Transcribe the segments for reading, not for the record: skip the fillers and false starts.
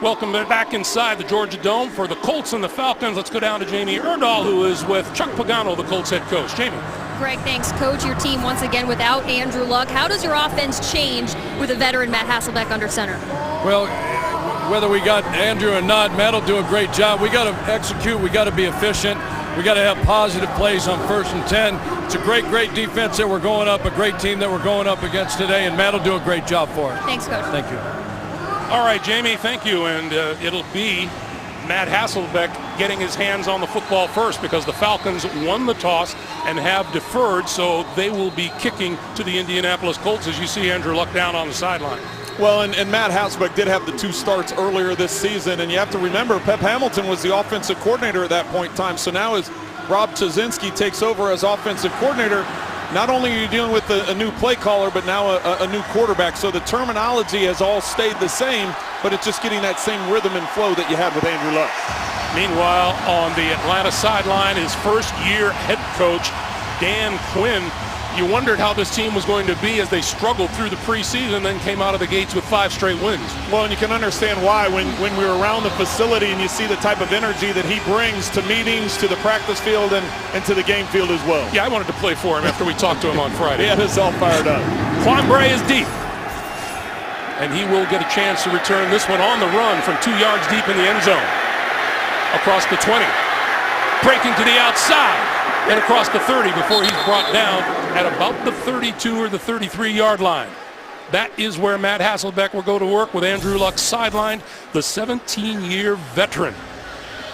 Welcome back inside the Georgia Dome for the Colts and the Falcons. Let's go down to Jamie Erdahl, who is with Chuck Pagano, the Colts head coach. Jamie. Greg, thanks. Coach, your team once again without Andrew Luck. How does your offense change with a veteran Matt Hasselbeck under center? Well, whether we got Andrew or not, Matt will do a great job. We got to execute. We got to be efficient. We got to have positive plays on 1st and 10. It's a great defense that we're going up, a great team that we're going up against today, and Matt will do a great job for it. Thanks, Coach. Thank you. All right, Jamie, thank you. And it'll be Matt Hasselbeck getting his hands on the football first because the Falcons won the toss and have deferred, so they will be kicking to the Indianapolis Colts as you see Andrew Luck down on the sideline. Well, and Matt Hasselbeck did have the 2 starts earlier this season, and you have to remember Pep Hamilton was the offensive coordinator at that point in time. So now as Rob Chaszynski takes over as offensive coordinator, not only are you dealing with a new play caller, but now a new quarterback. So the terminology has all stayed the same, but it's just getting that same rhythm and flow that you had with Andrew Luck. Meanwhile, on the Atlanta sideline, his first-year head coach, Dan Quinn. You wondered how this team was going to be as they struggled through the preseason, then came out of the gates with 5 straight wins. Well, and you can understand why when we were around the facility and you see the type of energy that he brings to meetings, to the practice field, and to the game field as well. Yeah, I wanted to play for him after we talked to him on Friday. He had us all fired up. Quambre is deep. And he will get a chance to return this one on the run from 2 yards deep in the end zone. Across the 20. Breaking to the outside. And across the 30 before he's brought down at about the 32 or the 33-yard line. That is where Matt Hasselbeck will go to work with Andrew Luck sidelined, the 17-year veteran.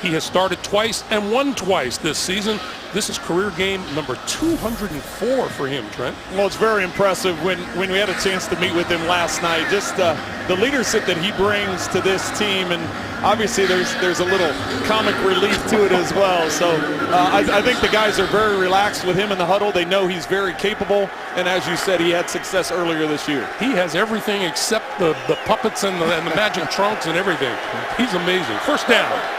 He has started twice and won twice this season. This is career game number 204 for him, Trent. Well, it's very impressive when we had a chance to meet with him last night. Just the leadership that he brings to this team, and obviously there's a little comic relief to it as well. So I think the guys are very relaxed with him in the huddle. They know he's very capable, and as you said, he had success earlier this year. He has everything except the puppets and the magic trunks and everything. He's amazing. First down.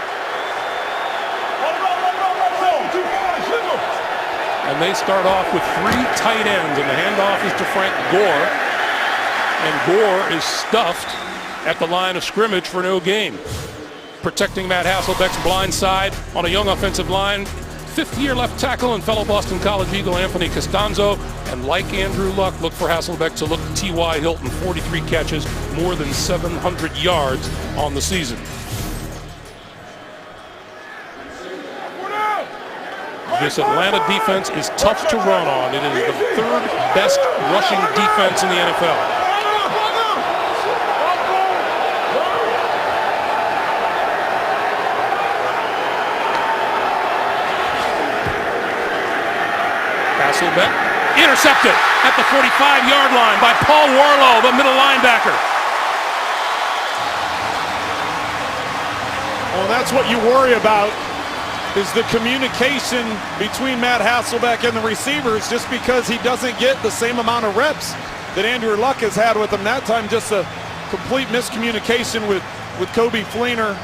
And they start off with 3 tight ends, and the handoff is to Frank Gore. And Gore is stuffed at the line of scrimmage for no gain. Protecting Matt Hasselbeck's blind side on a young offensive line. 5th-year left tackle and fellow Boston College Eagle Anthony Costanzo. And like Andrew Luck, look for Hasselbeck to look T.Y. Hilton, 43 catches, more than 700 yards on the season. This Atlanta defense is tough to run on. It is the 3rd best rushing defense in the NFL. Hasselbeck intercepted at the 45-yard line by Paul Warlow, the middle linebacker. Well, that's what you worry about, is the communication between Matt Hasselbeck and the receivers, just because he doesn't get the same amount of reps that Andrew Luck has had with him. That time just a complete miscommunication with Kobe Fleener.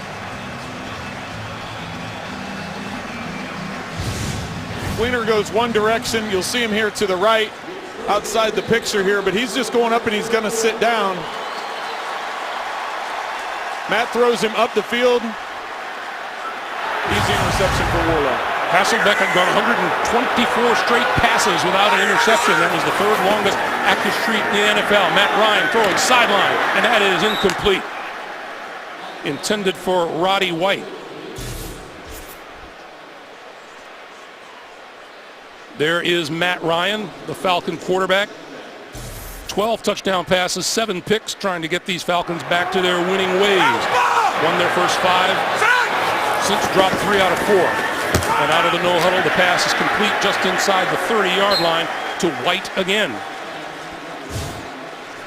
Fleener goes one direction. You'll see him here to the right outside the picture here, but he's just going up and he's going to sit down. Matt throws him up the field. Easy interception for Warlow. Hasselbeck had gone 124 straight passes without an interception. That was the 3rd longest active streak in the NFL. Matt Ryan throwing sideline, and that is incomplete. Intended for Roddy White. There is Matt Ryan, the Falcon quarterback. 12 touchdown passes, 7 picks, trying to get these Falcons back to their winning ways. Won their first 5. Since dropped 3 out of 4. And out of the no huddle, the pass is complete just inside the 30-yard line to White again.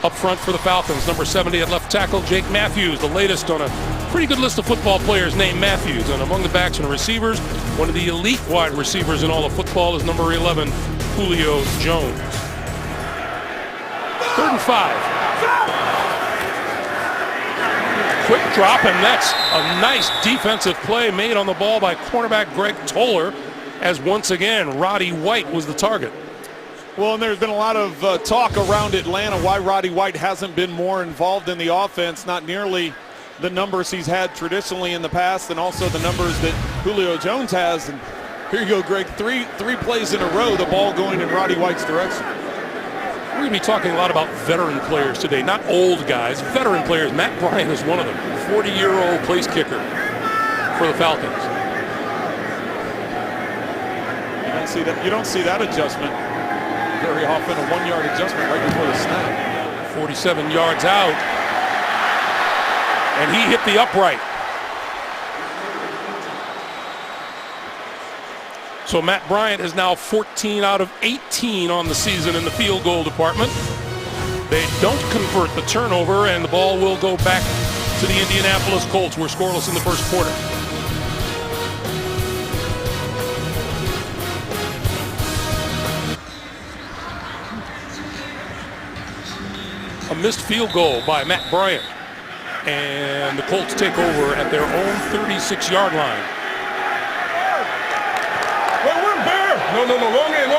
Up front for the Falcons, number 70 at left tackle, Jake Matthews, the latest on a pretty good list of football players named Matthews. And among the backs and receivers, one of the elite wide receivers in all of football is number 11, Julio Jones. 3rd and 5. Quick drop, and that's a nice defensive play made on the ball by cornerback Greg Toller, as once again Roddy White was the target. Well, and there's been a lot of talk around Atlanta why Roddy White hasn't been more involved in the offense, not nearly the numbers he's had traditionally in the past and also the numbers that Julio Jones has. And here you go, Greg, three plays in a row, the ball going in Roddy White's direction. We're going to be talking a lot about veteran players today, not old guys, veteran players. Matt Bryant is one of them, 40-year-old place kicker for the Falcons. You don't see that adjustment very often, a 1-yard adjustment right before the snap. 47 yards out, and he hit the upright. So Matt Bryant is now 14 out of 18 on the season in the field goal department. They don't convert the turnover, and the ball will go back to the Indianapolis Colts. We're scoreless in the first quarter. A missed field goal by Matt Bryant, and the Colts take over at their own 36-yard line. No, long in.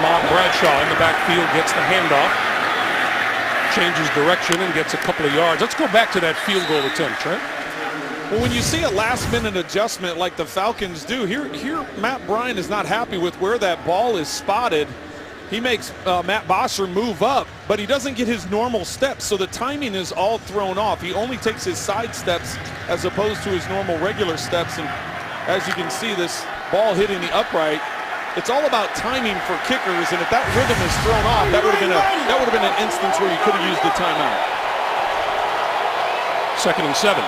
Ahmad Bradshaw in the backfield gets the handoff, changes direction, and gets a couple of yards. Let's go back to that field goal attempt, Trent. Well, when you see a last-minute adjustment like the Falcons do, here Matt Bryant is not happy with where that ball is spotted. He makes Matt Bosher move up, but he doesn't get his normal steps, so the timing is all thrown off. He only takes his side steps as opposed to his normal regular steps, and as you can see, this ball hitting the upright, it's all about timing for kickers, and if that rhythm is thrown off, that would have been an instance where you could have used the timeout. 2nd and 7.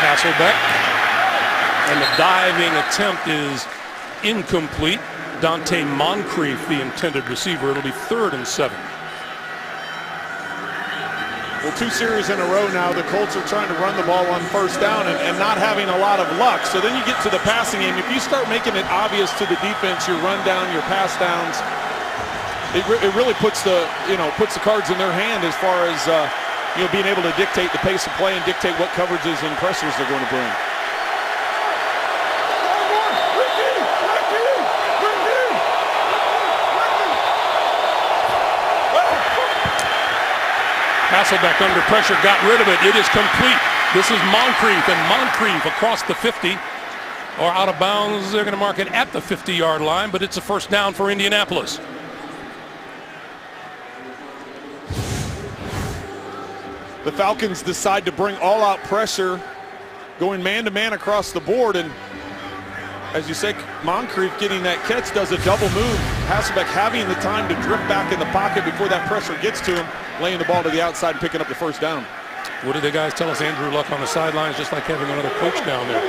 Hasselbeck, and the diving attempt is incomplete. Dante Moncrief, the intended receiver. It'll be 3rd and 7. Well, 2 series in a row now, the Colts are trying to run the ball on first down and not having a lot of luck. So then you get to the passing game. If you start making it obvious to the defense, your run down, your pass downs, it really puts the cards in their hand as far as being able to dictate the pace of play and dictate what coverages and pressures they're going to bring. Hasselbeck under pressure, got rid of it. It is complete. This is Moncrief, and Moncrief across the 50, or out of bounds. They're going to mark it at the 50-yard line, but it's a first down for Indianapolis. The Falcons decide to bring all-out pressure, going man-to-man across the board, and as you say, Moncrief getting that catch does a double move. Hasselbeck having the time to drift back in the pocket before that pressure gets to him, laying the ball to the outside and picking up the first down. What did the guys tell us? Andrew Luck on the sidelines, just like having another coach down there.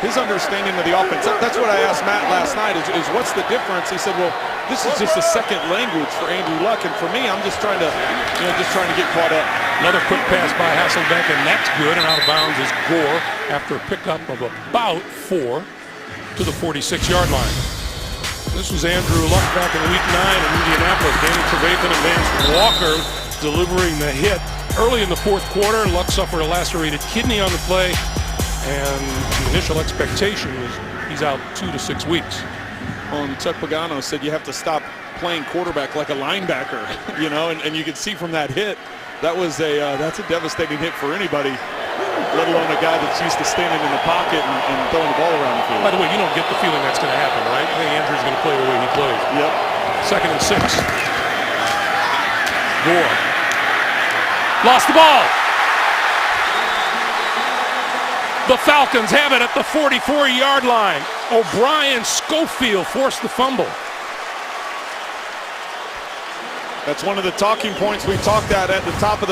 His understanding of the offense, that's what I asked Matt last night, is what's the difference? He said, well, this is just a second language for Andrew Luck, and for me, I'm just trying to get caught up. Andrew quick pass by Hasselbeck, and that's good, and out of bounds is Gore after a pickup of about 4 to the 46-yard line. This was Andrew Luck back in Week 9 in Indianapolis. Danny Trevathan and Vance Walker delivering the hit. Early in the 4th quarter, Luck suffered a lacerated kidney on the play, and the initial expectation was he's out 2 to 6 weeks. And Chuck Pagano said you have to stop playing quarterback like a linebacker, and you could see from that hit, that's a devastating hit for anybody, let alone a guy that's used to standing in the pocket and throwing the ball around the field. By the way, you don't get the feeling that's going to happen, right? I think Andrew's going to play the way he plays. Yep. 2nd and 6. Gore lost the ball. The Falcons have it at the 44-yard line. O'Brien Schofield forced the fumble. That's one of the talking points we talked at the top of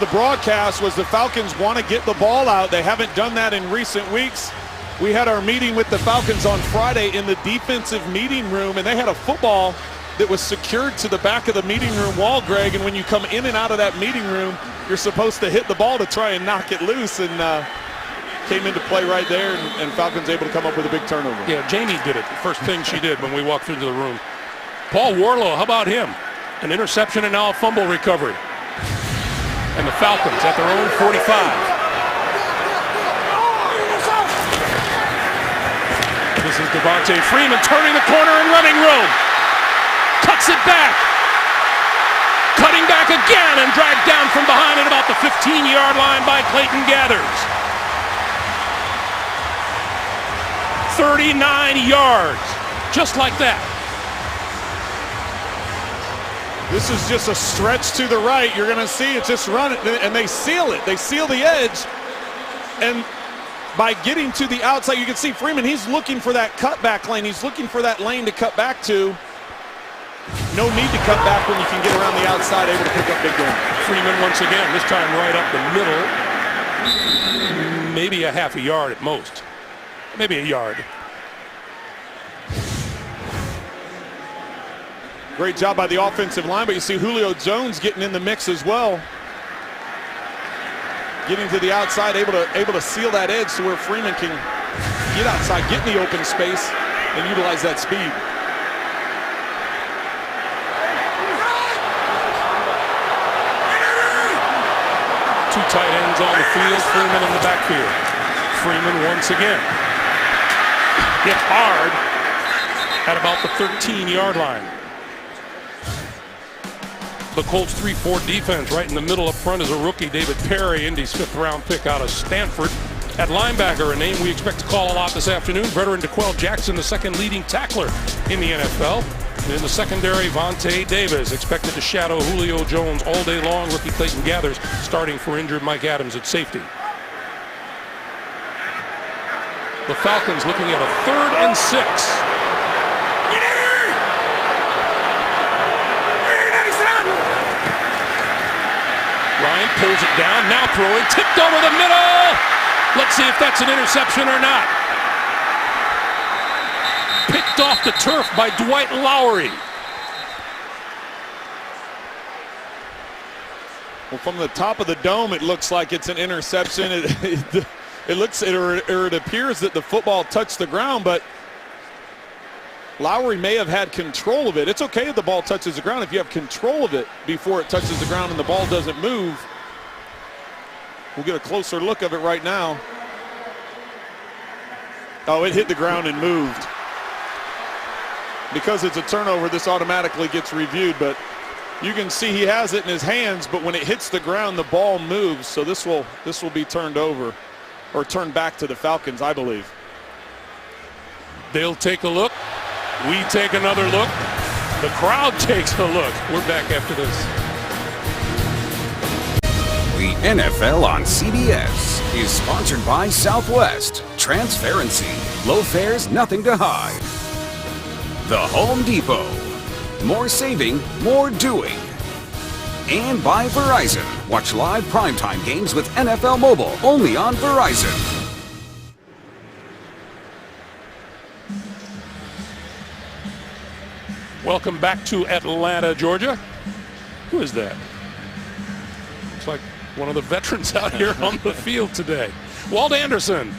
the broadcast was the Falcons want to get the ball out. They haven't done that in recent weeks. We had our meeting with the Falcons on Friday in the defensive meeting room, and they had a football that was secured to the back of the meeting room wall, Greg, and when you come in and out of that meeting room, you're supposed to hit the ball to try and knock it loose, and came into play right there, and Falcons able to come up with a big turnover. Yeah, Jamie did it. The first thing she did when we walked through the room. Paul Warlow, how about him? An interception and now a fumble recovery. And the Falcons at their own 45. This is Devontae Freeman turning the corner and running room. cuts it back. Cutting back again and dragged down from behind at about the 15-yard line by Clayton Gathers. 39 yards, just like that. This is just a stretch to the right. You're going to see it just run it, and they seal it. They seal the edge, and by getting to the outside, you can see Freeman, he's looking for that cutback lane. He's looking for that lane to cut back to. No need to cut back when you can get around the outside, able to pick up big game. Freeman once again, this time right up the middle. Maybe a half a yard at most. Maybe a yard. Great job by the offensive line, but you see Julio Jones getting in the mix as well. Getting to the outside, able to seal that edge to where Freeman can get outside, get in the open space, and utilize that speed. Two tight ends on the field, Freeman in the backfield. Freeman once again hit hard at about the 13-yard line. The Colts 3-4 defense right in the middle up front is a rookie, David Perry, Indy's 5th-round pick out of Stanford. At linebacker, a name we expect to call a lot this afternoon, veteran DeQuell Jackson, the second leading tackler in the NFL. And in the secondary, Vontae Davis, expected to shadow Julio Jones all day long. Rookie Clayton Gathers starting for injured Mike Adams at safety. The Falcons looking at a 3rd and 6. Ryan pulls it down, now throwing, tipped over the middle. Let's see if that's an interception or not. Picked off the turf by Dwight Lowery. Well, from the top of the dome, it looks like it's an interception. It appears that the football touched the ground, but Lowery may have had control of it. It's okay if the ball touches the ground if you have control of it before it touches the ground and the ball doesn't move. We'll get a closer look of it right now. Oh, it hit the ground and moved. Because it's a turnover, this automatically gets reviewed, but you can see he has it in his hands, but when it hits the ground, the ball moves. So this will be turned over, or turned back to the Falcons, I believe. They'll take a look. We take another look. The crowd takes a look. We're back after this. The NFL on CBS is sponsored by Southwest. Transparency. Low fares, nothing to hide. The Home Depot. More saving, more doing. And by Verizon. Watch live primetime games with NFL Mobile only on Verizon. Welcome back to Atlanta, Georgia. Who is that? Looks like one of the veterans out here on the field today. Walt Anderson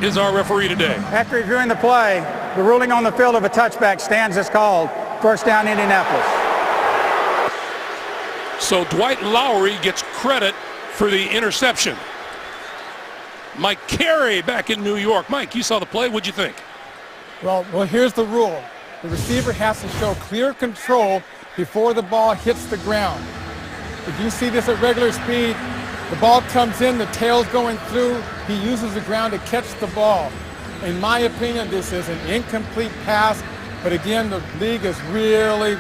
is our referee today. After reviewing the play, the ruling on the field of a touchback stands as called. First down, Indianapolis. So Dwight Lowery gets credit for the interception. Mike Carey back in New York. Mike, you saw the play. What'd you think? Well, here's the rule. The receiver has to show clear control before the ball hits the ground. If you see this at regular speed, the ball comes in, the tail's going through, he uses the ground to catch the ball. In my opinion, this is an incomplete pass, but again, the league is really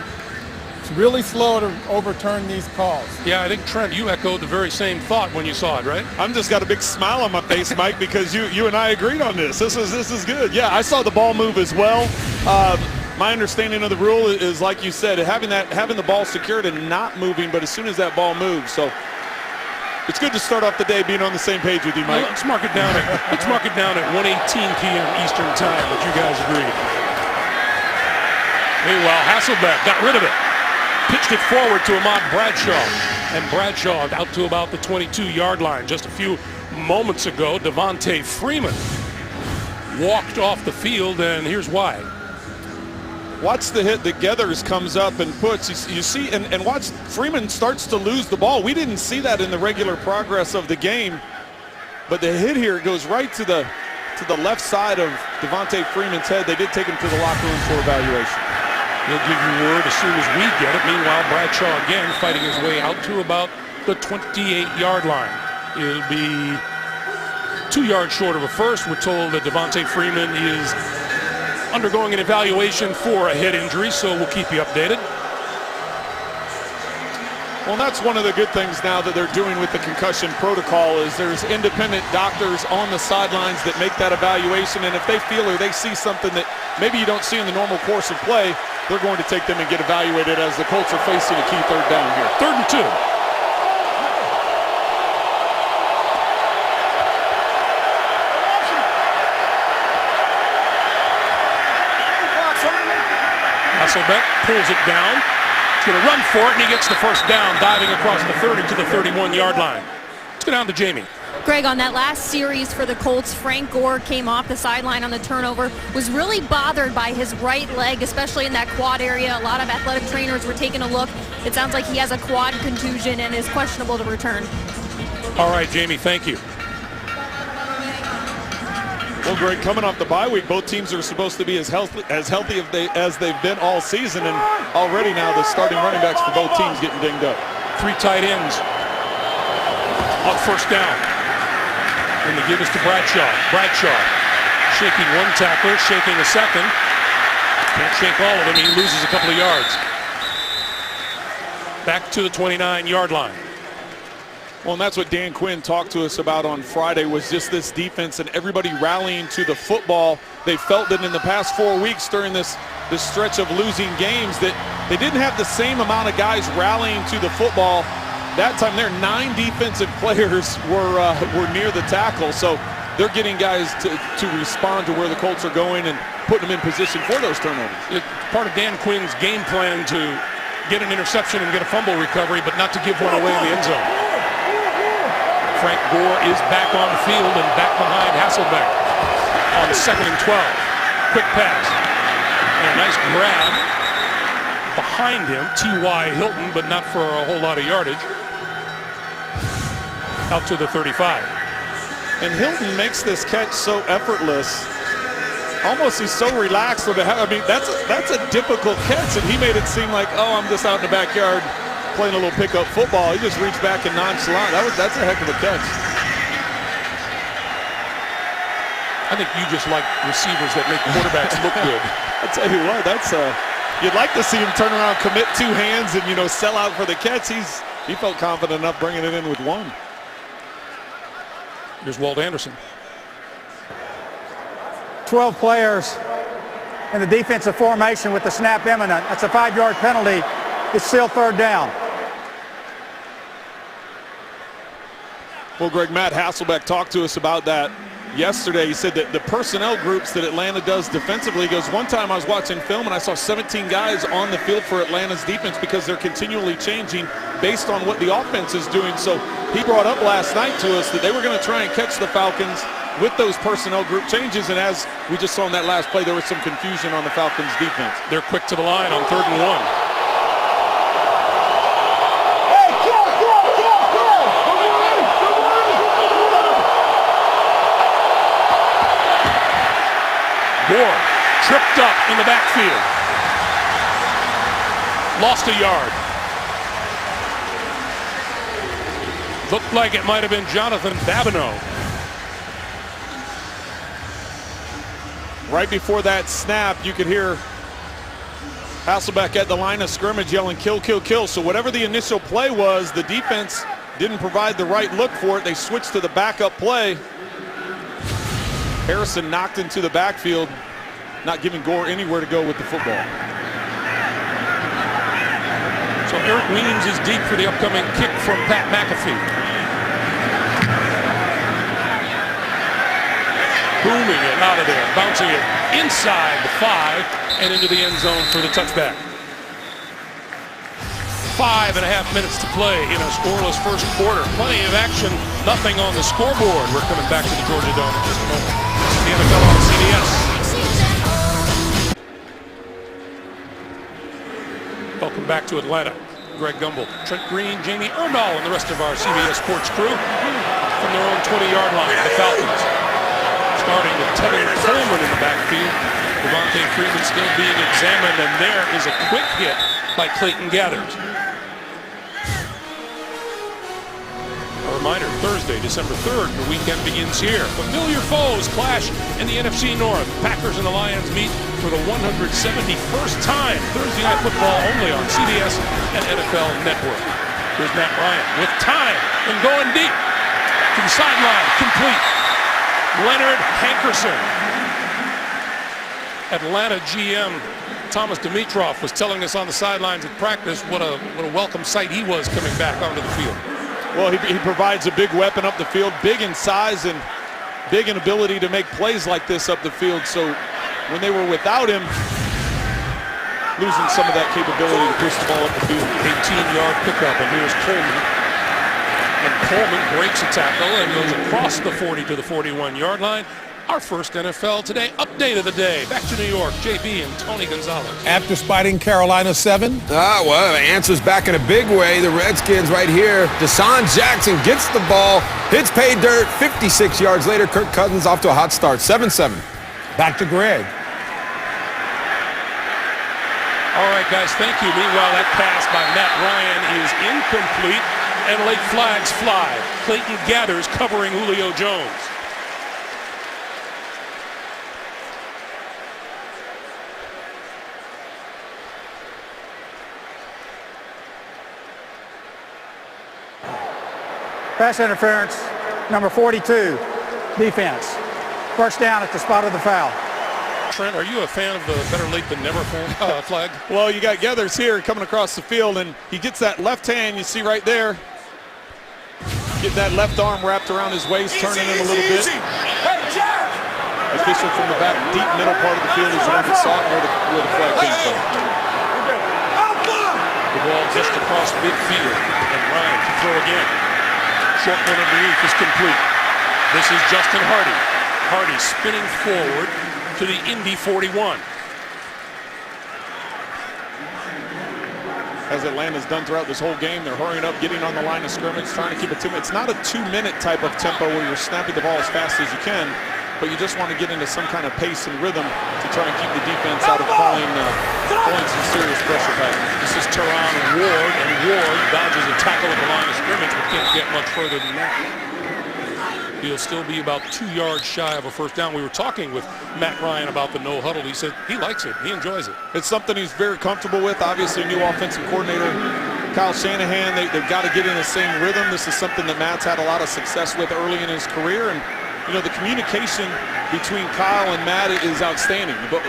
slow to overturn these calls. Yeah, I think, Trent, you echoed the very same thought when you saw it, right? I'm just got a big smile on my face, Mike, because you and I agreed on this. This is good. Yeah, I saw the ball move as well. My understanding of the rule is, like you said, having the ball secured and not moving, but as soon as that ball moves. So it's good to start off the day being on the same page with you, Mike. Let's mark it down at 1:18 p.m. Eastern time. Would you guys agree? Meanwhile, Hasselbeck got rid of it. Pitched it forward to Ahmad Bradshaw. And Bradshaw out to about the 22-yard line. Just a few moments ago, Devontae Freeman walked off the field, and here's why. Watch the hit that Gathers comes up and puts. You see, and watch Freeman starts to lose the ball. We didn't see that in the regular progress of the game. But the hit here goes right to the left side of Devontae Freeman's head. They did take him to the locker room for evaluation. He'll give you word as soon as we get it. Meanwhile, Bradshaw again fighting his way out to about the 28-yard line. It'll be 2 yards short of a first. We're told that Devontae Freeman is undergoing an evaluation for a head injury, so we'll keep you updated. Well, that's one of the good things now that they're doing with the concussion protocol is there's independent doctors on the sidelines that make that evaluation, and if they feel or they see something that maybe you don't see in the normal course of play, they're going to take them and get evaluated as the Colts are facing a key third down here. 3rd and 2. Hasselbeck pulls it down. He's going to run for it, and he gets the first down, diving across the 30 to the 31-yard line. Let's go down to Jamie. Greg, on that last series for the Colts, Frank Gore came off the sideline on the turnover, was really bothered by his right leg, especially in that quad area. A lot of athletic trainers were taking a look. It sounds like he has a quad contusion and is questionable to return. All right, Jamie, thank you. Well, Greg, coming off the bye week, both teams are supposed to be as healthy as they've been all season, and already now the starting running backs for both teams getting dinged up. 3 tight ends on first down. And they give us to Bradshaw. Bradshaw shaking one tackler, shaking a second. Can't shake all of them. He loses a couple of yards. Back to the 29-yard line. Well, and that's what Dan Quinn talked to us about on Friday was just this defense and everybody rallying to the football. They felt that in the past 4 weeks during this stretch of losing games that they didn't have the same amount of guys rallying to the football. That time their 9 defensive players were near the tackle, so they're getting guys to respond to where the Colts are going and putting them in position for those turnovers. It's part of Dan Quinn's game plan to get an interception and get a fumble recovery, but not to give one away in the end zone. Frank Gore is back on the field and back behind Hasselbeck on the 2nd and 12. Quick pass and a nice grab behind him, T.Y. Hilton, but not for a whole lot of yardage. Out to the 35. And Hilton makes this catch so effortless. Almost he's so relaxed with it. I mean, that's a difficult catch, and he made it seem like, oh, I'm just out in the backyard playing a little pickup football. He just reached back and nonchalant. That's a heck of a catch. I think you just like receivers that make quarterbacks look good. I'll tell you what, that's you'd like to see him turn around, commit 2 hands, and sell out for the catch. He felt confident enough bringing it in with 1. Here's Walt Anderson. 12 players in the defensive formation with the snap imminent. That's a 5-yard penalty. It's still 3rd down. Well, Greg, Matt Hasselbeck talked to us about that yesterday. He said that the personnel groups that Atlanta does defensively, he goes, one time I was watching film and I saw 17 guys on the field for Atlanta's defense because they're continually changing based on what the offense is doing. So he brought up last night to us that they were going to try and catch the Falcons with those personnel group changes, and as we just saw in that last play, there was some confusion on the Falcons defense. They're quick to the line on 3rd and 1. Gore tripped up in the backfield. Lost a yard. Looked like it might have been Jonathan Babineau. Right before that snap, you could hear Hasselbeck at the line of scrimmage yelling, kill, kill, kill. So whatever the initial play was, the defense didn't provide the right look for it. They switched to the backup play. Harrison knocked into the backfield, not giving Gore anywhere to go with the football. So Eric Weems is deep for the upcoming kick from Pat McAfee. Booming it out of there, bouncing it inside the 5 and into the end zone for the touchback. 5.5 minutes to play in a scoreless first quarter. Plenty of action, nothing on the scoreboard. We're coming back to the Georgia Dome in just a moment. The NFL on CBS. Welcome back to Atlanta. Greg Gumbel, Trent Green, Jamie Erdahl, and the rest of our CBS Sports crew from their own 20-yard line. The Falcons starting with Tevin Coleman in the backfield. Devontae Freeman still being examined, and there is a quick hit by Clayton Gathers. A reminder, Thursday, December 3rd, the weekend begins here. Familiar foes clash in the NFC North. Packers and the Lions meet for the 171st time. Thursday Night Football only on CBS and NFL Network. Here's Matt Ryan with time and going deep to the sideline, complete. Leonard Hankerson. Atlanta GM Thomas Dimitroff was telling us on the sidelines at practice what a welcome sight he was coming back onto the field. Well, he provides a big weapon up the field, big in size and big in ability to make plays like this up the field. So when they were without him, losing some of that capability to push the ball up the field. 18-yard pickup, and here's Coleman. And Coleman breaks a tackle and goes across the 40 to the 41-yard line. Our first NFL Today update of the day. Back to New York, JB and Tony Gonzalez. After spiting Carolina 7? Well, the answer's back in a big way. The Redskins right here. Deshaun Jackson gets the ball, hits pay dirt. 56 yards later, Kirk Cousins off to a hot start. 7-7. Back to Greg. All right, guys, thank you. Meanwhile, that pass by Matt Ryan is incomplete, and late flags fly. Clayton Gathers covering Julio Jones. Pass interference, number 42, defense. First down at the spot of the foul. Trent, are you a fan of the better late than never flag? Well, you got Gathers here coming across the field, and he gets that left hand you see right there. Get that left arm wrapped around his waist, turning him a little bit. Official from the back, deep middle part of the field is the one that saw it where the flag came from. The ball just across midfield, and Ryan to throw again. Short one underneath is complete. This is Justin Hardy. Hardy spinning forward to the Indy 41. As Atlanta's done throughout this whole game, they're hurrying up, getting on the line of scrimmage, trying to keep it to it. It's not a 2-minute type of tempo where you're snapping the ball as fast as you can, but you just want to get into some kind of pace and rhythm to try and keep the defense out of calling some serious pressure passes. This is Teron Ward, and Ward dodges a tackle at the line of scrimmage, but can't get much further than that. He'll still be about 2 yards shy of a first down. We were talking with Matt Ryan about the no huddle. He said he likes it. He enjoys it. It's something he's very comfortable with. Obviously, new offensive coordinator, Kyle Shanahan, they've got to get in the same rhythm. This is something that Matt's had a lot of success with early in his career. And, you know, the communication between Kyle and Matt is outstanding. But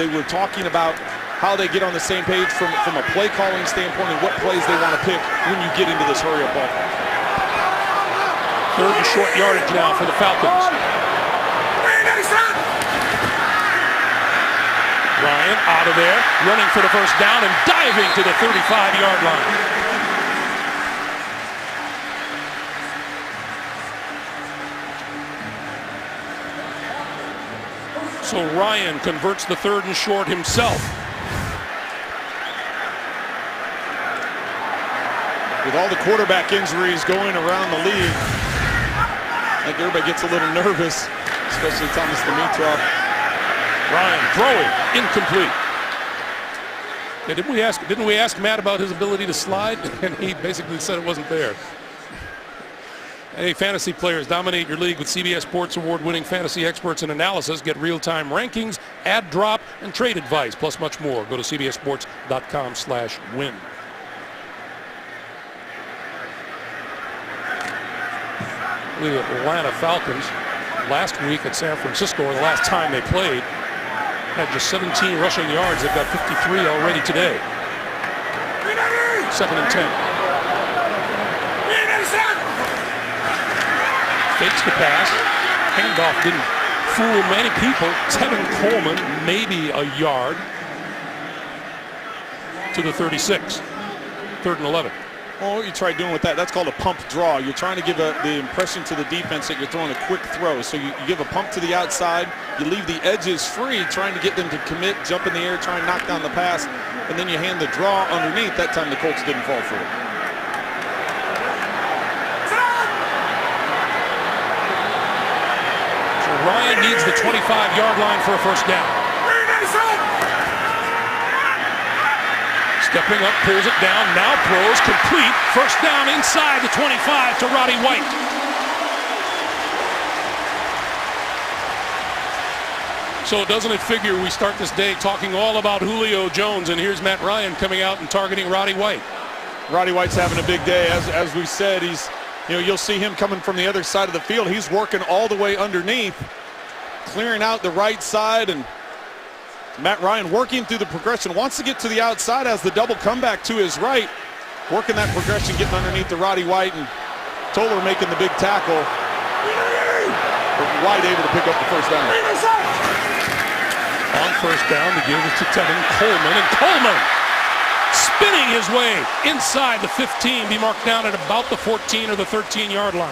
they were talking about how they get on the same page from a play calling standpoint and what plays they want to pick when you get into this hurry-up offense. Third and short yardage now for the Falcons. Ryan out of there, running for the first down and diving to the 35-yard line. So Ryan converts the third and short himself. With all the quarterback injuries going around the league, I think everybody gets a little nervous, especially Thomas Dimitroff. Ryan throwing, incomplete. Yeah, didn't we ask Matt about his ability to slide? And he basically said it wasn't there. Hey, fantasy players, dominate your league with CBS Sports award-winning fantasy experts and analysis. Get real-time rankings, ad drop, and trade advice, plus much more. Go to cbssports.com/win. The Atlanta Falcons last week at San Francisco, or the last time they played, had just 17 rushing yards. They've got 53 already today. 2nd and 10. Fakes the pass. Handoff didn't fool many people. Tevin Coleman, maybe a yard to the 36. 3rd and 11. Well, what you try doing with that's called a pump draw. You're trying to give the impression to the defense that you're throwing a quick throw. So you give a pump to the outside, you leave the edges free, trying to get them to commit, jump in the air, try and knock down the pass, and then you hand the draw underneath. That time the Colts didn't fall for it. So Ryan needs the 25-yard line for a first down. Stepping up, pulls it down, now throws, complete. First down inside the 25 to Roddy White. So doesn't it figure we start this day talking all about Julio Jones, and here's Matt Ryan coming out and targeting Roddy White. Roddy White's having a big day. As we said, you'll see him coming from the other side of the field. He's working all the way underneath, clearing out the right side, and Matt Ryan working through the progression. Wants to get to the outside, has the double comeback to his right, working that progression, getting underneath to Roddy White, and Toller making the big tackle. But White able to pick up the first down. On first down, to give it to Tevin Coleman, and Coleman spinning his way inside the 15, be marked down at about the 14 or the 13-yard line.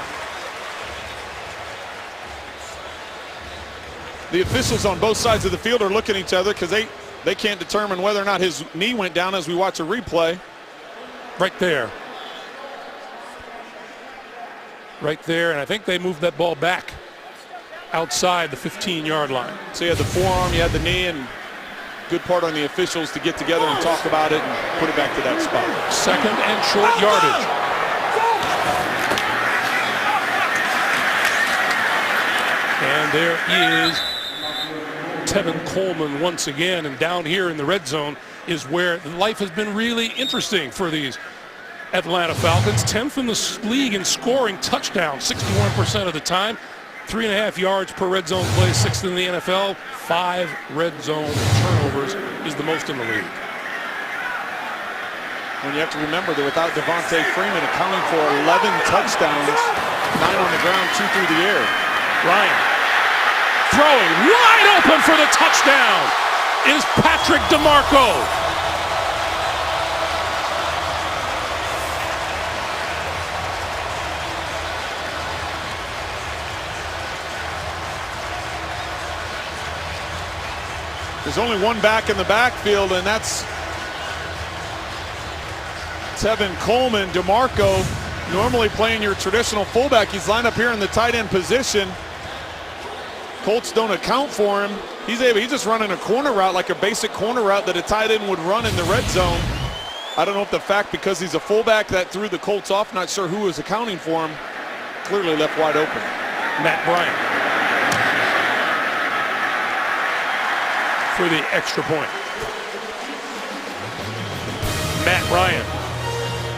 The officials on both sides of the field are looking at each other because they can't determine whether or not his knee went down as we watch a replay. Right there. Right there, and I think they moved that ball back outside the 15-yard line. So you had the forearm, you had the knee, and good part on the officials to get together and talk about it and put it back to that spot. Second and short yardage. And there is Tevin Coleman once again, and down here in the red zone is where life has been really interesting for these Atlanta Falcons. 10th in the league in scoring touchdowns, 61% of the time. 3.5 yards per red zone play, 6th in the NFL. 5 red zone turnovers is the most in the league. When you have to remember that without Devontae Freeman accounting for 11 touchdowns, 9 on the ground, 2 through the air. Ryan throwing wide open for the touchdown is Patrick DeMarco. There's only one back in the backfield, and that's Tevin Coleman. DeMarco, normally playing your traditional fullback. He's lined up here in the tight end position. Colts don't account for him. He's just running a corner route, like a basic corner route that a tight end would run in the red zone. I don't know if the fact because he's a fullback that threw the Colts off, not sure who was accounting for him, clearly left wide open. Matt Bryant for the extra point. Matt Ryan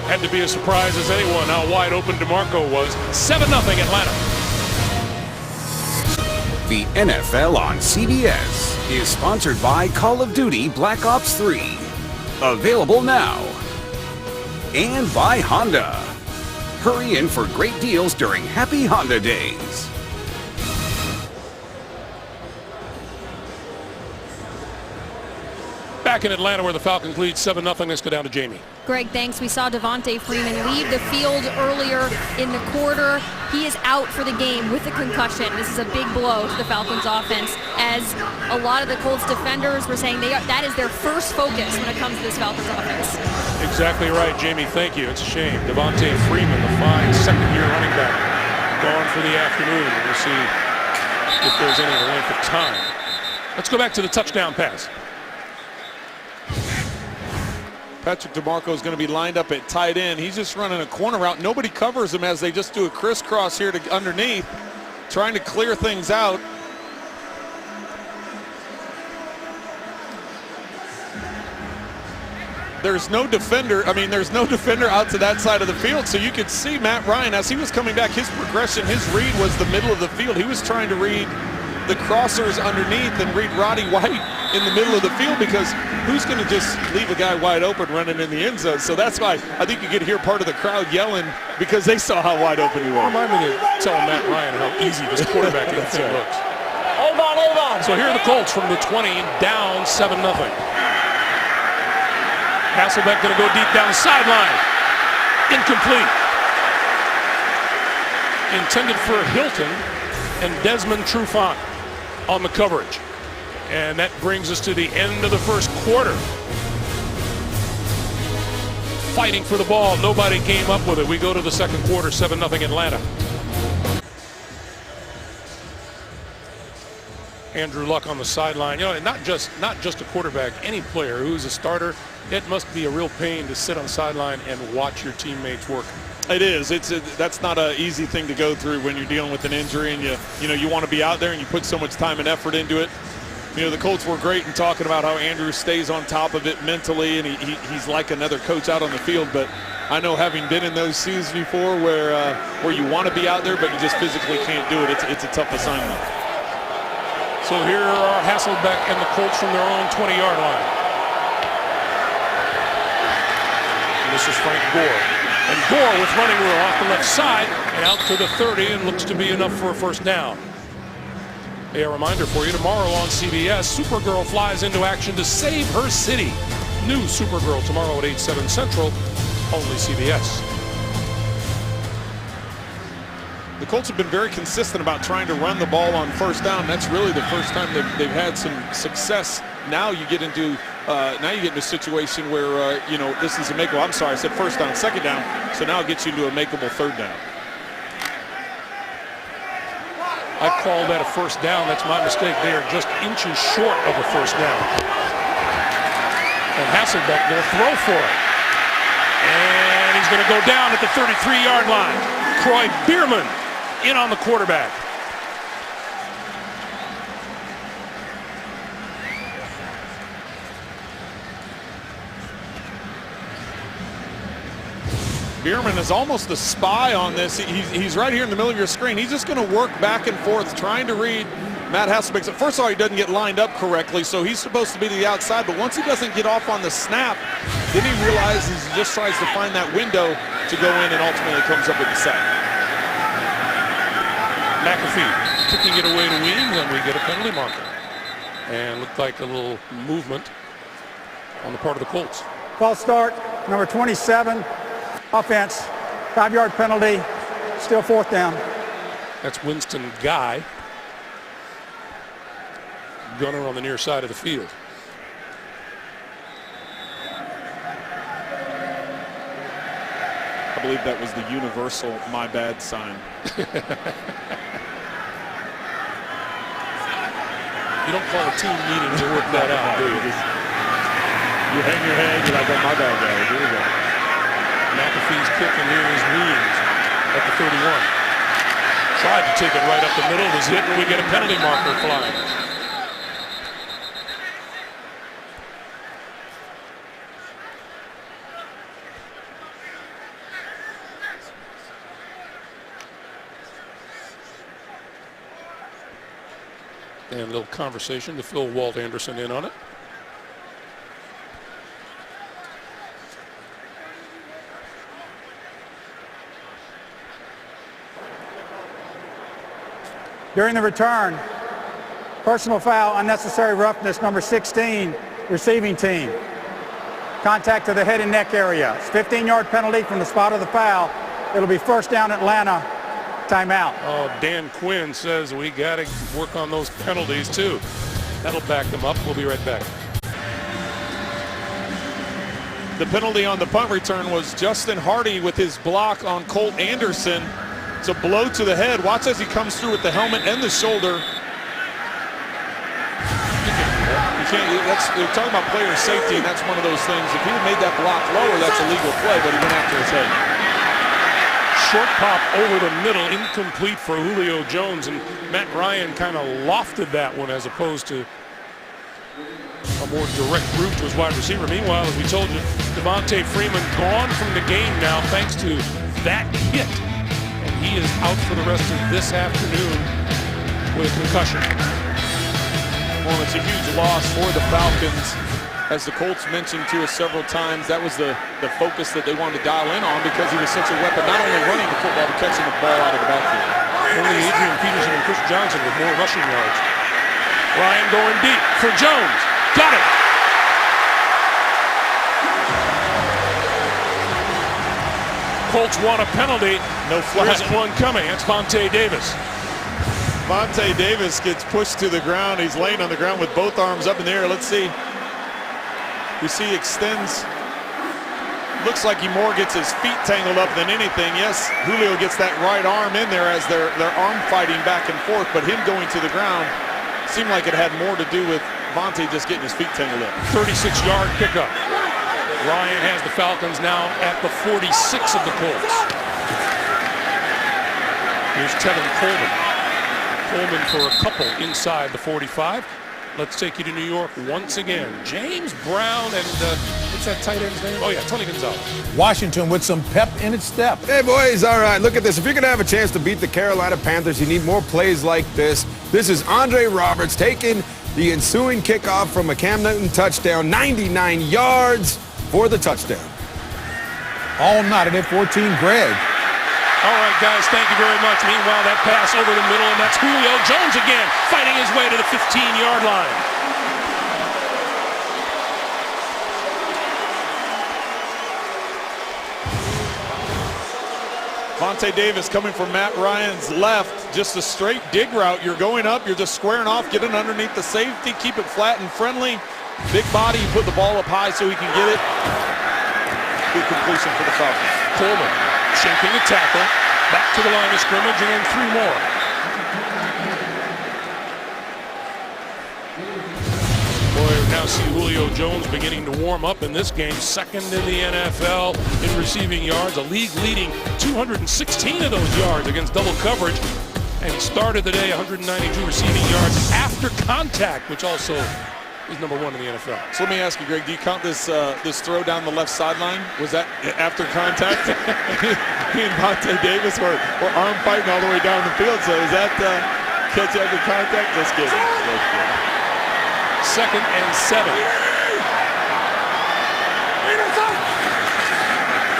had to be as surprised as anyone how wide open DeMarco was. 7-0 Atlanta. The NFL on CBS is sponsored by Call of Duty Black Ops 3. Available now. And by Honda. Hurry in for great deals during Happy Honda Days. Back in Atlanta where the Falcons lead 7-0. Let's go down to Jamie. Greg, thanks. We saw Devontae Freeman leave the field earlier in the quarter. He is out for the game with a concussion. This is a big blow to the Falcons offense, as a lot of the Colts defenders were saying that is their first focus when it comes to this Falcons offense. Exactly right, Jamie. Thank you. It's a shame. Devontae Freeman, the fine second-year running back, gone for the afternoon. We'll see if there's any length of time. Let's go back to the touchdown pass. Patrick DeMarco is going to be lined up at tight end. He's just running a corner route. Nobody covers him as they just do a crisscross here to underneath, trying to clear things out. There's no defender. There's no defender out to that side of the field. So you could see Matt Ryan, as he was coming back, his progression, his read was the middle of the field. He was trying to read the crossers underneath and read Roddy White in the middle of the field, because who's going to just leave a guy wide open running in the end zone? So that's why I think you could hear part of the crowd yelling because they saw how wide open he was. Remind me to tell Matt Ryan how easy this quarterbacking thing looks. Hold on. So here are the Colts from the 20, down 7-0. Hasselbeck going to go deep down the sideline. Incomplete. Intended for Hilton and Desmond Trufant on the coverage. And that brings us to the end of the first quarter. Fighting for the ball. Nobody came up with it. We go to the second quarter, 7-0 Atlanta. Andrew Luck on the sideline. You know, and not just a quarterback, any player who's a starter, it must be a real pain to sit on the sideline and watch your teammates work. It is. That's not an easy thing to go through when you're dealing with an injury, and you want to be out there and you put so much time and effort into it. You know, the Colts were great in talking about how Andrew stays on top of it mentally, and he's like another coach out on the field. But I know, having been in those shoes before, where you want to be out there but you just physically can't do it, it's a tough assignment. So here are Hasselbeck and the Colts from their own 20-yard line. And this is Frank Gore. And Gore with running room off the left side and out to the 30, and looks to be enough for a first down. A reminder for you, tomorrow on CBS, Supergirl flies into action to save her city. New Supergirl tomorrow at 8/7 Central, only CBS. The Colts have been very consistent about trying to run the ball on first down. That's really the first time they've had some success. Now you get into a situation where this is a makeable. I'm sorry, I said first down, second down. So now it gets you into a makeable third down. I call that a first down. That's my mistake. They are just inches short of a first down. And Hasselbeck will throw for it. And he's going to go down at the 33-yard line. Troy Bierman in on the quarterback. Bierman is almost a spy on this. He's right here in the middle of your screen. He's just going to work back and forth trying to read Matt Hasselbeck. First of all, he doesn't get lined up correctly, so he's supposed to be to the outside. But once he doesn't get off on the snap, then he realizes he just tries to find that window to go in and ultimately comes up with the sack. McAfee kicking it away to Weems, and we get a penalty marker. And looked like a little movement on the part of the Colts. False start, number 27. Offense, 5-yard penalty, still fourth down. That's Winston Guy. Gunner on the near side of the field. I believe that was the universal "my bad" sign. You don't call a team meeting to work that out, do you? You hang your head, you're like, "Oh, my bad, guys. Here we go." McAfee's kick, and here is Weems at the 31. Tried to take it right up the middle, was hit, and we get a penalty marker flying. And a little conversation to fill Walt Anderson in on it. During the return, personal foul, unnecessary roughness, number 16, receiving team. Contact to the head and neck area. It's 15-yard penalty from the spot of the foul. It'll be first down Atlanta. Timeout. Oh, Dan Quinn says we got to work on those penalties too. That'll back them up. We'll be right back. The penalty on the punt return was Justin Hardy with his block on Colt Anderson. It's a blow to the head. Watch as he comes through with the helmet and the shoulder. They're talking about player safety, and that's one of those things. If he had made that block lower, that's a legal play, but he went after his head. Short pop over the middle, incomplete for Julio Jones, and Matt Ryan kind of lofted that one as opposed to a more direct route to his wide receiver. Meanwhile, as we told you, Devontae Freeman gone from the game now thanks to that hit. And he is out for the rest of this afternoon with a concussion. Well, it's a huge loss for the Falcons. As the Colts mentioned to us several times, that was the focus that they wanted to dial in on because he was such a weapon, not only running the football, but catching the ball out of the backfield. Only Adrian Peterson and Chris Johnson with more rushing yards. Ryan going deep for Jones. Got it. Colts want a penalty. No flag. There isn't one coming. It's Vontae Davis. Vontae Davis gets pushed to the ground. He's laying on the ground with both arms up in the air. Let's see. We see extends. Looks like he more gets his feet tangled up than anything. Yes, Julio gets that right arm in there as they're arm fighting back and forth, but him going to the ground seemed like it had more to do with Vontae just getting his feet tangled up. 36-yard pickup. Ryan has the Falcons now at the 46 of the Colts. Here's Tevin Coleman. Coleman for a couple inside the 45. Let's take you to New York once again. James Brown and what's that tight end's name? Oh yeah, Tony Gonzalez. Washington with some pep in its step. Hey, boys, all right, look at this. If you're going to have a chance to beat the Carolina Panthers, you need more plays like this. This is Andre Roberts taking the ensuing kickoff from a Cam Newton touchdown, 99 yards for the touchdown. All knotted at 14, Greg. All right, guys, thank you very much. Meanwhile, that pass over the middle, and that's Julio Jones again, fighting his way to the 15-yard line. Vontae Davis coming from Matt Ryan's left, just a straight dig route. You're going up, you're just squaring off, getting underneath the safety, keep it flat and friendly. Big body, you put the ball up high so he can get it. Good completion for the Falcons. Coleman shaking the tackle, back to the line of scrimmage, and then 3 more. Boy, we now see Julio Jones beginning to warm up in this game. Second in the NFL in receiving yards, a league-leading 216 of those yards against double coverage. And he started the day 192 receiving yards after contact, which also is number 1 in the NFL. So let me ask you, Greg, do you count this this throw down the left sideline? Was that after contact? He and Vontae Davis were arm fighting all the way down the field. So is that catch after contact? Just kidding. Just kidding. 2nd and 7.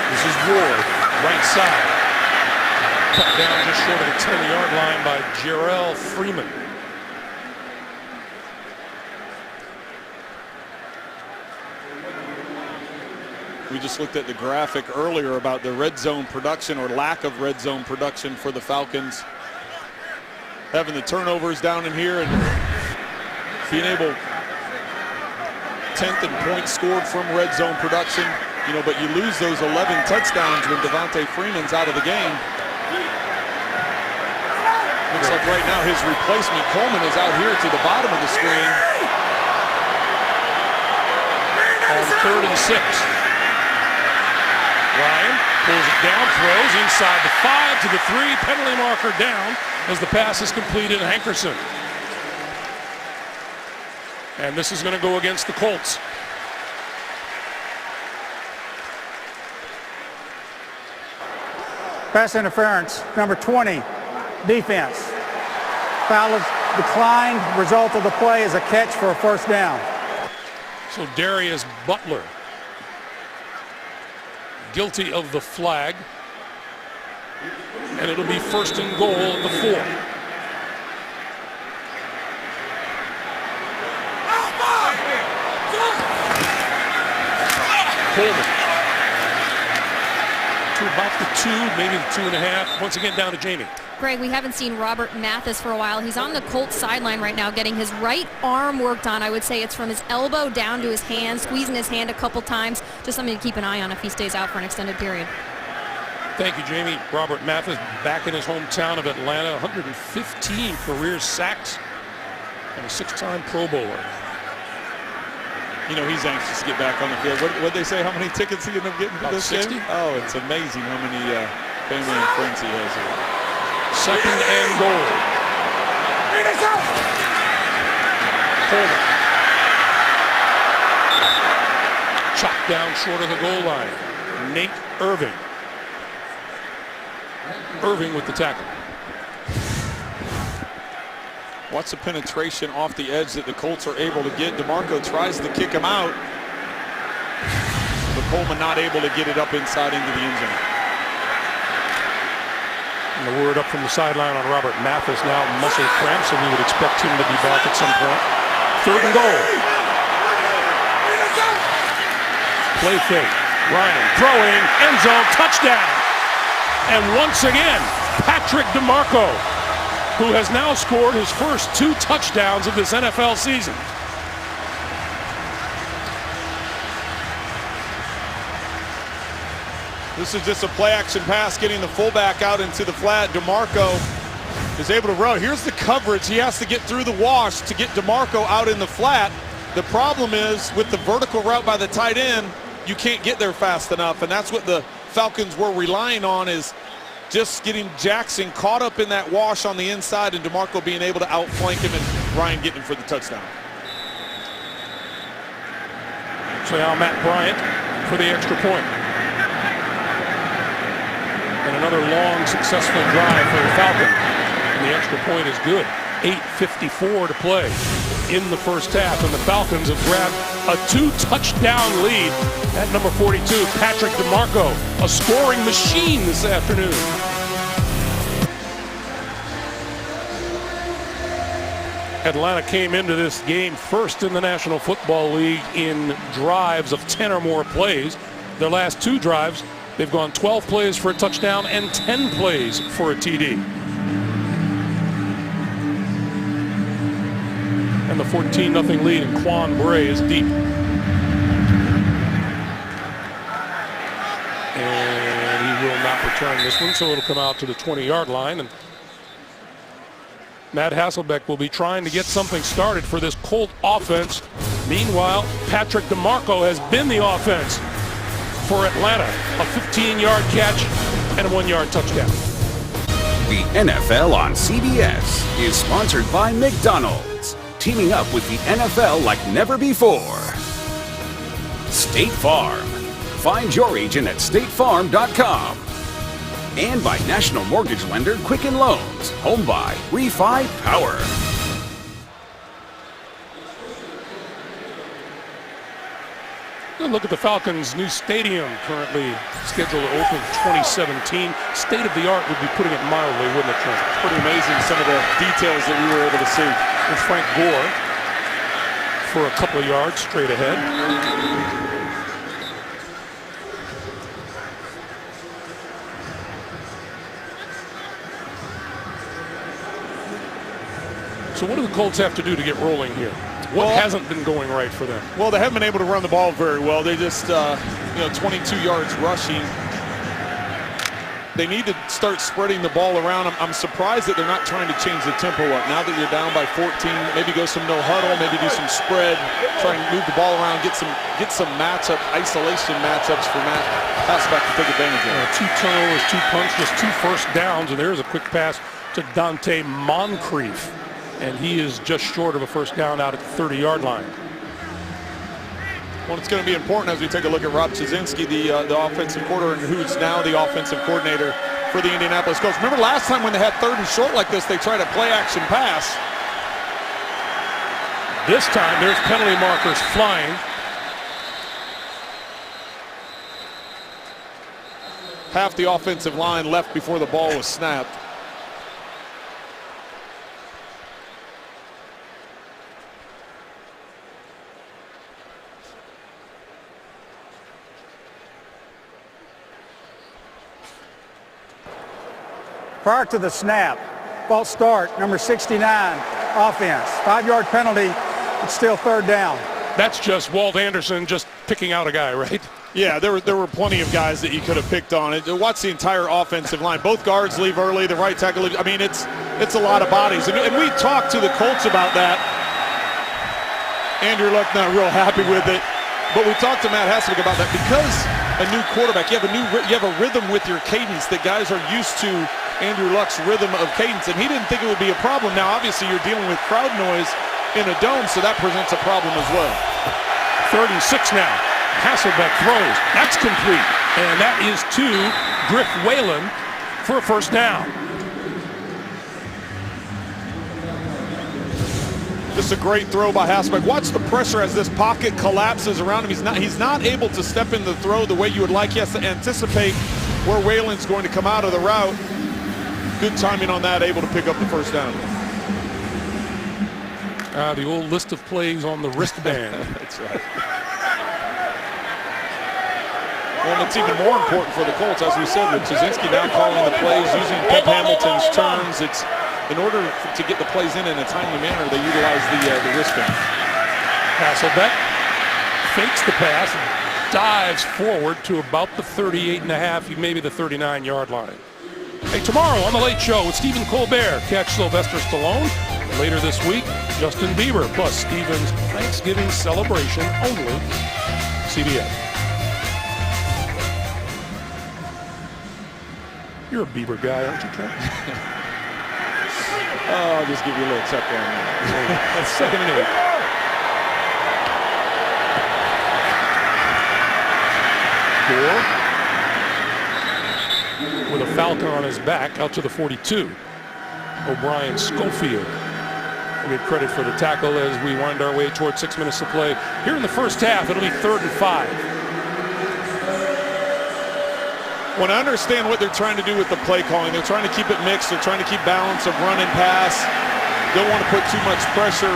This is Ward, right side. Cut down just short of the 10-yard line by Jarrell Freeman. We just looked at the graphic earlier about the red zone production or lack of red zone production for the Falcons. Having the turnovers down in here and being able 10th in points scored from red zone production, you know, but you lose those 11 touchdowns when Devontae Freeman's out of the game. Looks like right now his replacement Coleman is out here to the bottom of the screen. On 3rd and 6. Ryan pulls it down, throws inside the 5 to the 3, penalty marker down as the pass is completed. Hankerson. And this is going to go against the Colts. Pass interference, number 20, defense. Foul is declined. Result of the play is a catch for a first down. So Darius Butler guilty of the flag, and it'll be 1st and goal at the 4. Coleman to about the 2, maybe the 2.5. Once again down to Jamie. Greg, we haven't seen Robert Mathis for a while. He's on the Colts sideline right now getting his right arm worked on. I would say it's from his elbow down to his hand, squeezing his hand a couple times. Just something to keep an eye on if he stays out for an extended period. Thank you, Jamie. Robert Mathis back in his hometown of Atlanta, 115 career sacks and a 6-time Pro Bowler. You know, he's anxious to get back on the field. What they say, how many tickets he ended up getting for this 60? game? Oh, it's amazing how many family and friends he has here. 2nd and goal. Coleman. Chopped down short of the goal line. Nate Irving. Irving with the tackle. Watch the penetration off the edge that the Colts are able to get. DeMarco tries to kick him out, but Coleman not able to get it up inside into the end zone. And the word up from the sideline on Robert Mathis now, muscle cramps, so we would expect him to be back at some point. 3rd and goal. Play fake. Ryan throwing, end zone, touchdown. And once again, Patrick DeMarco, who has now scored his first 2 touchdowns of this NFL season. This is just a play-action pass, getting the fullback out into the flat. DeMarco is able to row. Here's the coverage. He has to get through the wash to get DeMarco out in the flat. The problem is with the vertical route by the tight end, you can't get there fast enough, and that's what the Falcons were relying on, is just getting Jackson caught up in that wash on the inside and DeMarco being able to outflank him and Ryan getting him for the touchdown. So now Matt Bryant for the extra point. And another long, successful drive for the Falcons. And the extra point is good. 8:54 to play in the first half, and the Falcons have grabbed a 2-touchdown lead at number 42, Patrick DeMarco, a scoring machine this afternoon. Atlanta came into this game first in the National Football League in drives of 10 or more plays. Their last 2 drives, they've gone 12 plays for a touchdown and 10 plays for a TD. And the 14-0 lead, and Quan Bray is deep. And he will not return this one, so it'll come out to the 20-yard line. And Matt Hasselbeck will be trying to get something started for this Colt offense. Meanwhile, Patrick DeMarco has been the offense for Atlanta. A 15-yard catch and a 1-yard touchdown. The NFL on CBS is sponsored by McDonald's, teaming up with the NFL like never before. State Farm. Find your agent at statefarm.com. And by National Mortgage Lender Quicken Loans. Home buy, refi, power. Good look at the Falcons' new stadium, currently scheduled to open 2017. State of the art would be putting it mildly, wouldn't it, Trent? Pretty amazing, some of the details that we were able to see. And Frank Gore for a couple of yards straight ahead. So what do the Colts have to do to get rolling here? What hasn't been going right for them? Well, they haven't been able to run the ball very well. They just, 22 yards rushing. They need to start spreading the ball around. I'm surprised that they're not trying to change the tempo up. Now that you're down by 14, maybe go some no huddle, maybe do some spread, try and move the ball around, get some isolation matchups for Matt Hasselbeck to take advantage of. 2 turnovers, 2 punts, just 2 first downs, and there's a quick pass to Dante Moncrief. And he is just short of a first down out at the 30-yard line. Well, it's going to be important as we take a look at Rob Chudzinski, the offensive coordinator, who's now the offensive coordinator for the Indianapolis Colts. Remember last time when they had 3rd and short like this, they tried a play-action pass. This time, there's penalty markers flying. Half the offensive line left before the ball was snapped. Prior to the snap, false start, number 69, offense. 5-yard penalty, it's still 3rd down. That's just Walt Anderson just picking out a guy, right? Yeah, there were plenty of guys that you could have picked on. Watch the entire offensive line. Both guards leave early, the right tackle leaves. I mean, it's a lot of bodies. And we talked to the Colts about that. Andrew Luck not real happy with it. But we talked to Matt Hasselbeck about that because a new quarterback, you have a rhythm with your cadence that guys are used to. Andrew Luck's rhythm of cadence, and he didn't think it would be a problem. Now, obviously, you're dealing with crowd noise in a dome, so that presents a problem as well. 3rd and 6 now. Hasselbeck throws. That's complete. And that is to Griff Whalen for a first down. Just a great throw by Hasselbeck. Watch the pressure as this pocket collapses around him. He's not able to step in the throw the way you would like. He has to anticipate where Whalen's going to come out of the route. Good timing on that, able to pick up the first down. The old list of plays on the wristband. That's right. Well, it's even more important for the Colts, as we said, with Chudzinski now calling the plays, using Pep Hamilton's turns. It's in order to get the plays in a timely manner, they utilize the wristband. Hasselbeck fakes the pass, dives forward to about the 38.5, maybe the 39-yard line. Hey, tomorrow on The Late Show with Stephen Colbert, catch Sylvester Stallone. Later this week, Justin Bieber, plus Stephen's Thanksgiving celebration only. CBS. You're a Bieber guy, aren't you, Trent? Oh, I'll just give you a little check down there. That's 2nd and 8. Gore with a Falcon on his back out to the 42. O'Brien Schofield. We'll get credit for the tackle as we wind our way toward 6 minutes to play. Here in the first half, it'll be 3rd and 5. When I understand what they're trying to do with the play calling, they're trying to keep it mixed. They're trying to keep balance of run and pass. Don't want to put too much pressure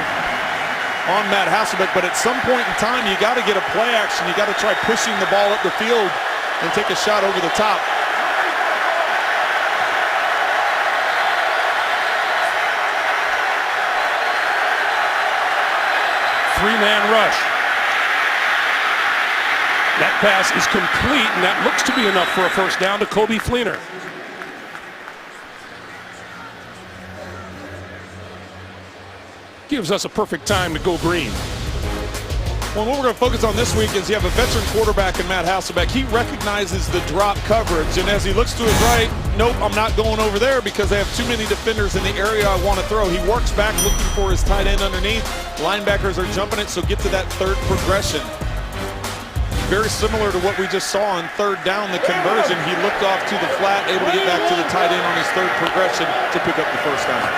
on Matt Hasselbeck, but at some point in time, you got to get a play action. You got to try pushing the ball up the field and take a shot over the top. Three-man rush. That pass is complete, and that looks to be enough for a first down to Kobe Fleener. Gives us a perfect time to go green. Well, what we're going to focus on this week is you have a veteran quarterback in Matt Hasselbeck. He recognizes the drop coverage, and as he looks to his right, nope, I'm not going over there because they have too many defenders in the area I want to throw. He works back looking for his tight end underneath. Linebackers are jumping it, so get to that third progression. Very similar to what we just saw on 3rd down, the conversion. He looked off to the flat, able to get back to the tight end on his 3rd progression to pick up the first down.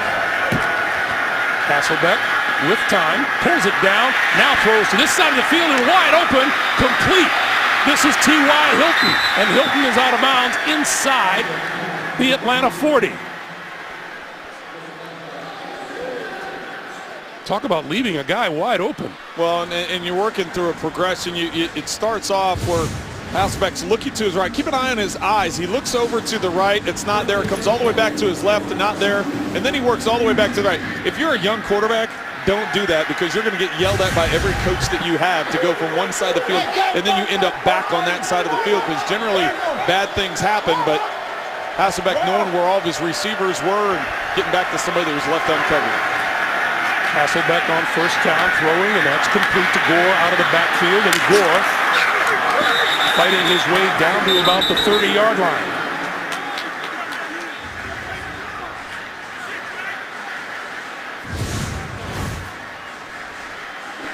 Hasselbeck with time, pulls it down, now throws to this side of the field and wide open, complete. This is T.Y. Hilton, and Hilton is out of bounds inside the Atlanta 40. Talk about leaving a guy wide open. Well, and you're working through a progression. It starts off where Hasselbeck's looking to his right. Keep an eye on his eyes. He looks over to the right. It's not there. It comes all the way back to his left and not there. And then he works all the way back to the right. If you're a young quarterback, don't do that because you're going to get yelled at by every coach that you have to go from one side of the field and then you end up back on that side of the field because generally bad things happen. But Hasselbeck knowing where all of his receivers were and getting back to somebody that was left uncovered. Hasselbeck on first down throwing, and that's complete to Gore out of the backfield, and Gore fighting his way down to about the 30-yard line.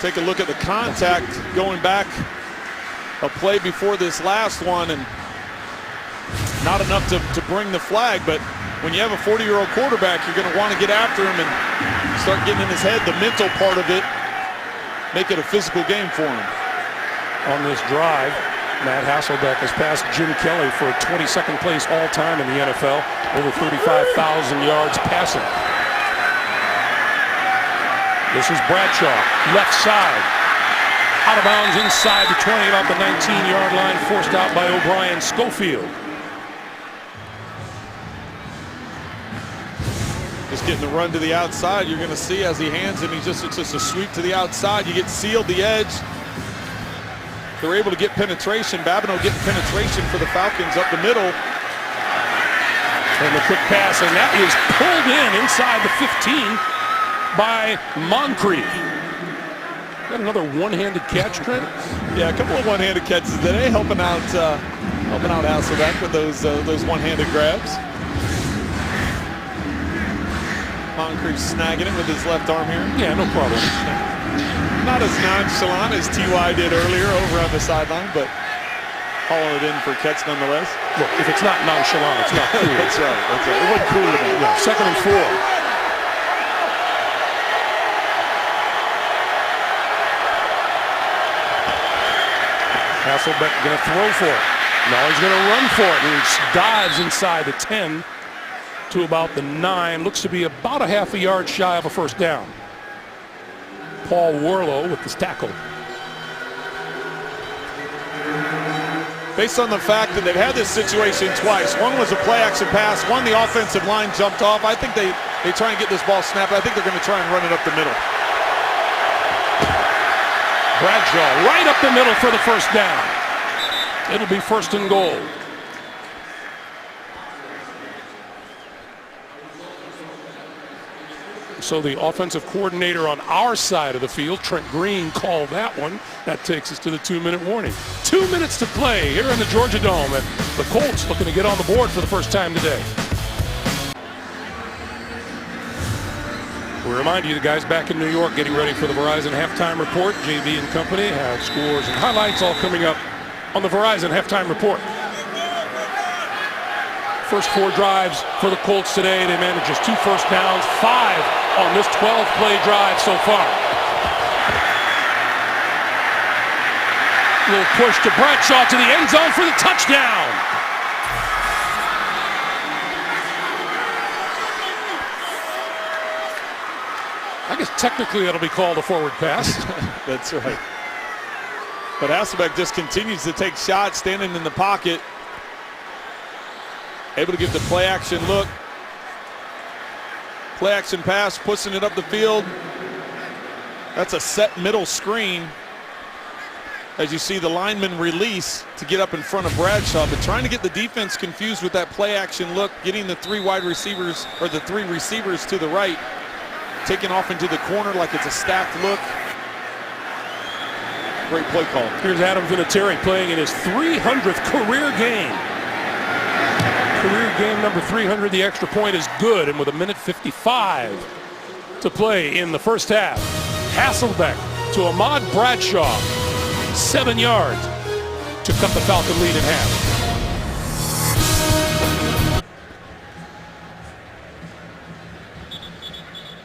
Take a look at the contact going back a play before this last one, and not enough to bring the flag, but when you have a 40-year-old quarterback, you're going to want to get after him and start getting in his head, the mental part of it, make it a physical game for him. On this drive, Matt Hasselbeck has passed Jim Kelly for 22nd place all-time in the NFL, over 35,000 yards passing. This is Bradshaw, left side, out of bounds inside the 20, about the 19-yard line, forced out by O'Brien Schofield. Just getting the run to the outside. You're going to see as he hands him, it's just a sweep to the outside. You get sealed the edge. They're able to get penetration. Babineau getting penetration for the Falcons up the middle. And the quick pass, and that is pulled in inside the 15 by Moncrief. Got another one-handed catch, Trent? Yeah, a couple of one-handed catches today, helping out Hasselbeck with those one-handed grabs. Moncrief snagging it with his left arm here. Yeah, no problem. Not as nonchalant as T.Y. did earlier over on the sideline, but hauling it in for a catch nonetheless. Look, if it's not nonchalant, it's not cool. That's right. It wasn't cool enough. Yeah, 2nd and 4. Hasselbeck going to throw for it. Now he's going to run for it, and he dives inside the 10 to about the 9. Looks to be about a half a yard shy of a first down. Paul Warlow with this tackle. Based on the fact that they've had this situation twice. One was a play action pass. One, the offensive line jumped off. I think they try and get this ball snapped. I think they're going to try and run it up the middle. Bradshaw right up the middle for the first down. It'll be 1st and goal. So the offensive coordinator on our side of the field, Trent Green, called that one. That takes us to the 2-minute warning. 2 minutes to play here in the Georgia Dome, and the Colts looking to get on the board for the first time today. We remind you, the guys back in New York getting ready for the Verizon Halftime Report. JB and company have scores and highlights all coming up on the Verizon Halftime Report. First 4 drives for the Colts today. They managed just 2 first downs, 5 on this 12-play drive so far. Little push to Bradshaw to the end zone for the touchdown. I guess technically that'll be called a forward pass. That's right. But Hasselbeck just continues to take shots, standing in the pocket. Able to give the play action look. Play action pass, pushing it up the field. That's a set middle screen. As you see the lineman release to get up in front of Bradshaw, but trying to get the defense confused with that play action look, getting the 3 wide receivers, or the 3 receivers to the right, taking off into the corner like it's a stacked look. Great play call. Here's Adam Vinatieri playing in his 300th career game. Career game number 300. The extra point is good, and with 1:55 to play in the first half, Hasselbeck to Ahmad Bradshaw, 7 yards to cut the Falcon lead in half.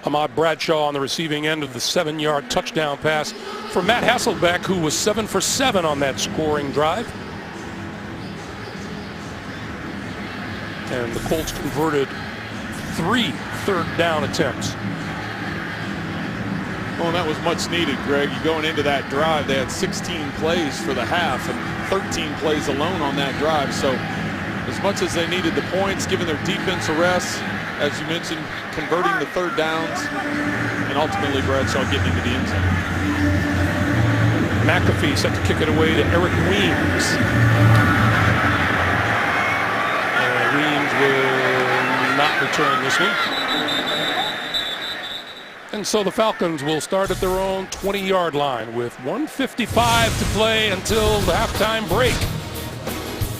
Ahmad Bradshaw on the receiving end of the 7-yard touchdown pass for Matt Hasselbeck, who was 7 for 7 on that scoring drive. And the Colts converted 3 third-down attempts. Well, that was much needed, Greg. You going into that drive, they had 16 plays for the half and 13 plays alone on that drive. So as much as they needed the points, giving their defense a rest, as you mentioned, converting the third downs, and ultimately Bradshaw getting into the end zone. McAfee set to kick it away to Eric Weems. Weems will not return this one. And so the Falcons will start at their own 20-yard line with 1:55 to play until the halftime break.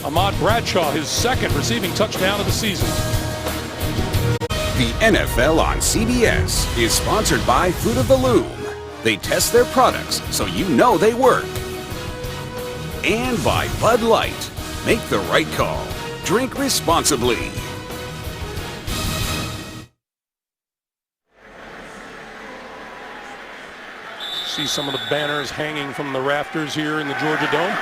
Ahmad Bradshaw, his second receiving touchdown of the season. The NFL on CBS is sponsored by Fruit of the Loom. They test their products so you know they work. And by Bud Light. Make the right call. Drink responsibly. See some of the banners hanging from the rafters here in the Georgia Dome.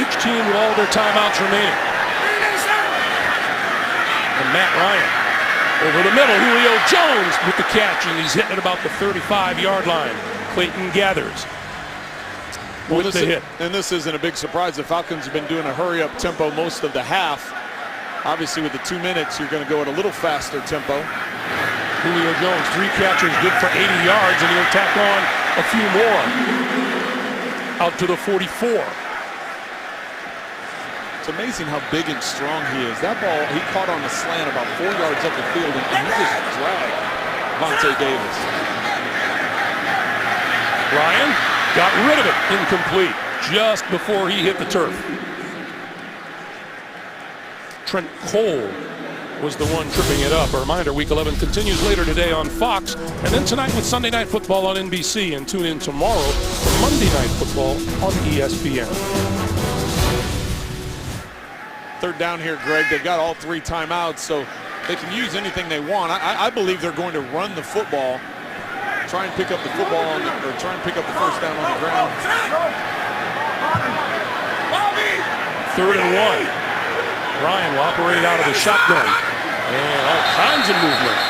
Each team with all their timeouts remaining. And Matt Ryan over the middle. Julio Jones with the catch, and he's hitting at about the 35-yard line. Clayton Gathers with the hit. And this isn't a big surprise. The Falcons have been doing a hurry-up tempo most of the half. Obviously, with the 2 minutes, you're going to go at a little faster tempo. Julio Jones, 3 catches, good for 80 yards, and he'll tack on a few more. Out to the 44. It's amazing how big and strong he is. That ball, he caught on a slant about 4 yards up the field, and he just dragged Vontae Davis. Ryan got rid of it, incomplete, just before he hit the turf. Trent Cole was the one tripping it up. A reminder, Week 11 continues later today on Fox, and then tonight with Sunday Night Football on NBC, and tune in tomorrow for Monday Night Football on ESPN. Third down here, Greg. They've got all 3 timeouts, so they can use anything they want. I believe they're going to run the football, try and pick up the football, or try and pick up the first down on the ground. 3rd and 1. Ryan will operate out of the shotgun. And all kinds of movement.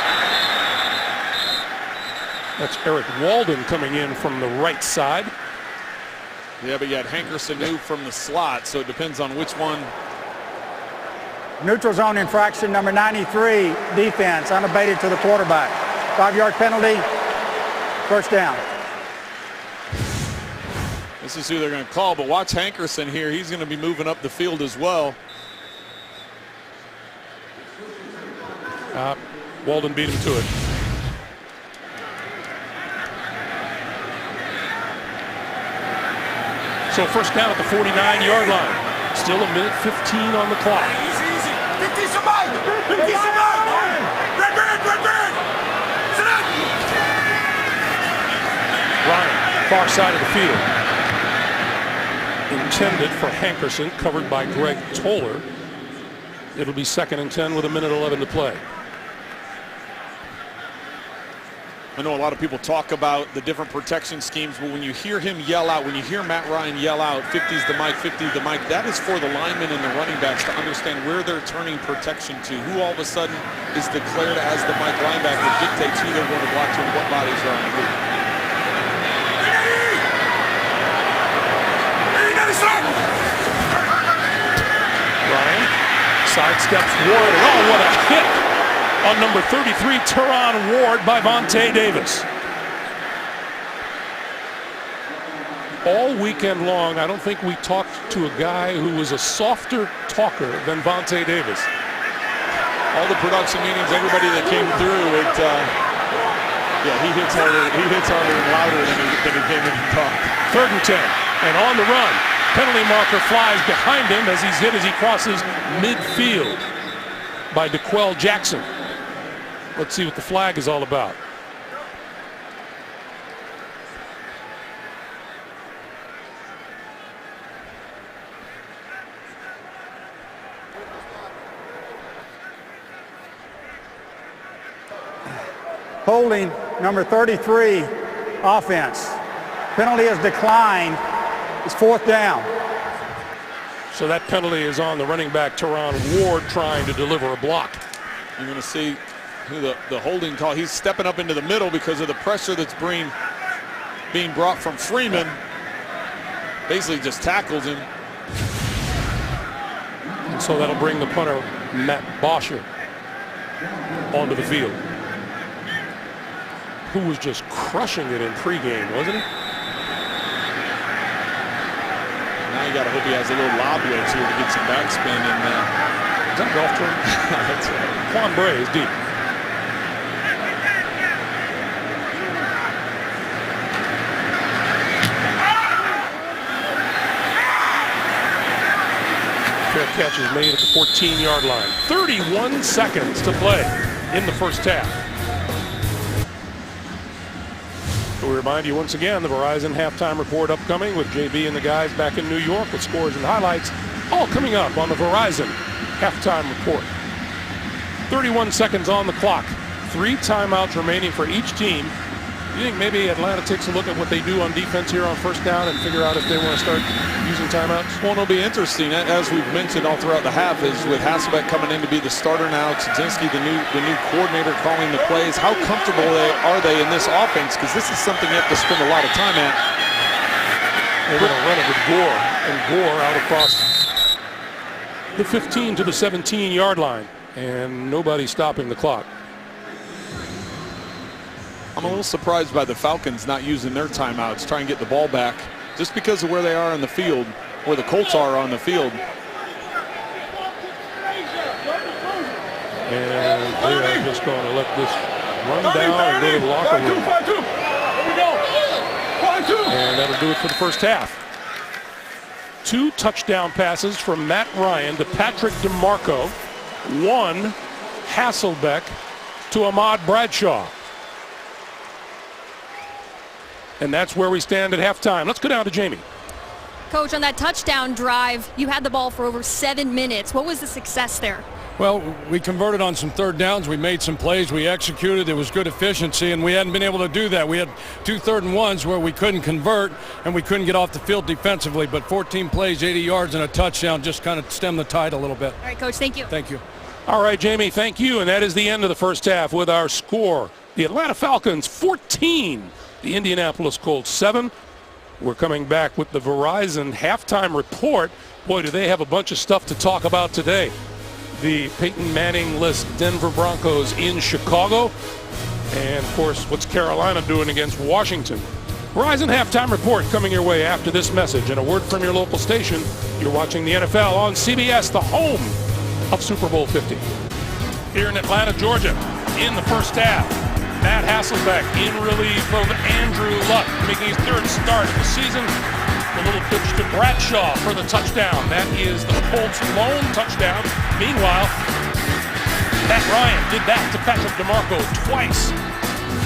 That's Eric Walden coming in from the right side. Yeah, but you had Hankerson move from the slot, so it depends on which one. Neutral zone infraction number 93, defense, unabated to the quarterback. 5-yard penalty, first down. This is who they're going to call, but watch Hankerson here. He's going to be moving up the field as well. Walden beat him to it. So first down at the 49-yard line. Still a minute 15 on the clock. Easy. 50 somebody. 50 somebody. Red bird. Sit up. Ryan, far side of the field. Intended for Hankerson, covered by Greg Toller. It'll be 2nd and 10 with a minute 11 to play. I know a lot of people talk about the different protection schemes, but when you hear him yell out, when you hear Matt Ryan yell out, 50's the mic, 50's the mic, that is for the linemen and the running backs to understand where they're turning protection to. Who all of a sudden is declared as the mic linebacker dictates who they're going to block to and what bodies are on the move. Ryan sidesteps Ward. Oh, what a hit on number 33, Teron Ward, by Vontae Davis. All weekend long, I don't think we talked to a guy who was a softer talker than Vontae Davis. All the production meetings, everybody that came through, he hits harder and louder than he came in to talk. 3rd and 10, and on the run. Penalty marker flies behind him as he's hit as he crosses midfield by DeQuell Jackson. Let's see what the flag is all about. Holding number 33 offense. Penalty is declined. It's 4th down. So that penalty is on the running back, Teron Ward, trying to deliver a block. You're going to see who the holding call. He's stepping up into the middle because of the pressure that's being brought from Freeman. Basically just tackles him. And so that'll bring the punter, Matt Bosher, onto the field, who was just crushing it in pregame, wasn't he? Now you got to hope he has a little lob wedge here to get some backspin. And is that golf term? That's right. Quan Bray is deep. Fair catch is made at the 14-yard line. 31 seconds to play in the first half. So we remind you once again, the Verizon halftime report upcoming with JB and the guys back in New York with scores and highlights, all coming up on the Verizon halftime report. 31 seconds on the clock. 3 timeouts remaining for each team. You think maybe Atlanta takes a look at what they do on defense here on first down and figure out if they want to start using timeouts? Well, it'll be interesting, as we've mentioned all throughout the half, is with Hasselbeck coming in to be the starter now, Czynski, the new coordinator, calling the plays. How comfortable are they in this offense? Because this is something you have to spend a lot of time at. They're going to run it with Gore, and Gore out across the 15 to the 17-yard line, and nobody stopping the clock. I'm a little surprised by the Falcons not using their timeouts, trying to get the ball back, just because of where they are on the field, where the Colts are on the field. And they are just going to let this run down and go to the locker room. And that'll do it for the first half. 2 touchdown passes from Matt Ryan to Patrick DeMarco. 1 Hasselbeck to Ahmad Bradshaw. And that's where we stand at halftime. Let's go down to Jamie. Coach, on that touchdown drive, you had the ball for over 7 minutes. What was the success there? Well, we converted on some third downs. We made some plays. We executed. It was good efficiency, and we hadn't been able to do that. We had 2 3rd and 1s where we couldn't convert, and we couldn't get off the field defensively. But 14 plays, 80 yards, and a touchdown just kind of stemmed the tide a little bit. All right, Coach, thank you. Thank you. All right, Jamie, thank you. And that is the end of the first half with our score. The Atlanta Falcons 14. The Indianapolis Colts 7. We're coming back with the Verizon halftime report. Boy, do they have a bunch of stuff to talk about today. The Peyton Manning-less Denver Broncos in Chicago. And, of course, what's Carolina doing against Washington? Verizon halftime report coming your way after this message. And a word from your local station. You're watching the NFL on CBS, the home of Super Bowl 50. here in Atlanta, Georgia, in the first half. Matt Hasselbeck in relief of Andrew Luck, making his third start of the season. A little pitch to Bradshaw for the touchdown. That is the Colts' lone touchdown. Meanwhile, Matt Ryan did that to Patrick DeMarco twice.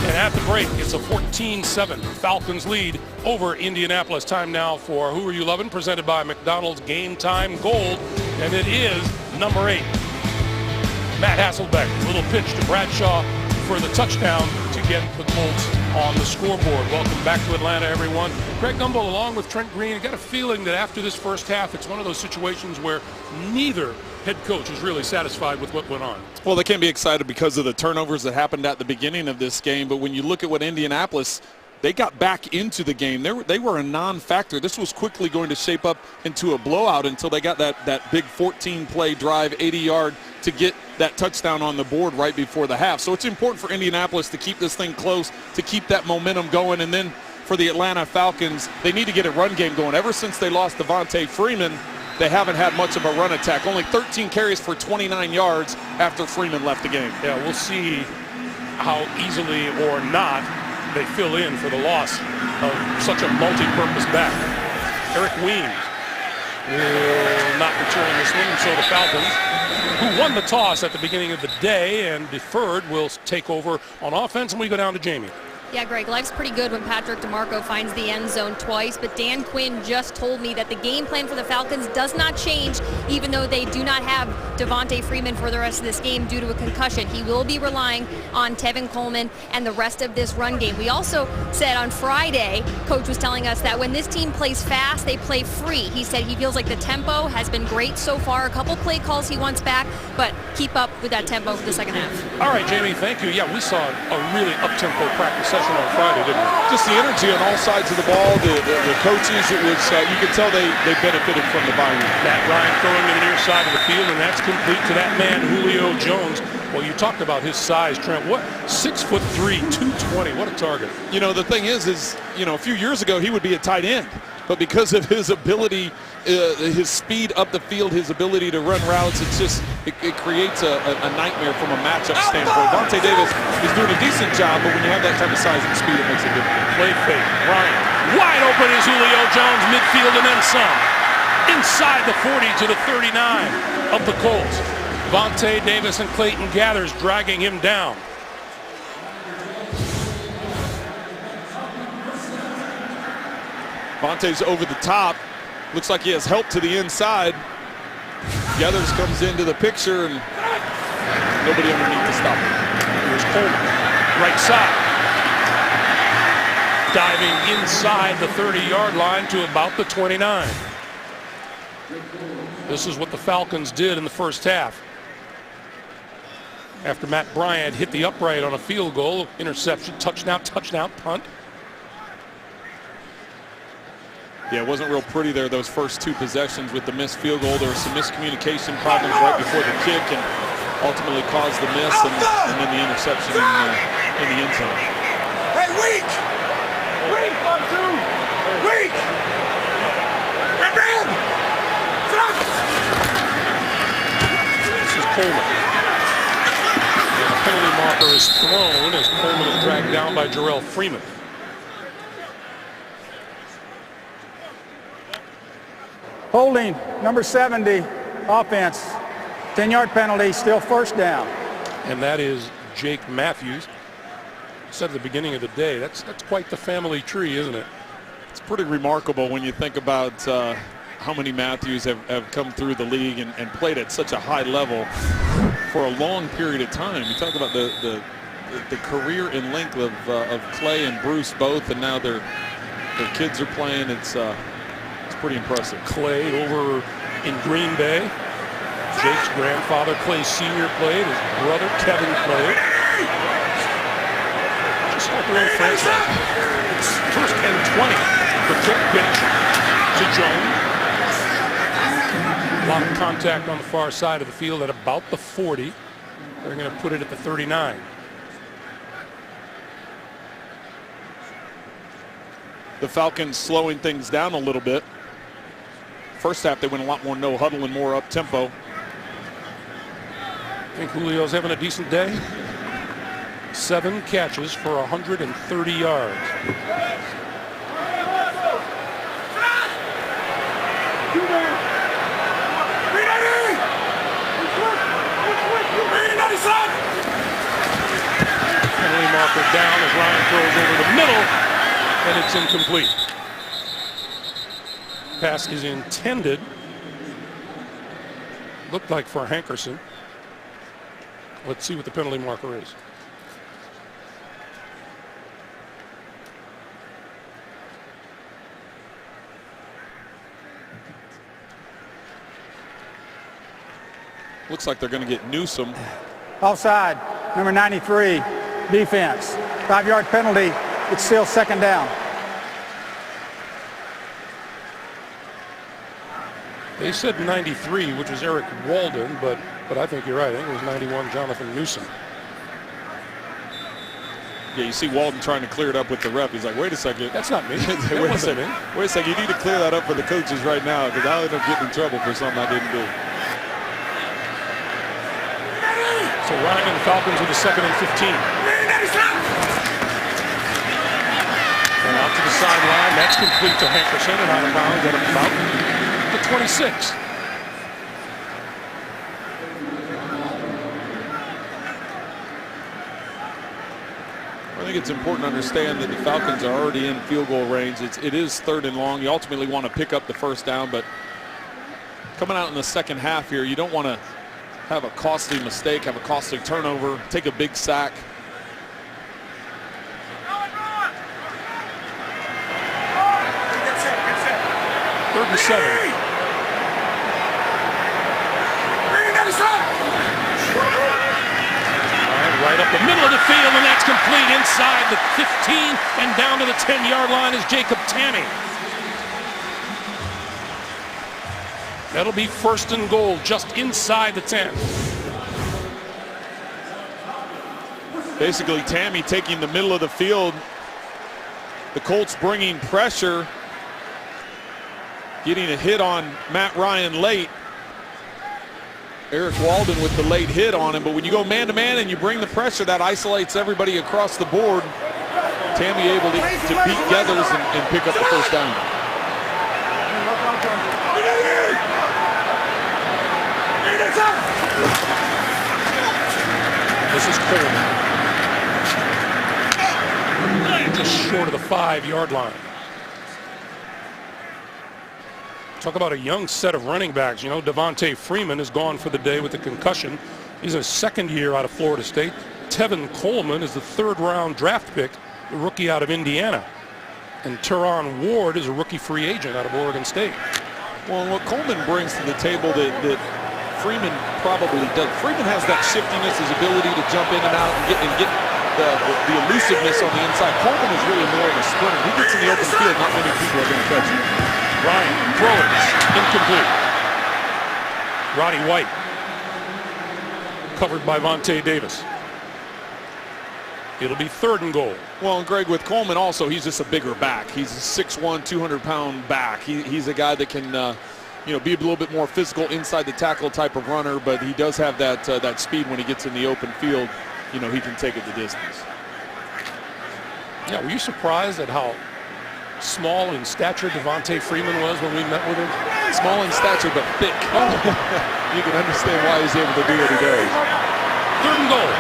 And at the break, it's a 14-7 Falcons lead over Indianapolis. Time now for Who Are You Lovin', presented by McDonald's Game Time Gold. And it is number 8. Matt Hasselbeck, little pitch to Bradshaw for the touchdown to get the Colts on the scoreboard. Welcome back to Atlanta, everyone. Greg Gumbel along with Trent Green. I got a feeling that after this first half, it's one of those situations where neither head coach is really satisfied with what went on. Well, they can't be excited because of the turnovers that happened at the beginning of this game, but when you look at what Indianapolis, they got back into the game. They were a non-factor. This was quickly going to shape up into a blowout until they got that big 14-play drive, 80-yard, to get that touchdown on the board right before the half. So it's important for Indianapolis to keep this thing close, to keep that momentum going. And then for the Atlanta Falcons, they need to get a run game going. Ever since they lost Devontae Freeman, they haven't had much of a run attack. Only 13 carries for 29 yards after Freeman left the game. Yeah, we'll see how easily or not they fill in for the loss of such a multi-purpose back. Eric Weems will not return this one, and so the Falcons, who won the toss at the beginning of the day and deferred, will take over on offense, and we go down to Jamie. Yeah, Greg, life's pretty good when Patrick DeMarco finds the end zone twice, but Dan Quinn just told me that the game plan for the Falcons does not change, even though they do not have Devontae Freeman for the rest of this game due to a concussion. He will be relying on Tevin Coleman and the rest of this run game. We also said on Friday, Coach was telling us that when this team plays fast, they play free. He said he feels like the tempo has been great so far. A couple play calls he wants back, but keep up with that tempo for the second half. All right, Jamie, thank you. Yeah, we saw a really up-tempo practice session on Friday, didn't we? Just the energy on all sides of the ball, the coaches, it was, you could tell they benefited from the bye week. Matt Ryan throwing to the near side of the field, and that's complete to that man, Julio Jones. Well, you talked about his size, Trent. What, 6'3", 220, what a target. You know, the thing is, you know, a few years ago, he would be a tight end. But because of his ability, his speed up the field, his ability to run routes, it creates a nightmare from a matchup standpoint. Vontae Davis is doing a decent job, but when you have that type of size and speed, it makes it difficult. Play fake. Ryan. Wide open is Julio Jones, midfield and then some. Inside the 40 to the 39 of the Colts. Vontae Davis and Clayton Gathers dragging him down. Vontae's over the top. Looks like he has help to the inside. Gathers comes into the picture, and nobody underneath to stop him. Here's Coleman, right side. Diving inside the 30-yard line to about the 29. This is what the Falcons did in the first half. After Matt Bryant hit the upright on a field goal, interception, touchdown, punt. Yeah, it wasn't real pretty there, those first two possessions with the missed field goal. There were some miscommunication problems right before the kick and ultimately caused the miss and then the interception in the end zone. Hey, weak! Weak! 1-2! Weak! Red man! Stop! This is Coleman. And the penalty marker is thrown as Coleman is dragged down by Jarrell Freeman. Holding, number 70, offense. 10-yard penalty, still first down. And that is Jake Matthews. Said at the beginning of the day, that's quite the family tree, isn't it? It's pretty remarkable when you think about how many Matthews have come through the league and played at such a high level for a long period of time. You talk about the career and length of Clay and Bruce both, and now their kids are playing. It's pretty impressive. Clay over in Green Bay. Jake's grandfather, Clay Sr., played. His brother, Kevin, played. Just like their own franchise. First and 20. The quick pitch to Jones. A lot of contact on the far side of the field at about the 40. They're going to put it at the 39. The Falcons slowing things down a little bit. First half, they went a lot more no huddle and more up tempo. think Julio's having a decent day? 7 catches for 130 yards. Penalty marker down as Ryan throws over the middle, and it's incomplete. Pass is intended. Looked like for Hankerson. Let's see what the penalty marker is. Looks like they're going to get Newsome. Offside, number 93, defense. 5-yard penalty. It's still second down. They said 93, which was Eric Walden, but I think you're right. I think it was 91, Jonathan Newsome. Yeah, you see Walden trying to clear it up with the ref. He's like, wait a second. That's not me. Wait a second. Wait a second. You need to clear that up for the coaches right now because I'll end up getting in trouble for something I didn't do. So Ryan and the Falcons with a 2nd and 15. And out to the sideline. That's complete to Hankerson and out of bounds at about the 26. I think it's important to understand that the Falcons are already in field goal range. It is 3rd and long. You ultimately want to pick up the first down, but coming out in the second half here, you don't want to have a costly mistake, have a costly turnover, take a big sack. Third and 7. Right up the middle of the field, and that's complete inside the 15 and down to the 10-yard line is Jacob Tammy. That'll be 1st and goal just inside the 10. Basically, Tammy taking the middle of the field. The Colts bringing pressure, getting a hit on Matt Ryan late. Eric Walden with the late hit on him, but when you go man-to-man and you bring the pressure, that isolates everybody across the board. Tammy able to beat Geathers and pick up the first down. This is Coleman. Just short of the 5-yard line. Talk about a young set of running backs. You know, Devontae Freeman is gone for the day with a concussion. He's in his 2nd year out of Florida State. Tevin Coleman is the 3rd-round draft pick, the rookie out of Indiana. And Teron Ward is a rookie free agent out of Oregon State. Well, what Coleman brings to the table that Freeman probably does. Freeman has that shiftiness, his ability to jump in and out and get the elusiveness on the inside. Coleman is really more of a sprinter. He gets in the open field, not many people are going to catch him. Ryan throws incomplete. Roddy White covered by Vontae Davis. It'll be 3rd and goal. Well, and Greg, with Coleman also, he's just a bigger back. He's a 6'1", 200-pound back. He's a guy that can be a little bit more physical inside the tackle type of runner, but he does have that speed when he gets in the open field. He can take it the distance. Yeah, were you surprised at how small in stature Devontae Freeman was when we met with him? Small in stature, but thick. You can understand why he's able to do what he does. 3rd and goal.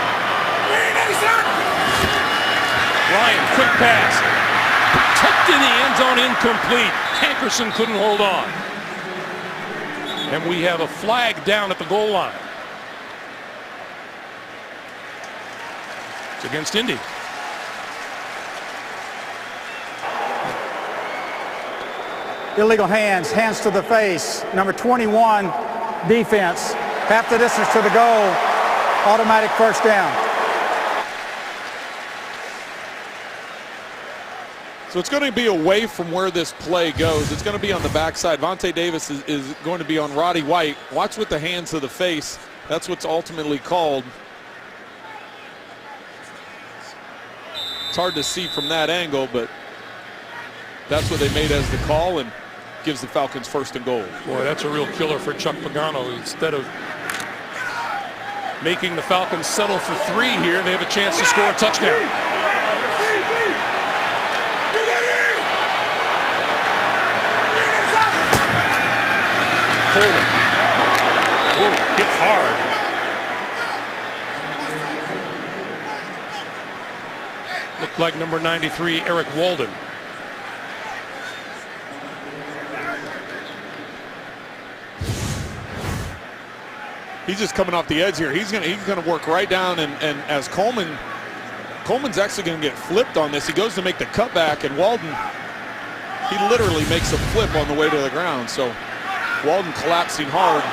Ryan, quick pass. Tucked in the end zone, incomplete. Hankerson couldn't hold on. And we have a flag down at the goal line. It's against Indy. Illegal hands to the face. Number 21, defense. Half the distance to the goal. Automatic first down. So it's going to be away from where this play goes. It's going to be on the backside. Vontae Davis is going to be on Roddy White. Watch with the hands to the face. That's what's ultimately called. It's hard to see from that angle, but that's what they made as the call and gives the Falcons 1st and goal. Boy, that's a real killer for Chuck Pagano. Instead of making the Falcons settle for 3 here. They have a chance to score a touchdown. Coleman. Whoa, hit hard. Looked like number 93, Eric Walden. He's just coming off the edge here. He's gonna work right down, and as Coleman's actually gonna get flipped on this. He goes to make the cutback, and Walden, he literally makes a flip on the way to the ground. So Walden collapsing hard.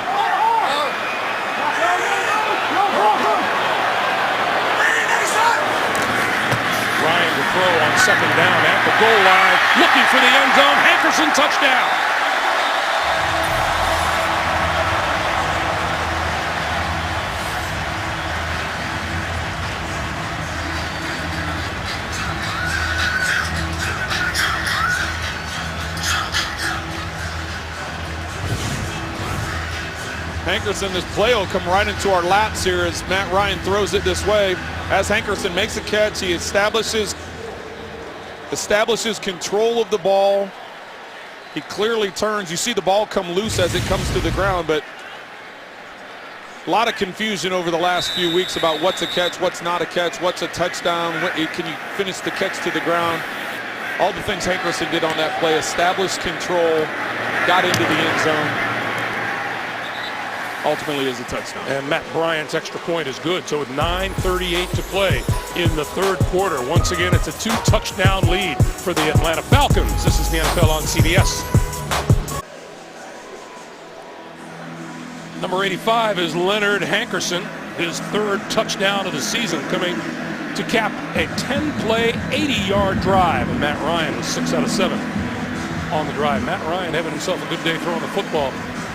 Ryan to throw on 2nd down at the goal line, looking for the end zone. Hankerson, touchdown. Hankerson, this play will come right into our laps here as Matt Ryan throws it this way. As Hankerson makes a catch, he establishes control of the ball. He clearly turns. You see the ball come loose as it comes to the ground, but a lot of confusion over the last few weeks about what's a catch, what's not a catch, what's a touchdown, can you finish the catch to the ground. All the things Hankerson did on that play, established control, got into the end zone. Ultimately is a touchdown. And Matt Bryant's extra point is good. So with 9:38 to play in the 3rd quarter, once again, it's a 2-touchdown lead for the Atlanta Falcons. This is the NFL on CBS. Number 85 is Leonard Hankerson, his 3rd touchdown of the season, coming to cap a 10-play, 80-yard drive. And Matt Ryan was 6 out of 7 on the drive. Matt Ryan having himself a good day throwing the football.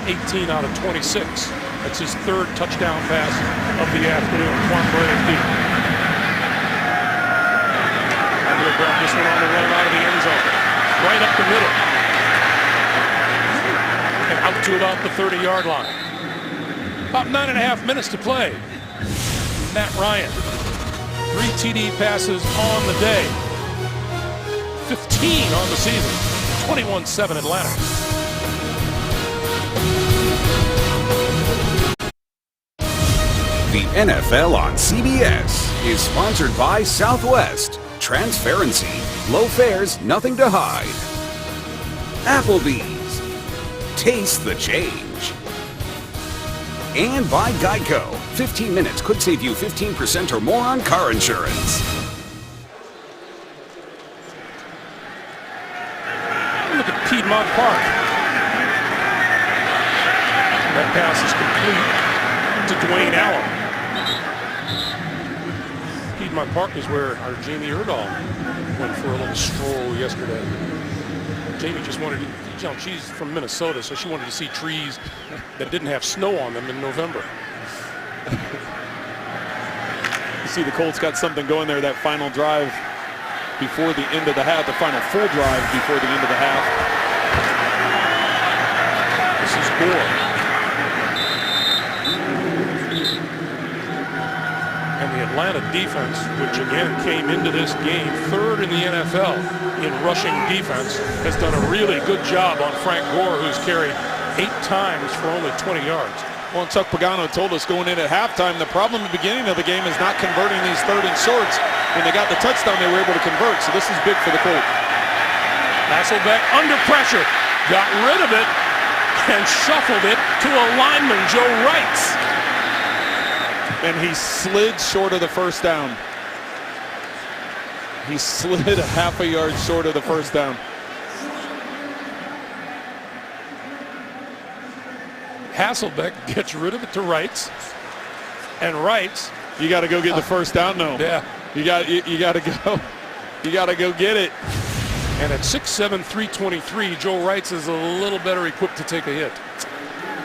18 out of 26. That's his 3rd touchdown pass of the afternoon. Cornbread deep. And he'll grab this one on the run out of the end zone. Right up the middle. And out to about the 30-yard line. About 9.5 minutes to play. Matt Ryan. 3 TD passes on the day. 15 on the season. 21-7 Atlanta. The NFL on CBS is sponsored by Southwest. Transparency, low fares, nothing to hide. Applebee's. Taste the change. And by Geico. 15 minutes could save you 15% or more on car insurance. Look at Piedmont Park. That pass is complete to Dwayne Allen. Piedmont Park is where our Jamie Erdahl went for a little stroll yesterday. Jamie just wanted to, you know, she's from Minnesota, so she wanted to see trees that didn't have snow on them in November. You see the Colts got something going there, that final drive before the end of the half, the final full drive before the end of the half. This is Gore. And the Atlanta defense, which again came into this game 3rd in the NFL in rushing defense, has done a really good job on Frank Gore, who's carried 8 times for only 20 yards. Well, Chuck Pagano told us going in at halftime, the problem at the beginning of the game is not converting these 3rd and shorts. When they got the touchdown, they were able to convert, so this is big for the Colts. Hasselbeck under pressure, got rid of it, and shuffled it to a lineman, Joe Wrights. And he slid short of the first down. He slid a half a yard short of the first down. Hasselbeck gets rid of it to Wrights. And Wrights. You got to go get the first down, though. Yeah. You got to go. You got to go get it. And at 6'7", 323, Joe Wrights is a little better equipped to take a hit.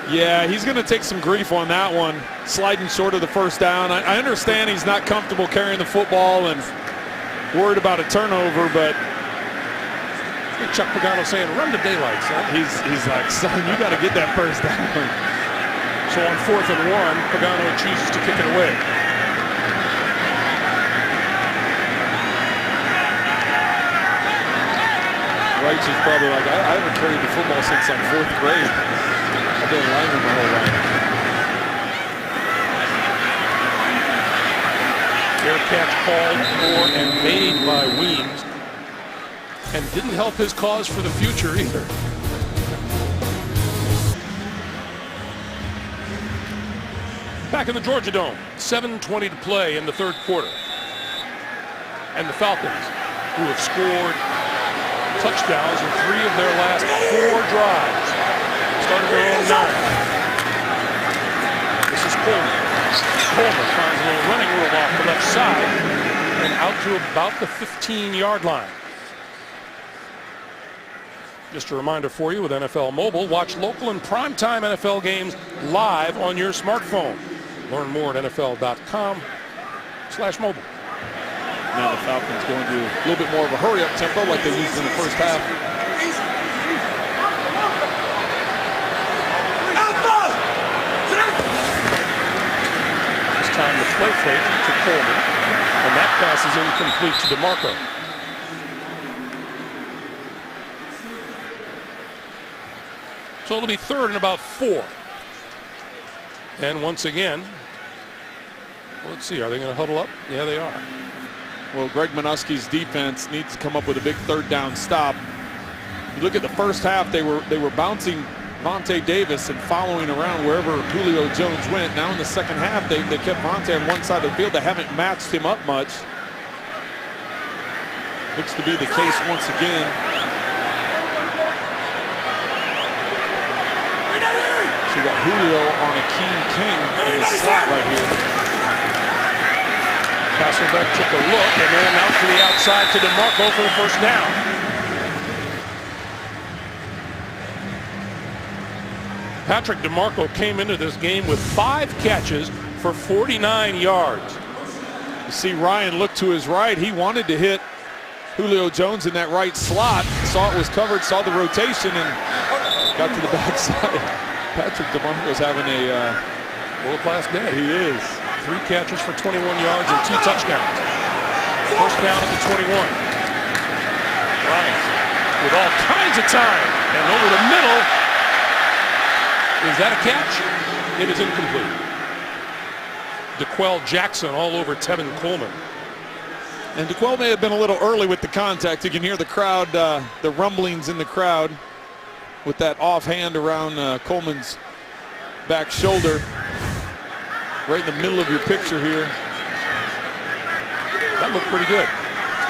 Yeah, he's going to take some grief on that one, sliding short of the first down. I understand he's not comfortable carrying the football and worried about a turnover, but Chuck Pagano saying, run to daylight, son. He's like, son, you got to get that first down. So on 4th and 1, Pagano chooses to kick it away. Wright is probably like, I haven't carried the football since like 4th grade. I've been lineman my whole life. Fair catch called for and made by Weems, and didn't help his cause for the future either. Back in the Georgia Dome, 7:20 to play in the third quarter. And the Falcons, who have scored touchdowns in 3 of their last 4 drives, started their own 9. This is Coleman. Coleman finds a little running room off the left side and out to about the 15-yard line. Just a reminder for you, with NFL Mobile, watch local and primetime NFL games live on your smartphone. Learn more at NFL.com/mobile. Now the Falcons going to a little bit more of a hurry-up tempo like they used in the first half. This time the play fake to Coleman, and that pass is incomplete to DeMarco. So it'll be 3rd and about 4. And once again, let's see, are they going to huddle up? Yeah, they are. Well, Greg Minuski's defense needs to come up with a big 3rd down stop. You look at the first half, they were bouncing Vontae Davis and following around wherever Julio Jones went. Now in the second half, they kept Vontae on one side of the field. They haven't matched him up much. Looks to be the case once again. So you got Julio on a King in the slot right here. Castlebeck took a look and then out to the outside to DeMarco for the first down. Patrick DeMarco came into this game with 5 catches for 49 yards. You see Ryan look to his right. He wanted to hit Julio Jones in that right slot. Saw it was covered, saw the rotation, and got to the backside. Patrick DeMarco's having a world-class day. He is. 3 catches for 21 yards and 2 touchdowns. First down at the 21. Ryan with all kinds of time and over the middle. Is that a catch? It is incomplete. DeQuell Jackson all over Tevin Coleman. And DeQuell may have been a little early with the contact. You can hear the crowd, the rumblings in the crowd with that offhand around Coleman's back shoulder. Right in the middle of your picture here. That looked pretty good.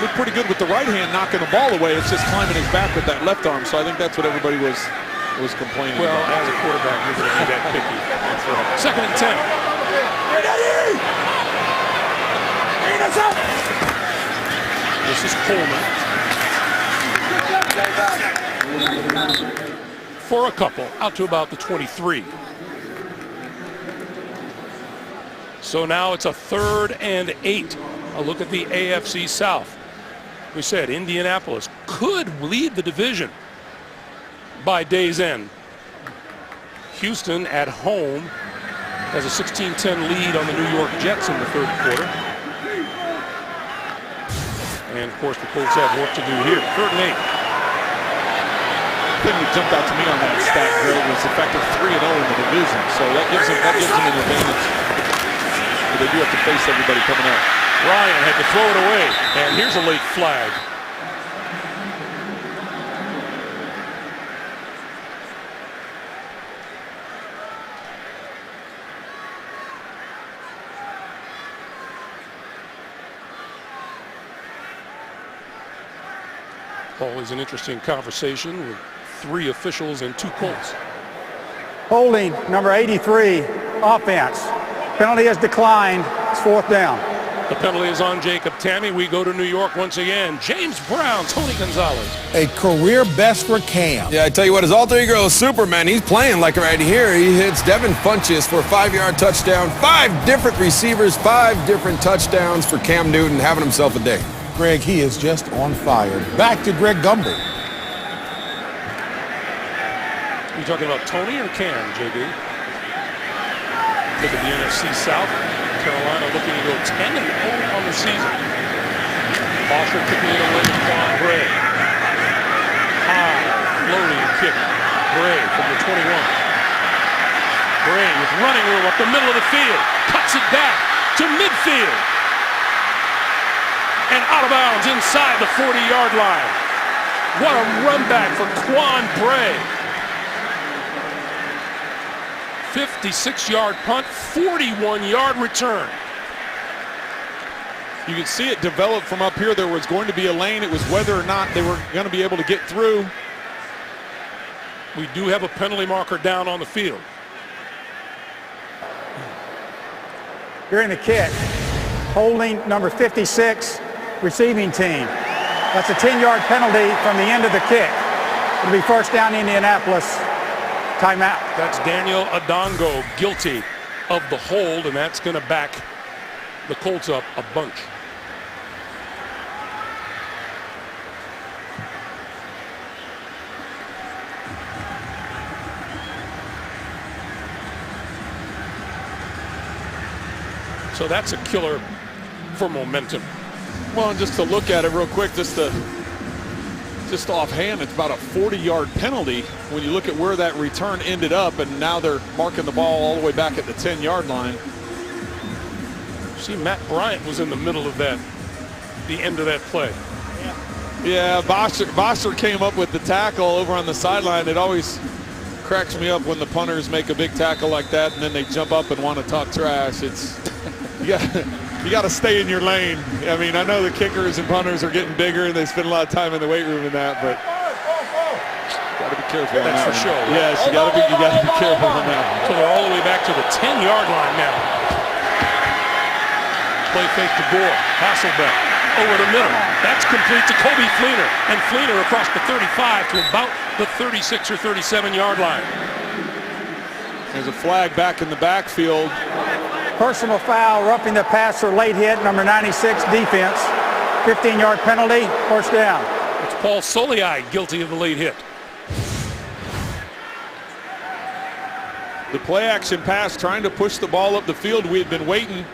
Looked pretty good with the right hand knocking the ball away. It's just climbing his back with that left arm. So I think that's what everybody was complaining well, about. As a quarterback, you're going to be that picky. That's right. 2nd and 10. This is Coleman. For a couple, out to about the 23. So now it's a 3rd and 8. A look at the AFC South. We said Indianapolis could lead the division by day's end. Houston at home has a 16-10 lead on the New York Jets in the 3rd quarter. And of course the Colts have work to do here. 3rd and 8. The thing that jumped out to me on that stat, Greg, was the fact they're 3-0 in the division. So that gives them an advantage. But they do have to face everybody coming up. Ryan had to throw it away, and here's a late flag. Always an interesting conversation with 3 officials and 2 Colts. Holding number 83, offense. Penalty has declined. It's 4th down. The penalty is on Jacob Tamme. We go to New York once again. James Brown, Tony Gonzalez. A career best for Cam. Yeah, I tell you what, his alter ego is Superman. He's playing like right here. He hits Devin Funchess for a 5-yard touchdown. 5 different receivers, 5 different touchdowns for Cam Newton, having himself a day. Greg, he is just on fire. Back to Greg Gumbel. You talking about Tony or Cam, JB? Look at the NFC South. Carolina looking to go 10-0 on the season. Bosher kicking it away to Quan Bray. High, floating kick. Bray from the 21. Bray with running room up the middle of the field. Cuts it back to midfield. And out of bounds inside the 40-yard line. What a run back for Quan Bray. 56-yard punt, 41-yard return. You can see it develop from up here. There was going to be a lane. It was whether or not they were going to be able to get through. We do have a penalty marker down on the field. During the kick, holding number 56, receiving team. That's a 10-yard penalty from the end of the kick. It'll be first down, Indianapolis. Timeout. That's Daniel Adongo guilty of the hold, and that's going to back the Colts up a bunch. So that's a killer for momentum. Well, and just to look at it real quick, just offhand, it's about a 40-yard penalty when you look at where that return ended up, and now they're marking the ball all the way back at the 10-yard line. See, Matt Bryant was in the middle of that, the end of that play. Yeah, Bosher came up with the tackle over on the sideline. It always cracks me up when the punters make a big tackle like that, and then they jump up and want to talk trash. It's you got to stay in your lane. I mean, I know the kickers and punters are getting bigger and they spend a lot of time in the weight room and that, but got to be careful. That's for sure. Right? Yes, you got to be careful on that. So they're all the way back to the 10-yard line now. Play fake to Gore. Hasselbeck over the middle. That's complete to Kobe Fleener, and Fleener across the 35 to about the 36 or 37-yard line. There's a flag back in the backfield. Personal foul, roughing the passer, late hit, number 96, defense. 15-yard penalty, first down. It's Paul Soliai guilty of the late hit. The play action pass trying to push the ball up the field. We had been waiting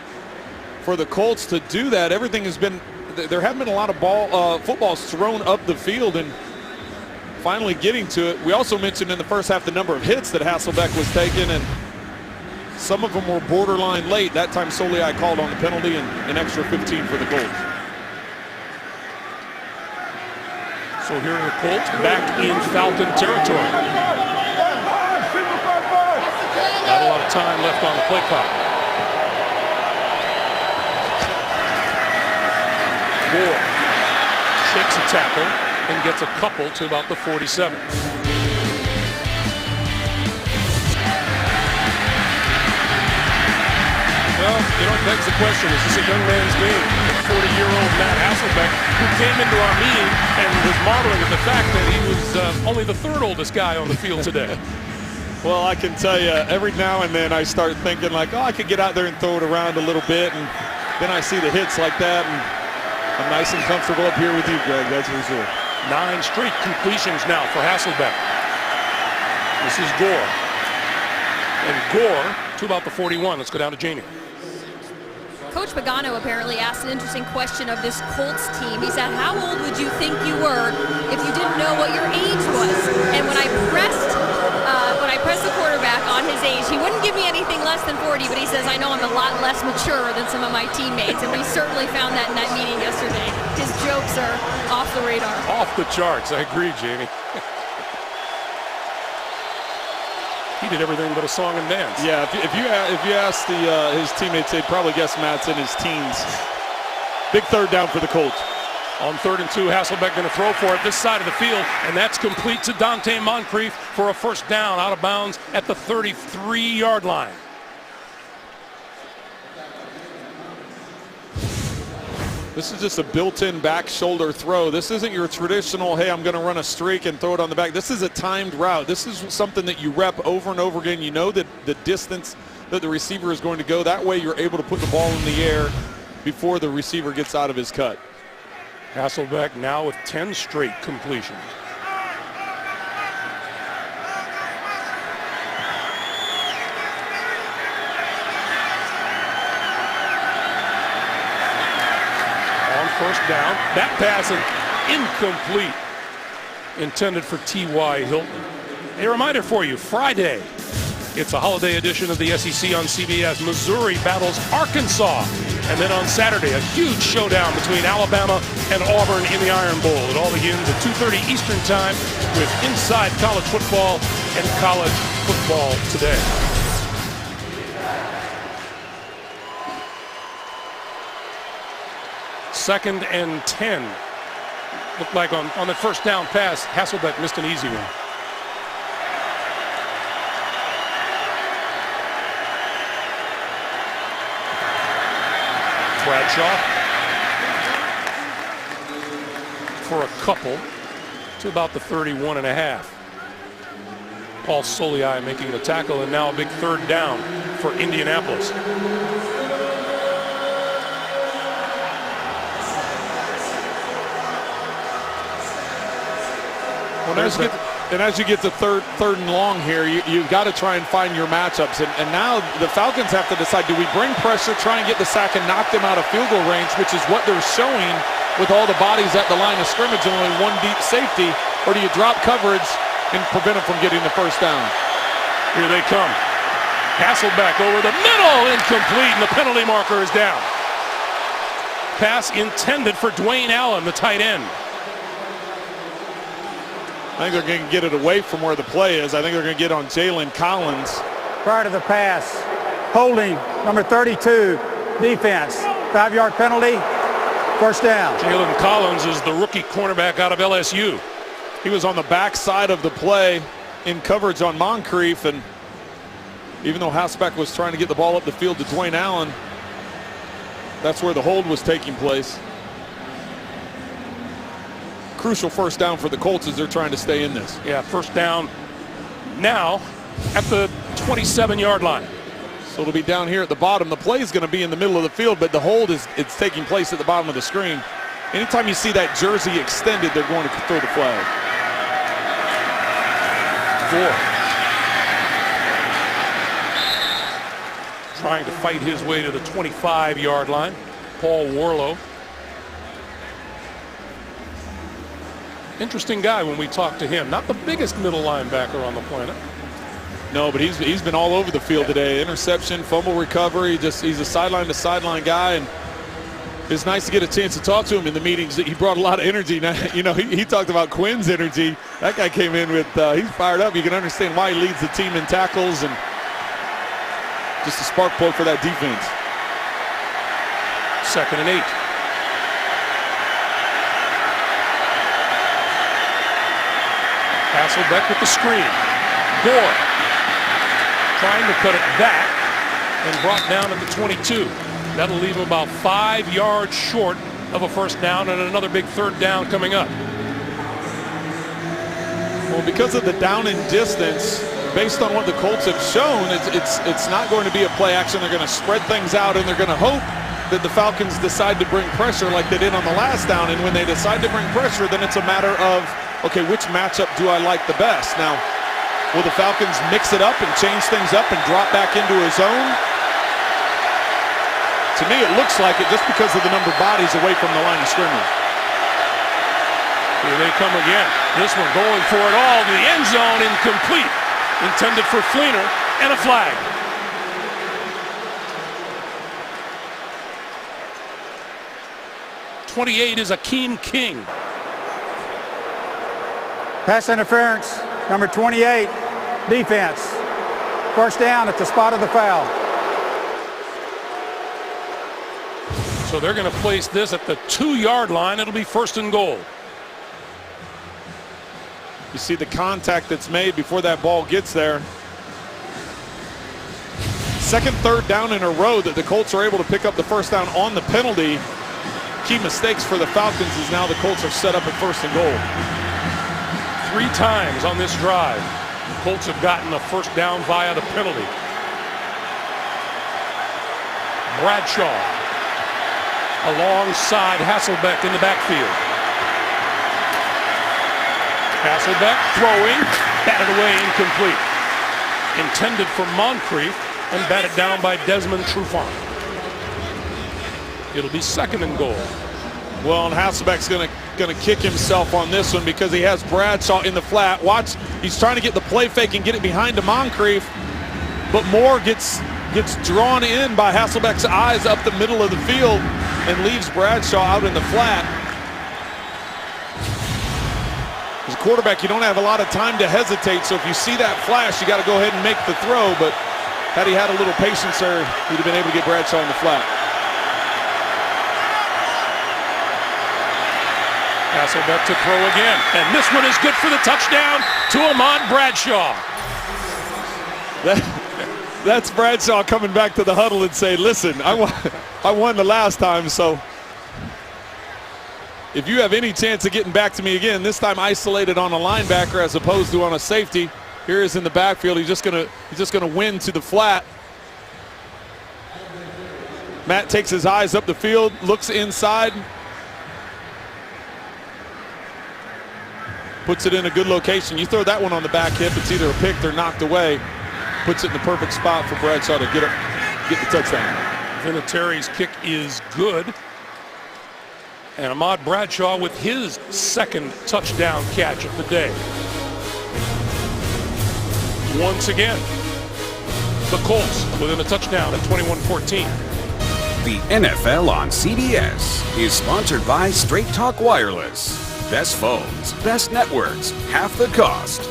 for the Colts to do that. Everything has been, there haven't been a lot of footballs thrown up the field, and finally getting to it. We also mentioned in the first half the number of hits that Hasselbeck was taking, and some of them were borderline late. That time Soliai called on the penalty and an extra 15 for the Colts. So here are the Colts back in Falcon territory. Not a lot of time left on the play clock. Gore shakes a tackle and gets a couple to about the 47. Well, you know, it begs the question, is this a young man's game? 40-year-old Matt Hasselbeck, who came into our meeting and was marveling at the fact that he was only the third oldest guy on the field today. Well, I can tell you, every now and then I start thinking like, oh, I could get out there and throw it around a little bit, and then I see the hits like that, and I'm nice and comfortable up here with you, Greg, that's for sure. 9 straight completions now for Hasselbeck. This is Gore. And Gore to about the 41. Let's go down to Jamie. Coach Pagano apparently asked an interesting question of this Colts team. He said, how old would you think you were if you didn't know what your age was? And when I pressed the quarterback on his age, he wouldn't give me anything less than 40, but he says, I know I'm a lot less mature than some of my teammates. And we certainly found that in that meeting yesterday. His jokes are off the radar. Off the charts. I agree, Jamie. He did everything but a song and dance. Yeah, if you ask his teammates, they'd probably guess Matt's in his teens. Big third down for the Colts. On 3rd and 2, Hasselbeck going to throw for it this side of the field, and that's complete to Dante Moncrief for a first down out of bounds at the 33-yard line. This is just a built-in back shoulder throw. This isn't your traditional, hey, I'm going to run a streak and throw it on the back. This is a timed route. This is something that you rep over and over again. You know that the distance that the receiver is going to go. That way you're able to put the ball in the air before the receiver gets out of his cut. Hasselbeck now with 10 straight completions. first down. That pass incomplete, intended for T.Y. Hilton. A reminder for you, Friday, it's a holiday edition of the SEC on CBS. Missouri battles Arkansas. And then on Saturday, a huge showdown between Alabama and Auburn in the Iron Bowl. It all begins at 2:30 Eastern Time with Inside College Football and College Football Today. Second and 10. Looked like on the first down pass, Hasselbeck missed an easy one. Bradshaw for a couple to about the 31.5. Paul Soliai making the tackle, and now a big third down for Indianapolis. As you get to third and long here, you've got to try and find your matchups. And now the Falcons have to decide, do we bring pressure, try and get the sack and knock them out of field goal range, which is what they're showing with all the bodies at the line of scrimmage and only one deep safety, or do you drop coverage and prevent them from getting the first down? Here they come. Hasselbeck over the middle, incomplete, and the penalty marker is down. Pass intended for Dwayne Allen, the tight end. I think they're going to get it away from where the play is. I think they're going to get on Jalen Collins. Prior to the pass, holding number 32, defense. 5-yard penalty, first down. Jalen Collins is the rookie cornerback out of LSU. He was on the backside of the play in coverage on Moncrief, and even though Hasselbeck was trying to get the ball up the field to Dwayne Allen, that's where the hold was taking place. Crucial first down for the Colts as they're trying to stay in this. Yeah, first down now at the 27-yard line. So it'll be down here at the bottom. The play is going to be in the middle of the field, but the hold it's taking place at the bottom of the screen. Anytime you see that jersey extended, they're going to throw the flag. 4. Trying to fight his way to the 25-yard line, Paul Warlow. Interesting guy when we talk to him. Not the biggest middle linebacker on the planet. No, but he's been all over the field today. Interception, fumble recovery. He's a sideline to sideline guy, and it's nice to get a chance to talk to him in the meetings. He brought a lot of energy. Now, you know, he talked about Quinn's energy. That guy came in with he's fired up. You can understand why he leads the team in tackles and just a spark plug for that defense. 2nd and 8. Hasselbeck with the screen. Gore trying to cut it back and brought down at the 22. That'll leave him about 5 yards short of a first down and another big third down coming up. Well, because of the down and distance, based on what the Colts have shown, it's not going to be a play action. They're going to spread things out, and they're going to hope that the Falcons decide to bring pressure like they did on the last down. And when they decide to bring pressure, then it's a matter of, okay, which matchup do I like the best? Now, will the Falcons mix it up and change things up and drop back into a zone? To me, it looks like it just because of the number of bodies away from the line of scrimmage. Here they come again. This one going for it all to the end zone, incomplete. Intended for Fleener, and a flag. '28 is Akeem King. Pass interference, number 28, defense. First down at the spot of the foul. So they're going to place this at the 2-yard line. It'll be 1st and goal. You see the contact that's made before that ball gets there. Second third down in a row that the Colts are able to pick up the first down on the penalty. Key mistakes for the Falcons is now the Colts are set up at 1st and goal. 3 times on this drive, the Colts have gotten a first down via the penalty. Bradshaw alongside Hasselbeck in the backfield. Hasselbeck throwing, batted away, incomplete. Intended for Moncrief and batted down by Desmond Trufant. It'll be 2nd and goal. Well, and Hasselbeck's gonna kick himself on this one because he has Bradshaw in the flat. Watch, he's trying to get the play fake and get it behind to Moncrief, but Moore gets drawn in by Hasselbeck's eyes up the middle of the field and leaves Bradshaw out in the flat. As a quarterback, you don't have a lot of time to hesitate, so if you see that flash, you got to go ahead and make the throw, but had he had a little patience there, he'd have been able to get Bradshaw in the flat. Hasselbeck to throw again, and this one is good for the touchdown to Ahmad Bradshaw. That's Bradshaw coming back to the huddle and saying, listen, I won the last time, so if you have any chance of getting back to me again, this time isolated on a linebacker as opposed to on a safety, here he is in the backfield. He's just gonna win to the flat. Matt takes his eyes up the field, looks inside, puts it in a good location. You throw that one on the back hip, it's either a pick or knocked away. Puts it in the perfect spot for Bradshaw to get the touchdown. Vinatieri's kick is good. And Ahmad Bradshaw with his second touchdown catch of the day. Once again, the Colts within a touchdown at 21-14. The NFL on CBS is sponsored by Straight Talk Wireless. Best phones, best networks, half the cost.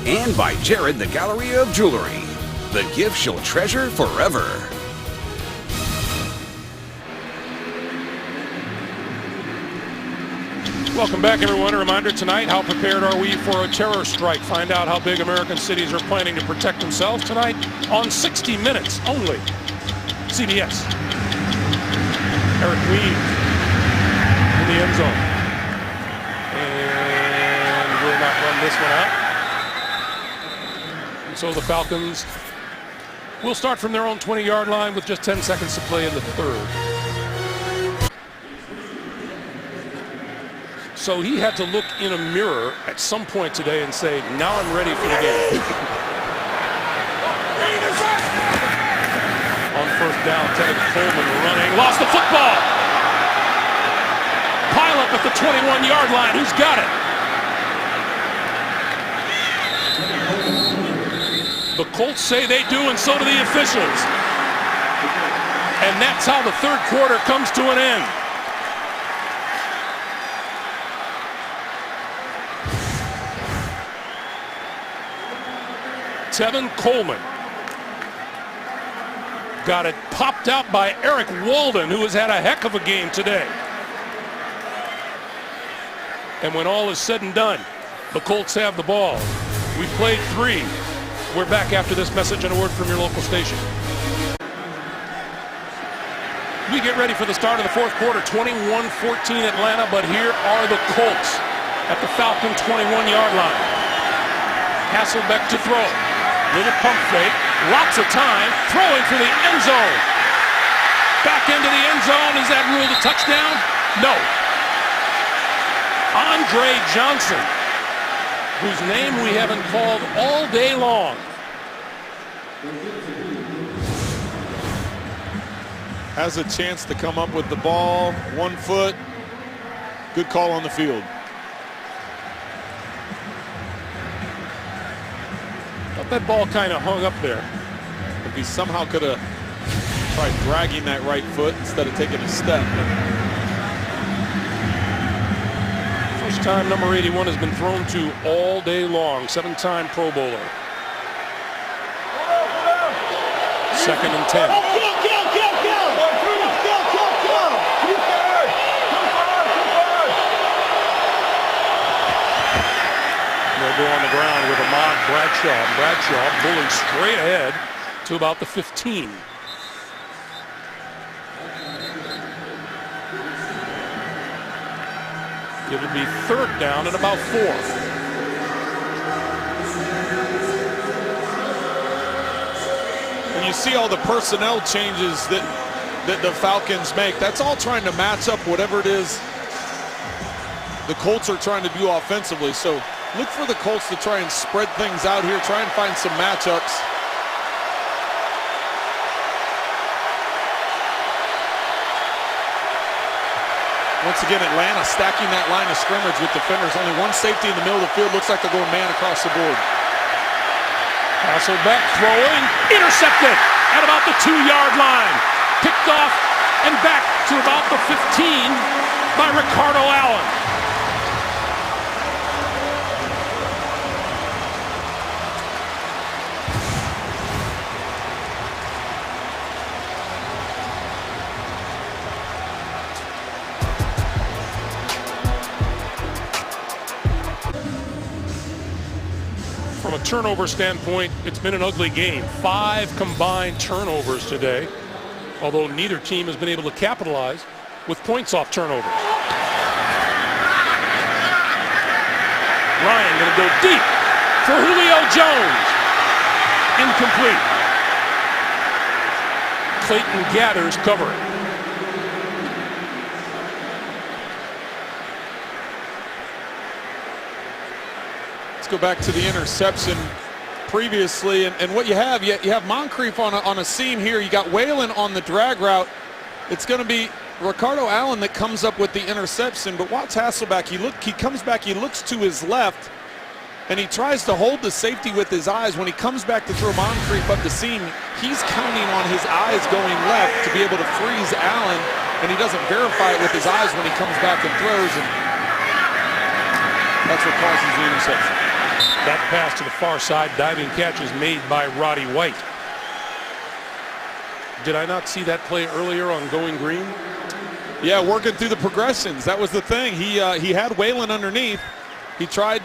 And by Jared the Gallery of Jewelry. The gift you'll treasure forever. Welcome back, everyone. A reminder tonight, how prepared are we for a terror strike? Find out how big American cities are planning to protect themselves tonight on 60 Minutes only. CBS. Eric Weave in the end zone. And will not run this one out. And so the Falcons will start from their own 20-yard line with just 10 seconds to play in the third. So he had to look in a mirror at some point today and say, now I'm ready for the game. On first down, Tevin Coleman running, lost the football. Pile up at the 21-yard line, who's got it? The Colts say they do, and so do the officials. And that's how the third quarter comes to an end. Tevin Coleman got it popped out by Eric Walden, who has had a heck of a game today. And when all is said and done, the Colts have the ball. We played 3. We're back after this message and a word from your local station. We get ready for the start of the fourth quarter, 21-14 Atlanta, but here are the Colts at the Falcon 21-yard line. Hasselbeck to throw. Little pump fake, lots of time, throwing for the end zone. Back into the end zone, is that ruled a touchdown? No. Andre Johnson, whose name we haven't called all day long. Has a chance to come up with the ball, 1 foot. Good call on the field. That ball kind of hung up there. If he somehow could have tried dragging that right foot instead of taking a step. First time number 81 has been thrown to all day long. 7-time Pro Bowler. 2nd and 10. They'll go on the ground with Ahmad Bradshaw. Bradshaw pulling straight ahead to about the 15. It'll be 3rd down and about 4. When you see all the personnel changes that the Falcons make, that's all trying to match up whatever it is the Colts are trying to do offensively. So look for the Colts to try and spread things out here, try and find some matchups. Once again, Atlanta stacking that line of scrimmage with defenders. Only one safety in the middle of the field. Looks like they're going man across the board. Hasselbeck throwing, intercepted at about the 2-yard line. Picked off and back to about the 15 by Ricardo Allen. From a turnover standpoint, it's been an ugly game. 5 combined turnovers today, although neither team has been able to capitalize with points off turnovers. Ryan going to go deep for Julio Jones. Incomplete. Clayton gathers cover. Go back to the interception previously, and what you have Moncrief on a seam here. You got Whalen on the drag route. It's going to be Ricardo Allen that comes up with the interception, but watch Hasselbeck. He comes back, he looks to his left, and he tries to hold the safety with his eyes. When he comes back to throw Moncrief up the seam, he's counting on his eyes going left to be able to freeze Allen, and he doesn't verify it with his eyes when he comes back and throws, and that's what causes the interception. That pass to the far side, diving catch is made by Roddy White. Did I not see that play earlier on Going Green? Yeah, working through the progressions. That was the thing. He had Whalen underneath. He tried,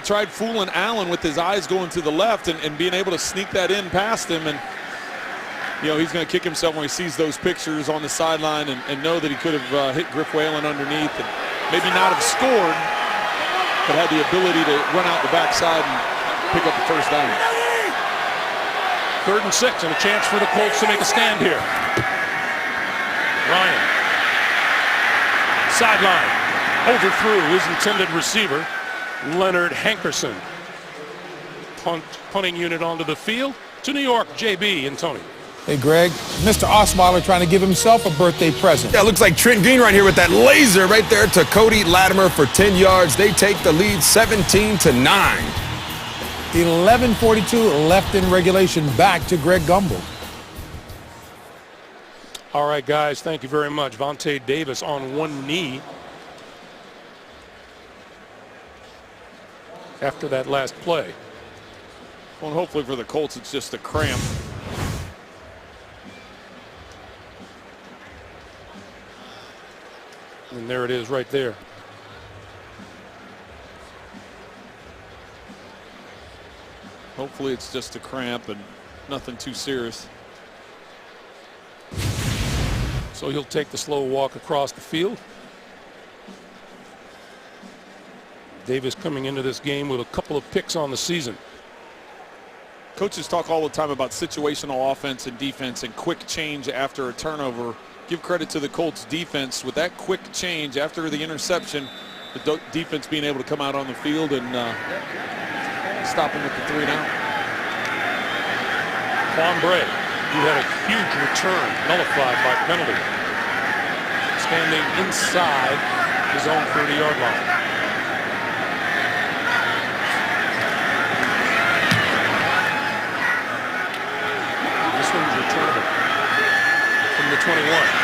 tried fooling Allen with his eyes going to the left and being able to sneak that in past him. And he's going to kick himself when he sees those pictures on the sideline and know that he could have hit Griff Whalen underneath and maybe not have scored, but had the ability to run out the backside and pick up the first down. 3rd and 6, and a chance for the Colts to make a stand here. Ryan. Sideline. Overthrew his intended receiver, Leonard Hankerson. Punting unit onto the field to New York, JB and Tony. Hey, Greg, Mr. Osweiler trying to give himself a birthday present. Yeah, looks like Trent Green right here with that laser right there to Cody Latimer for 10 yards. They take the lead 17-9. 11:42 left in regulation. Back to Greg Gumbel. All right, guys, thank you very much. Vontae Davis on one knee after that last play. Well, and hopefully for the Colts, it's just a cramp. And there it is right there. Hopefully it's just a cramp and nothing too serious. So he'll take the slow walk across the field. Davis coming into this game with a couple of picks on the season. Coaches talk all the time about situational offense and defense and quick change after a turnover. Give credit to the Colts defense with that quick change after the interception, the defense being able to come out on the field and stop him with the 3 and out. Quan Bray, who had a huge return nullified by penalty, standing inside his own 30-yard line. This one's returnable from the 21.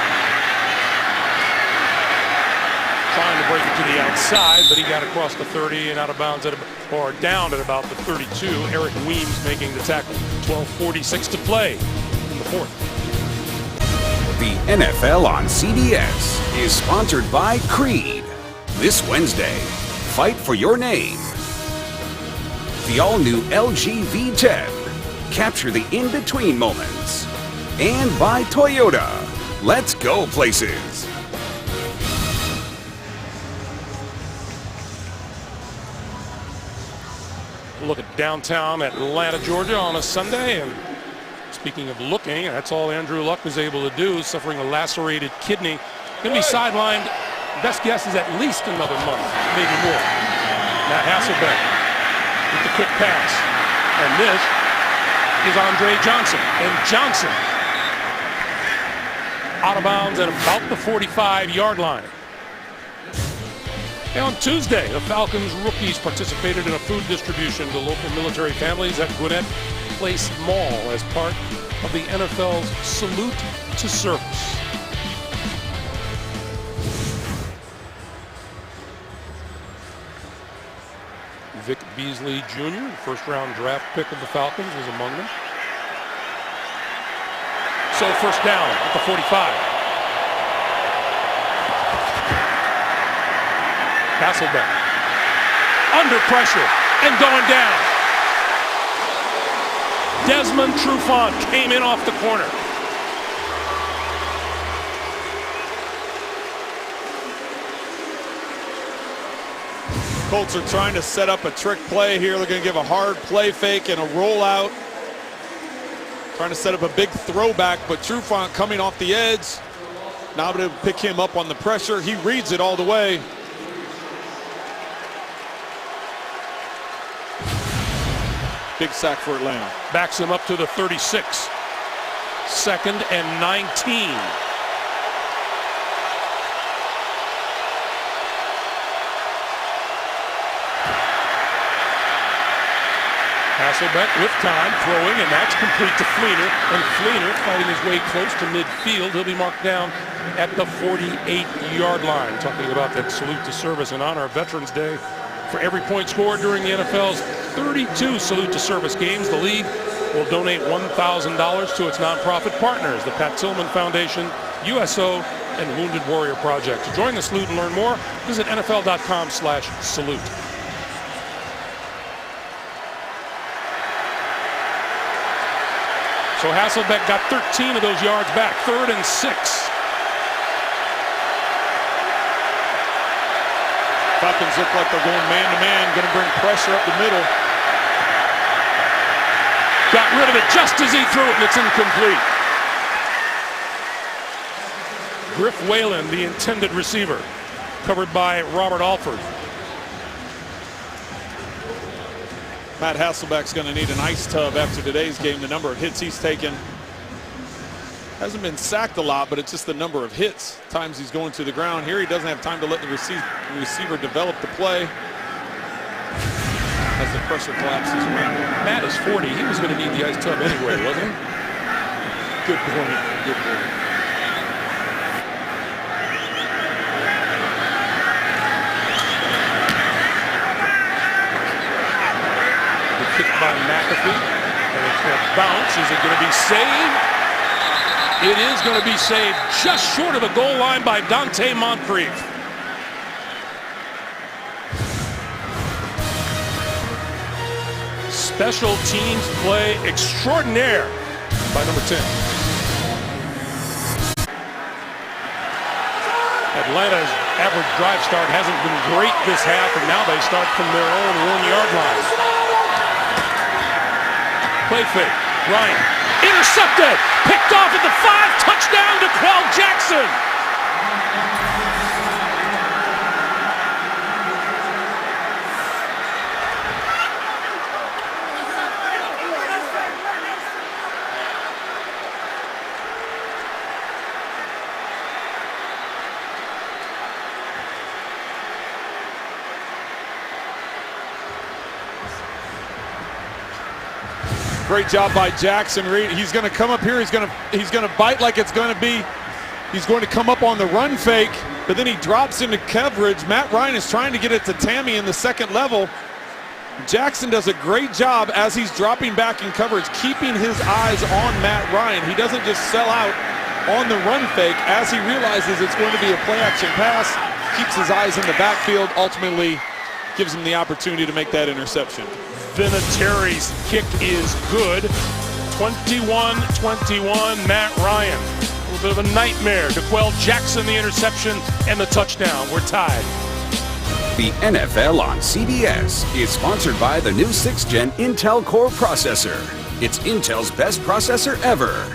Trying to break it to the outside, but he got across the 30 and out of bounds or down at about the 32. Eric Weems making the tackle. 12:46 to play in the 4th. The NFL on CBS is sponsored by Creed. This Wednesday, fight for your name. The all-new LG V10. Capture the in-between moments. And by Toyota. Let's go places. Look at downtown Atlanta, Georgia on a Sunday. And speaking of looking, that's all Andrew Luck was able to do, suffering a lacerated kidney. Going to be sidelined. Best guess is at least another month, maybe more. Now Hasselbeck with the quick pass. And this is Andre Johnson. And Johnson out of bounds at about the 45-yard line. And on Tuesday, the Falcons rookies participated in a food distribution to local military families at Gwinnett Place Mall as part of the NFL's Salute to Service. Vic Beasley Jr., first-round draft pick of the Falcons, was among them. So first down at the 45. Hasselbeck under pressure and going down. Desmond Trufant came in off the corner. Colts are trying to set up a trick play here. They're going to give a hard play fake and a rollout. Trying to set up a big throwback, but Trufant coming off the edge. Now to pick him up on the pressure. He reads it all the way. Big sack for Atlanta. Backs him up to the 36. 2nd and 19. Hasselbeck with time, throwing, and that's complete to Fleener. And Fleener fighting his way close to midfield. He'll be marked down at the 48-yard line. Talking about that salute to service in honor of Veterans Day. For every point scored during the NFL's 32 salute to service games, the league will donate $1,000 to its nonprofit partners, the Pat Tillman Foundation, USO, and Wounded Warrior Project. To join the salute and learn more, visit NFL.com/salute. So Hasselbeck got 13 of those yards back, 3rd and 6. Falcons look like they're going man-to-man, going to bring pressure up the middle. Got rid of it just as he threw it, and it's incomplete. Griff Whalen, the intended receiver, covered by Robert Alford. Matt Hasselbeck's going to need an ice tub after today's game. The number of hits he's taken. Hasn't been sacked a lot, but it's just the number of hits. Times he's going to the ground. Here he doesn't have time to let the receiver develop the play as the pressure collapses around. Matt is 40. He was going to need the ice tub anyway, wasn't he? Good point. Good point. By McAfee, and it's going to bounce. Is it going to be saved? It is going to be saved just short of the goal line by Dante Moncrief. Special teams play extraordinaire by number 10. Atlanta's average drive start hasn't been great this half, and now they start from their own 1-yard line. Play fake. Ryan intercepted. Picked off at the 5. Touchdown to Qual Jackson. Great job by Jackson. He's going to come up here. He's going to bite like it's going to be. He's going to come up on the run fake, but then he drops into coverage. Matt Ryan is trying to get it to Tammy in the second level. Jackson does a great job as he's dropping back in coverage, keeping his eyes on Matt Ryan. He doesn't just sell out on the run fake. As he realizes it's going to be a play-action pass, keeps his eyes in the backfield, ultimately gives him the opportunity to make that interception. Vinatieri's kick is good. 21-21, Matt Ryan. A little bit of a nightmare to Quell Jackson, the interception and the touchdown. We're tied. The NFL on CBS is sponsored by the new 6th Gen Intel Core processor. It's Intel's best processor ever.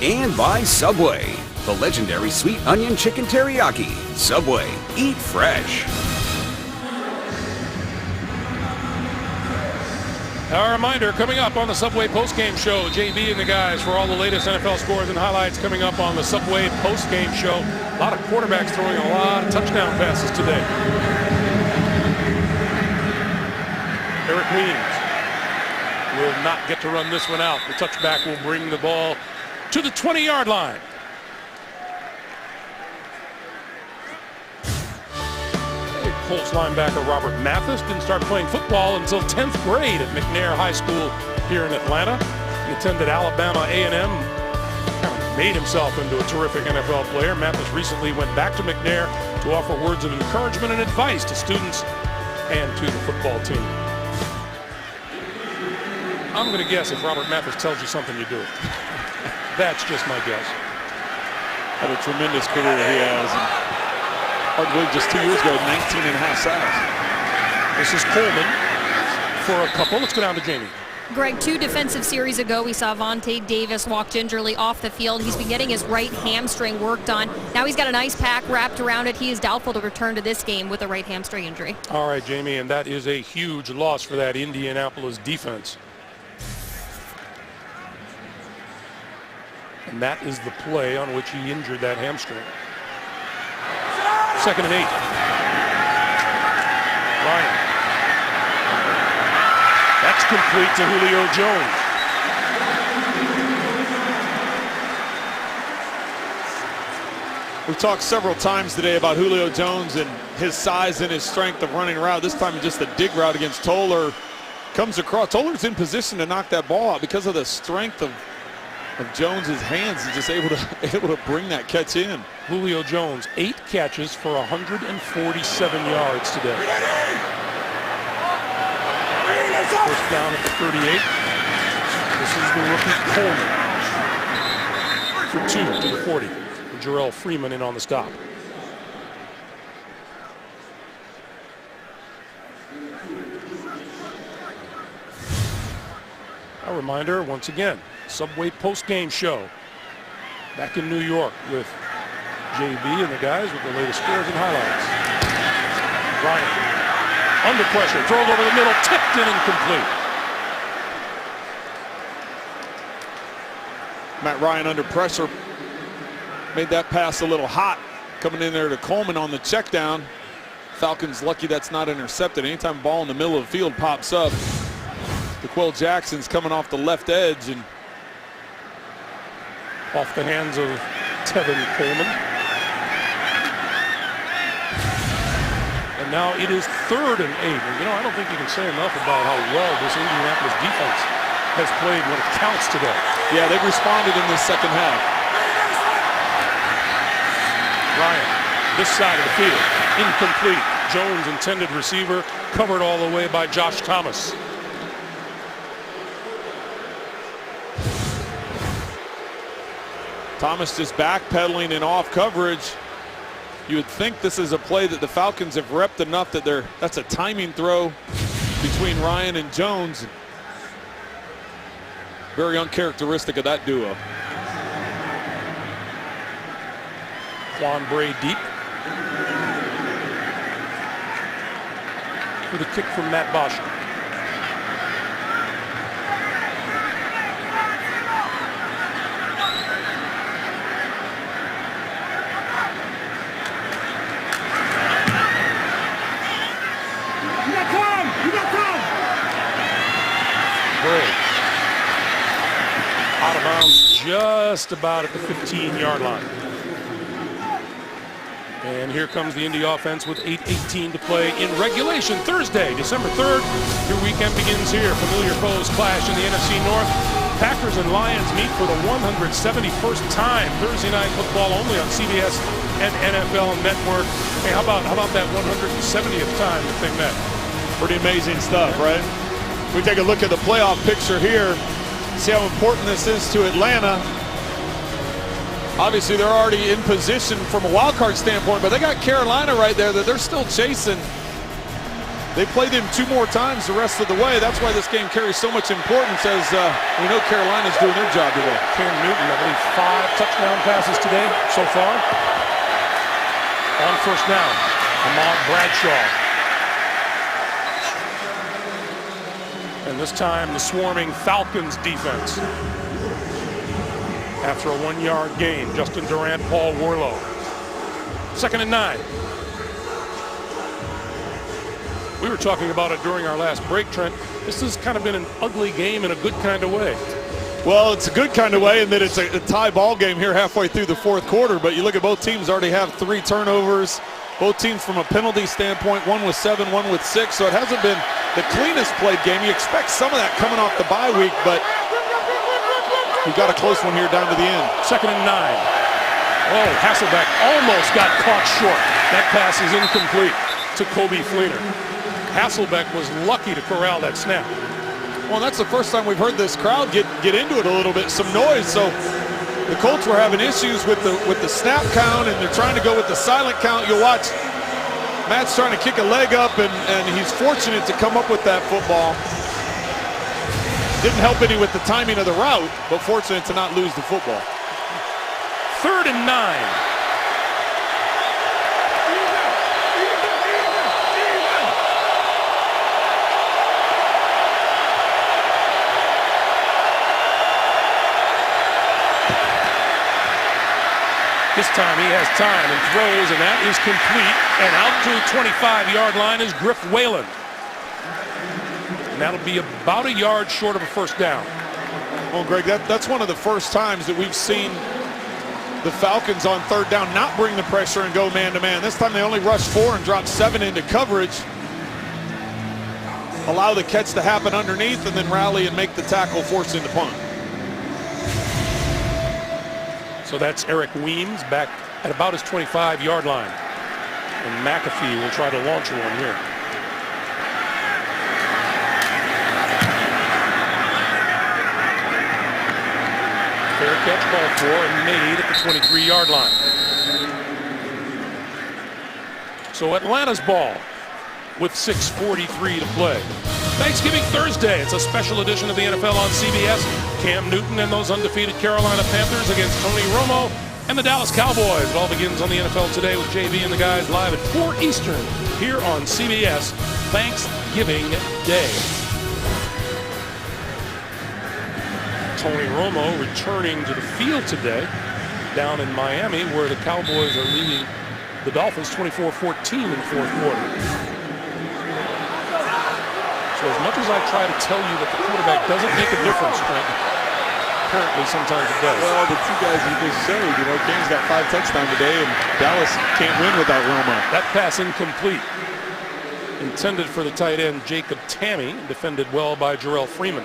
And by Subway, the legendary sweet onion chicken teriyaki. Subway, eat fresh. A reminder, coming up on the Subway postgame show, JB and the guys for all the latest NFL scores and highlights coming up on the Subway postgame show. A lot of quarterbacks throwing a lot of touchdown passes today. Eric Weems will not get to run this one out. The touchback will bring the ball to the 20-yard line. Colts linebacker Robert Mathis didn't start playing football until 10th grade at McNair High School here in Atlanta. He attended Alabama A&M, kind of made himself into a terrific NFL player. Mathis recently went back to McNair to offer words of encouragement and advice to students and to the football team. I'm going to guess if Robert Mathis tells you something, you do it. That's just my guess. Had a tremendous career he has. Hard to believe just 2 years ago, 19 and a half sacks. This is Coleman for a couple. Let's go down to Jamie. Greg, 2 defensive series ago, we saw Vontae Davis walk gingerly off the field. He's been getting his right hamstring worked on. Now he's got an ice pack wrapped around it. He is doubtful to return to this game with a right hamstring injury. All right, Jamie, and that is a huge loss for that Indianapolis defense. And that is the play on which he injured that hamstring. 2nd and 8. Ryan. That's complete to Julio Jones. We've talked several times today about Julio Jones and his size and his strength of running route. This time just a dig route against Toller. Comes across. Toller's in position to knock that ball out because of the strength of Jones's hands. He's just able to bring that catch in. Julio Jones, 8 catches for 147 yards today. First down at the 38. This is the rookie Coleman. For 2 to the 40. And Jarrell Freeman in on the stop. A reminder, once again, Subway post-game show back in New York with JB and the guys with the latest scores and highlights. Ryan, under pressure, throws over the middle, tipped and incomplete. Matt Ryan under pressure. Made that pass a little hot. Coming in there to Coleman on the check down. Falcons lucky that's not intercepted. Anytime ball in the middle of the field pops up, DeQuell Jackson's coming off the left edge and off the hands of Tevin Coleman. And now it is 3rd and 8. And you know, I don't think you can say enough about how well this Indianapolis defense has played when it counts today. Yeah, they've responded in this second half. Ryan, this side of the field, incomplete. Jones, intended receiver, covered all the way by Josh Thomas. Thomas just backpedaling and off coverage. You would think this is a play that the Falcons have repped enough that that's a timing throw between Ryan and Jones. Very uncharacteristic of that duo. Quan Bray deep. With a kick from Matt Bosch. Out of bounds just about at the 15-yard line. And here comes the Indy offense with 8:18 to play in regulation. Thursday, December 3rd. Your weekend begins here. Familiar foes clash in the NFC North. Packers and Lions meet for the 171st time. Thursday night football only on CBS and NFL Network. Hey, how about that 170th time that they met? Pretty amazing stuff, right? We take a look at the playoff picture here. See how important this is to Atlanta. Obviously, they're already in position from a wild card standpoint, but they got Carolina right there that they're still chasing. They play them 2 more times the rest of the way. That's why this game carries so much importance, as we know Carolina's doing their job today. Cam Newton, I believe 5 touchdown passes today so far. On first down, Ahmad Bradshaw. And this time, the swarming Falcons defense. After a 1-yard gain, Justin Durant, Paul Warlow. 2nd and 9. We were talking about it during our last break, Trent. This has kind of been an ugly game in a good kind of way. Well, it's a good kind of way in that it's a tie ball game here halfway through the fourth quarter, but you look at both teams already have 3 turnovers. Both teams from a penalty standpoint, one with 7, one with 6, so it hasn't been the cleanest played game. You expect some of that coming off the bye week, but we got a close one here down to the end. 2nd and 9. Oh, Hasselbeck almost got caught short. That pass is incomplete to Kobe Fleener. Hasselbeck was lucky to corral that snap. Well, that's the first time we've heard this crowd get into it a little bit, some noise. So the Colts were having issues with the snap count, and they're trying to go with the silent count. You'll watch Matt's trying to kick a leg up, and he's fortunate to come up with that football. Didn't help any with the timing of the route, but fortunate to not lose the football. 3rd and 9. This time he has time and throws, and that is complete. And out to the 25-yard line is Griff Whalen. And that'll be about a yard short of a first down. Well, Greg, that's one of the first times that we've seen the Falcons on 3rd down not bring the pressure and go man-to-man. This time they only rushed 4 and dropped 7 into coverage. Allow the catch to happen underneath and then rally and make the tackle, forcing the punt. So that's Eric Weems back at about his 25-yard line. And McAfee will try to launch one here. Fair catch, ball 4, and made at the 23-yard line. So Atlanta's ball with 6:43 to play. Thanksgiving Thursday, it's a special edition of the NFL on CBS. Cam Newton and those undefeated Carolina Panthers against Tony Romo and the Dallas Cowboys. It all begins on the NFL Today with JB and the guys live at 4 Eastern here on CBS Thanksgiving Day. Tony Romo returning to the field today down in Miami, where the Cowboys are leading the Dolphins 24-14 in the fourth quarter. So as much as I try to tell you that the quarterback doesn't make a difference, Trent, apparently sometimes it does. Well, the two guys you just showed, Cam's got 5 touchdowns today, and Dallas can't win without Romo. That pass incomplete. Intended for the tight end, Jacob Tamme, defended well by Jarrell Freeman.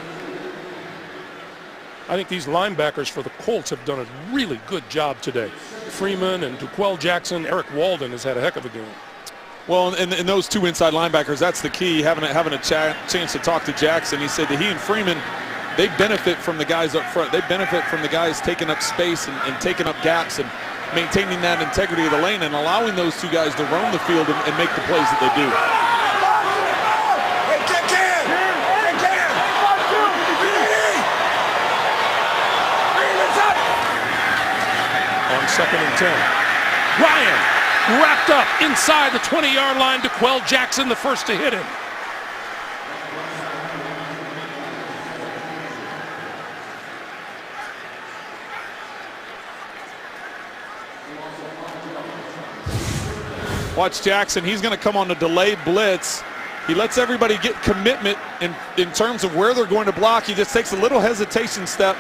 I think these linebackers for the Colts have done a really good job today. Freeman and Duquel Jackson, Eric Walden has had a heck of a game. Well, and those 2 inside linebackers, that's the key, having a chance to talk to Jackson. He said that he and Freeman, they benefit from the guys up front. They benefit from the guys taking up space and taking up gaps and maintaining that integrity of the lane and allowing those 2 guys to roam the field and make the plays that they do. On 2nd and 10. Ryan wrapped up inside the 20-yard line. Duquel Jackson, the first to hit him. Watch Jackson. He's going to come on a delayed blitz. He lets everybody get commitment in terms of where they're going to block. He just takes a little hesitation step.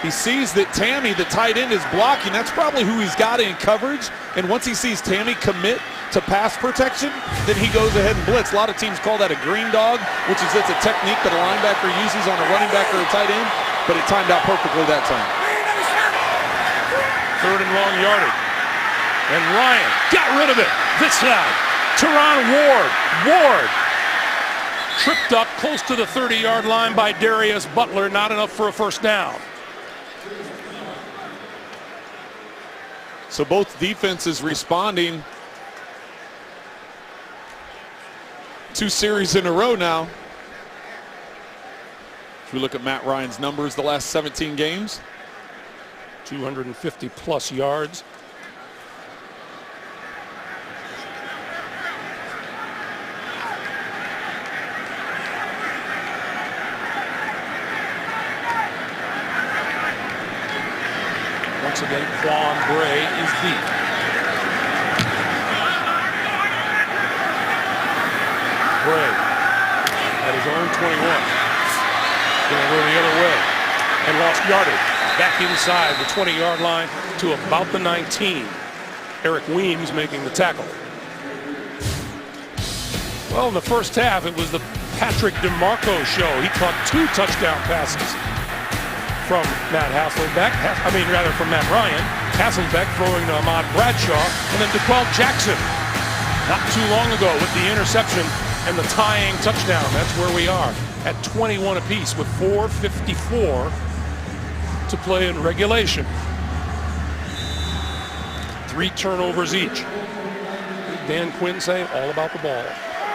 He sees that Tamme, the tight end, is blocking. That's probably who he's got in coverage. And once he sees Tamme commit to pass protection, then he goes ahead and blitz. A lot of teams call that a green dog, which is it's a technique that a linebacker uses on a running back or a tight end, but it timed out perfectly that time. 3rd and long yardage. And Ryan got rid of it. This side. Teron Ward. Ward tripped up close to the 30-yard line by Darius Butler. Not enough for a first down. So both defenses responding. 2 series in a row now. If we look at Matt Ryan's numbers the last 17 games. 250 plus yards. Once again, Quan Bray is deep. Bray his own 21. Going to go the other way and lost yardage. Back inside the 20-yard line to about the 19. Eric Weems making the tackle. Well, in the first half, it was the Patrick DeMarco show. He caught 2 touchdown passes from Matt Hasselbeck. From Matt Ryan. Hasselbeck throwing to Ahmad Bradshaw, and then DeQuell Jackson not too long ago with the interception and the tying touchdown. That's where we are at 21 apiece with 4:54 to play in regulation. 3 turnovers each. Dan Quinn say all about the ball.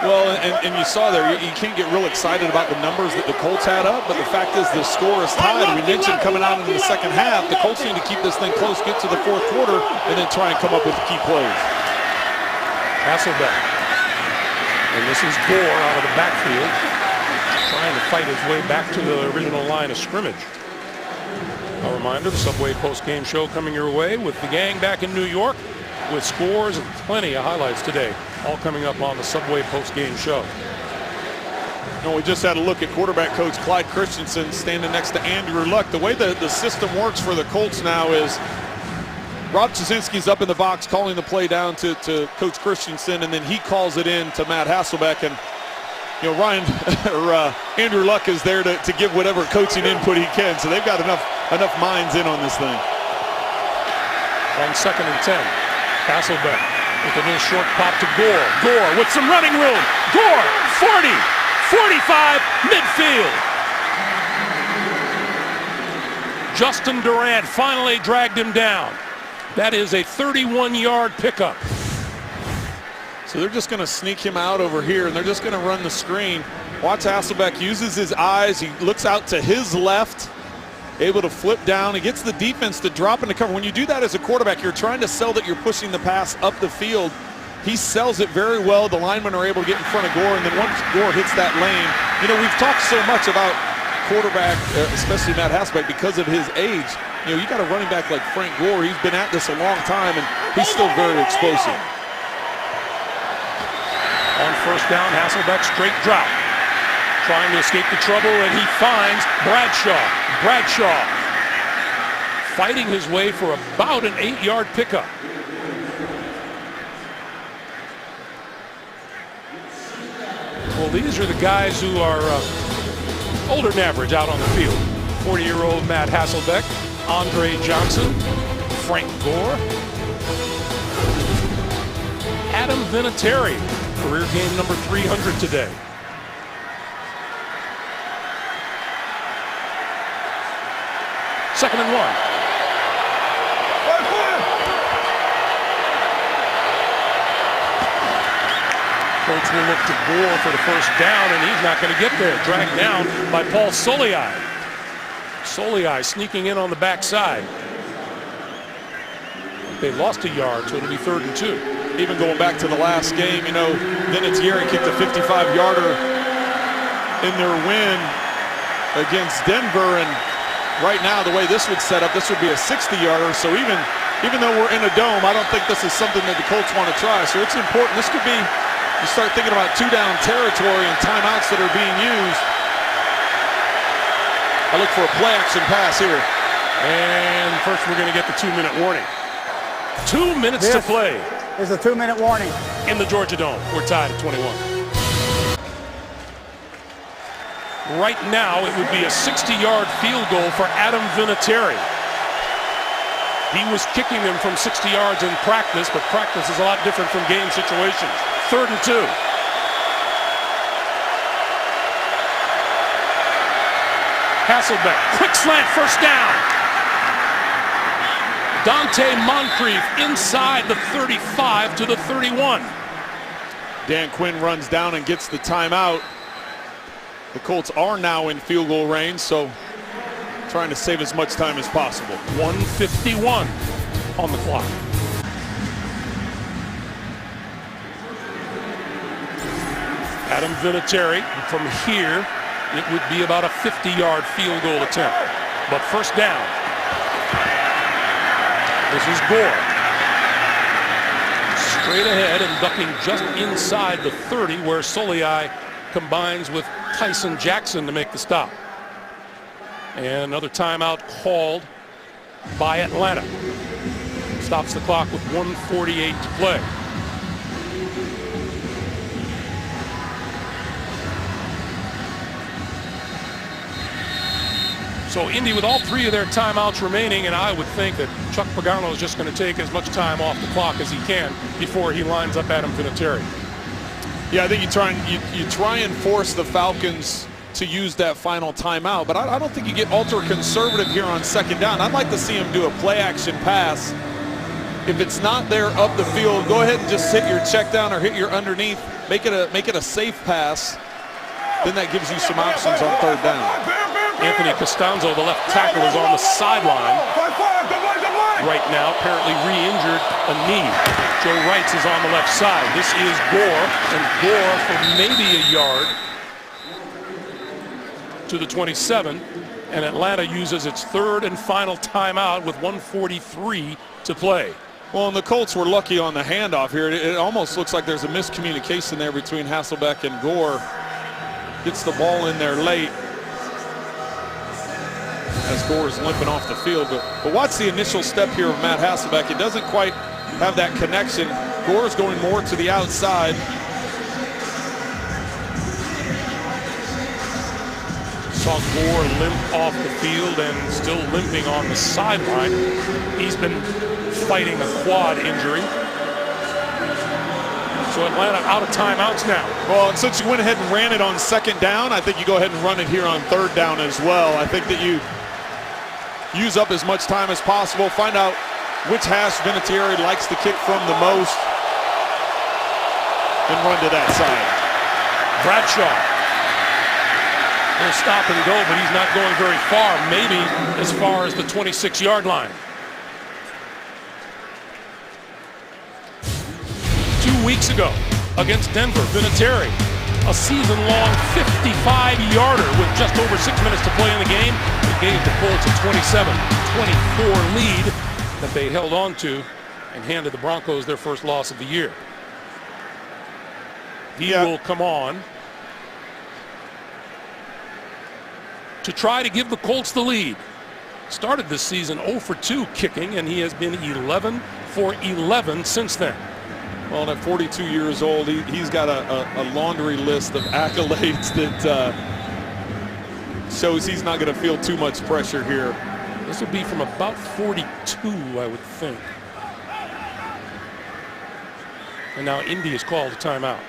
Well, and you saw there, you can't get real excited about the numbers that the Colts had up, but the fact is the score is tied. We mentioned coming out in the second half, the Colts need to keep this thing close, get to the fourth quarter, and then try and come up with key plays. Hasselbeck. And this is Gore out of the backfield, trying to fight his way back to the original line of scrimmage. A reminder, the Subway post-game show coming your way with the gang back in New York with scores and plenty of highlights today, all coming up on the Subway post-game show. And we just had a look at quarterback coach Clyde Christensen standing next to Andrew Luck. The way the system works for the Colts now is Rob Jasinski's up in the box calling the play down to Coach Christensen, and then he calls it in to Matt Hasselbeck. And Andrew Luck is there to give whatever coaching input he can. So they've got enough minds in on this thing. On 2nd and 10, Hasselbeck with a little short pop to Gore. Gore with some running room. Gore, 40, 45, midfield. Justin Durant finally dragged him down. That is a 31-yard pickup. So they're just going to sneak him out over here, and they're just going to run the screen. Watch Hasselbeck uses his eyes. He looks out to his left, able to flip down. He gets the defense to drop into cover. When you do that as a quarterback, you're trying to sell that you're pushing the pass up the field. He sells it very well. The linemen are able to get in front of Gore, and then once Gore hits that lane, we've talked so much about quarterback, especially Matt Hasselbeck, because of his age. You got a running back like Frank Gore. He's been at this a long time, and he's still very explosive. On first down, Hasselbeck straight drop. Trying to escape the trouble, and he finds Bradshaw. Bradshaw fighting his way for about an 8-yard pickup. Well, these are the guys who are older than average out on the field. 40-year-old Matt Hasselbeck, Andre Johnson, Frank Gore, Adam Vinatieri, career game number 300 today. Second and 1. Colts will look to Gore for the first down, and he's not going to get there. Dragged down by Paul Soliai. Soliai sneaking in on the backside. They lost a yard, so it'll be 3rd and 2. Even going back to the last game, Vinatieri kicked a 55-yarder in their win against Denver, and right now, the way this would set up, this would be a 60-yarder. So even though we're in a dome, I don't think this is something that the Colts want to try. So it's important. This could be, you start thinking about 2-down territory and timeouts that are being used. I look for a play-action pass here. And first we're going to get the 2-minute warning. 2 minutes to play. There's a 2-minute warning. In the Georgia Dome. We're tied at 21. Right now, it would be a 60-yard field goal for Adam Vinatieri. He was kicking them from 60 yards in practice, but practice is a lot different from game situations. 3rd and 2. Hasselbeck, quick slant, first down. Dante Moncrief inside the 35 to the 31. Dan Quinn runs down and gets the timeout. The Colts are now in field goal range, so trying to save as much time as possible. 1:51 on the clock. Adam Vinatieri, from here, it would be about a 50-yard field goal attempt. But first down. This is Gore. Straight ahead and ducking just inside the 30, where Soliai combines with Tyson Jackson to make the stop. And another timeout called by Atlanta. Stops the clock with 1:48 to play. So Indy with all 3 of their timeouts remaining, and I would think that Chuck Pagano is just going to take as much time off the clock as he can before he lines up Adam Vinatieri. Yeah, I think you try and force the Falcons to use that final timeout, but I don't think you get ultra conservative here on second down. I'd like to see him do a play action pass. If it's not there up the field, go ahead and just hit your check down or hit your underneath. Make it a safe pass. Then that gives you some options on third down. Anthony Costanzo, the left tackle, is on the sideline right now, apparently re-injured a knee. Joe Wrights is on the left side. This is Gore, and Gore for maybe a yard to the 27, and Atlanta uses its 3rd and final timeout with 1:43 to play. Well, and the Colts were lucky on the handoff here. It almost looks like there's a miscommunication there between Hasselbeck and Gore. Gets the ball in there late as Gore is limping off the field. But watch the initial step here of Matt Hasselbeck. It doesn't quite have that connection. Gore is going more to the outside. Saw Gore limp off the field and still limping on the sideline. He's been fighting a quad injury. So Atlanta out of timeouts now. Well, since you went ahead and ran it on second down, I think you go ahead and run it here on third down as well. I think that you use up as much time as possible. Find out which hash Vinatieri likes to kick from the most, and run to that side. Bradshaw will stop and go, but he's not going very far, maybe as far as the 26-yard line. 2 weeks ago against Denver, Vinatieri, a season-long 55-yarder with just over 6 minutes to play in the game. It gave the Colts a 27-24 lead that they held on to and handed the Broncos their first loss of the year. He will come on to try to give the Colts the lead. Started this season 0 for 2 kicking, and he has been 11 for 11 since then. Well, at 42 years old, he's got a laundry list of accolades that shows he's not going to feel too much pressure here. This would be from about 42, I would think. And now Indy has called a timeout.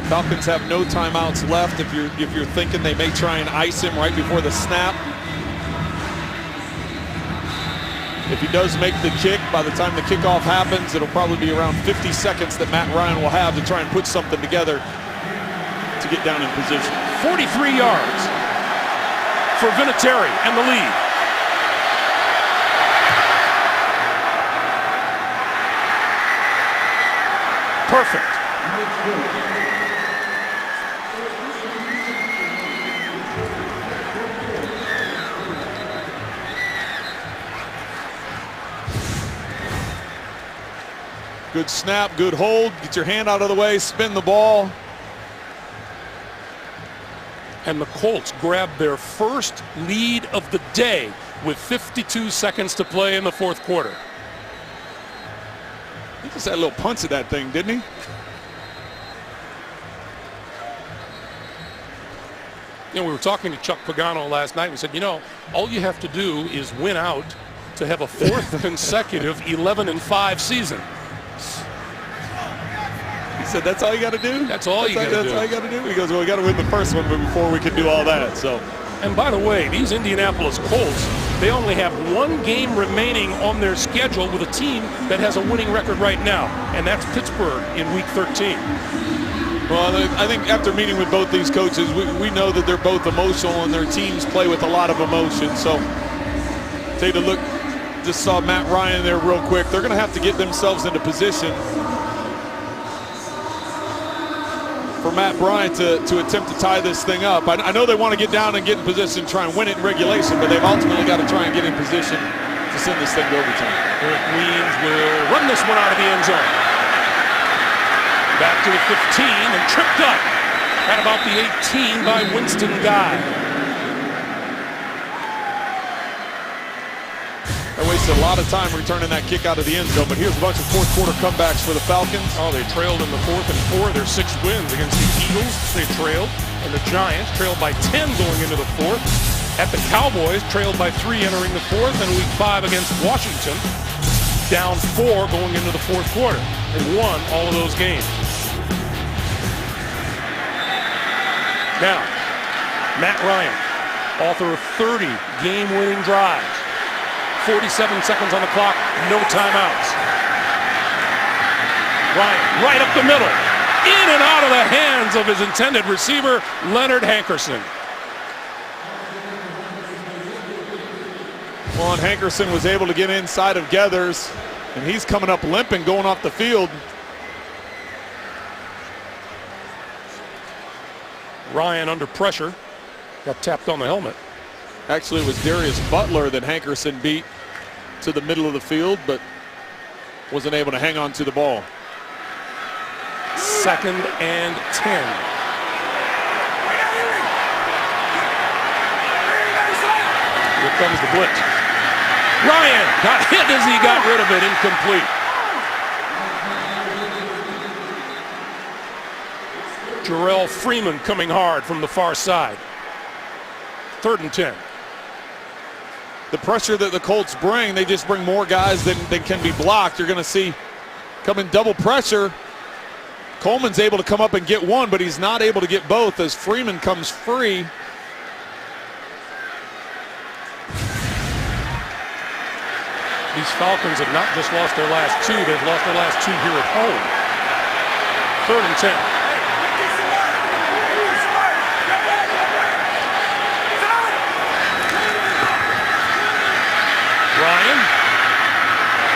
Falcons have no timeouts left. If you're thinking they may try and ice him right before the snap. If he does make the kick, by the time the kickoff happens, it'll probably be around 50 seconds that Matt Ryan will have to try and put something together to get down in position. 43 yards for Vinatieri and the lead. Perfect. Good snap, good hold. Get your hand out of the way, spin the ball. And the Colts grab their first lead of the day with 52 seconds to play in the fourth quarter. He just had a little punch at that thing, didn't he? You know, we were talking to Chuck Pagano last night. We said, you know, all you have to do is win out to have a fourth consecutive 11-5 season. He said, that's all you got to do? That's all you got to do. That's all you got to do? He goes, well, we got to win the first one before we can do all that. So. And by the way, these Indianapolis Colts, they only have one game remaining on their schedule with a team that has a winning record right now, and that's Pittsburgh in Week 13. Well, I think after meeting with both these coaches, we know that they're both emotional and their teams play with a lot of emotion. So take a look. Just saw Matt Ryan there real quick. They're going to have to get themselves into position for Matt Bryant to attempt to tie this thing up. I know they want to get down and get in position and try and win it in regulation, but they've ultimately got to try and get in position to send this thing to overtime. Eric Weems will run this one out of the end zone. Back to the 15 and tripped up at about the 18 by Winston Guy. They wasted a lot of time returning that kick out of the end zone, but here's a bunch of fourth quarter comebacks for the Falcons. Oh, they trailed in the 4th and 4. Their 6 wins against the Eagles. They trailed, and the Giants trailed by 10 going into the 4th. At the Cowboys, trailed by 3 entering the 4th, and Week 5 against Washington, down 4 going into the 4th quarter. They won all of those games. Now, Matt Ryan, author of 30 game-winning drives. 47 seconds on the clock, no timeouts. Ryan, right up the middle, in and out of the hands of his intended receiver, Leonard Hankerson. Well, and Hankerson was able to get inside of Geathers, and he's coming up limping, going off the field. Ryan under pressure, got tapped on the helmet. Actually, it was Darius Butler that Hankerson beat to the middle of the field, but wasn't able to hang on to the ball. 2nd and 10. Here comes the blitz. Ryan got hit as he got rid of it, incomplete. Jarrell Freeman coming hard from the far side. 3rd and 10. The pressure that the Colts bring, they just bring more guys than can be blocked. You're going to see come in double pressure. Coleman's able to come up and get one, but he's not able to get both as Freeman comes free. These Falcons have not just lost their last 2, they've lost their last 2 here at home. 3rd and 10. Ryan,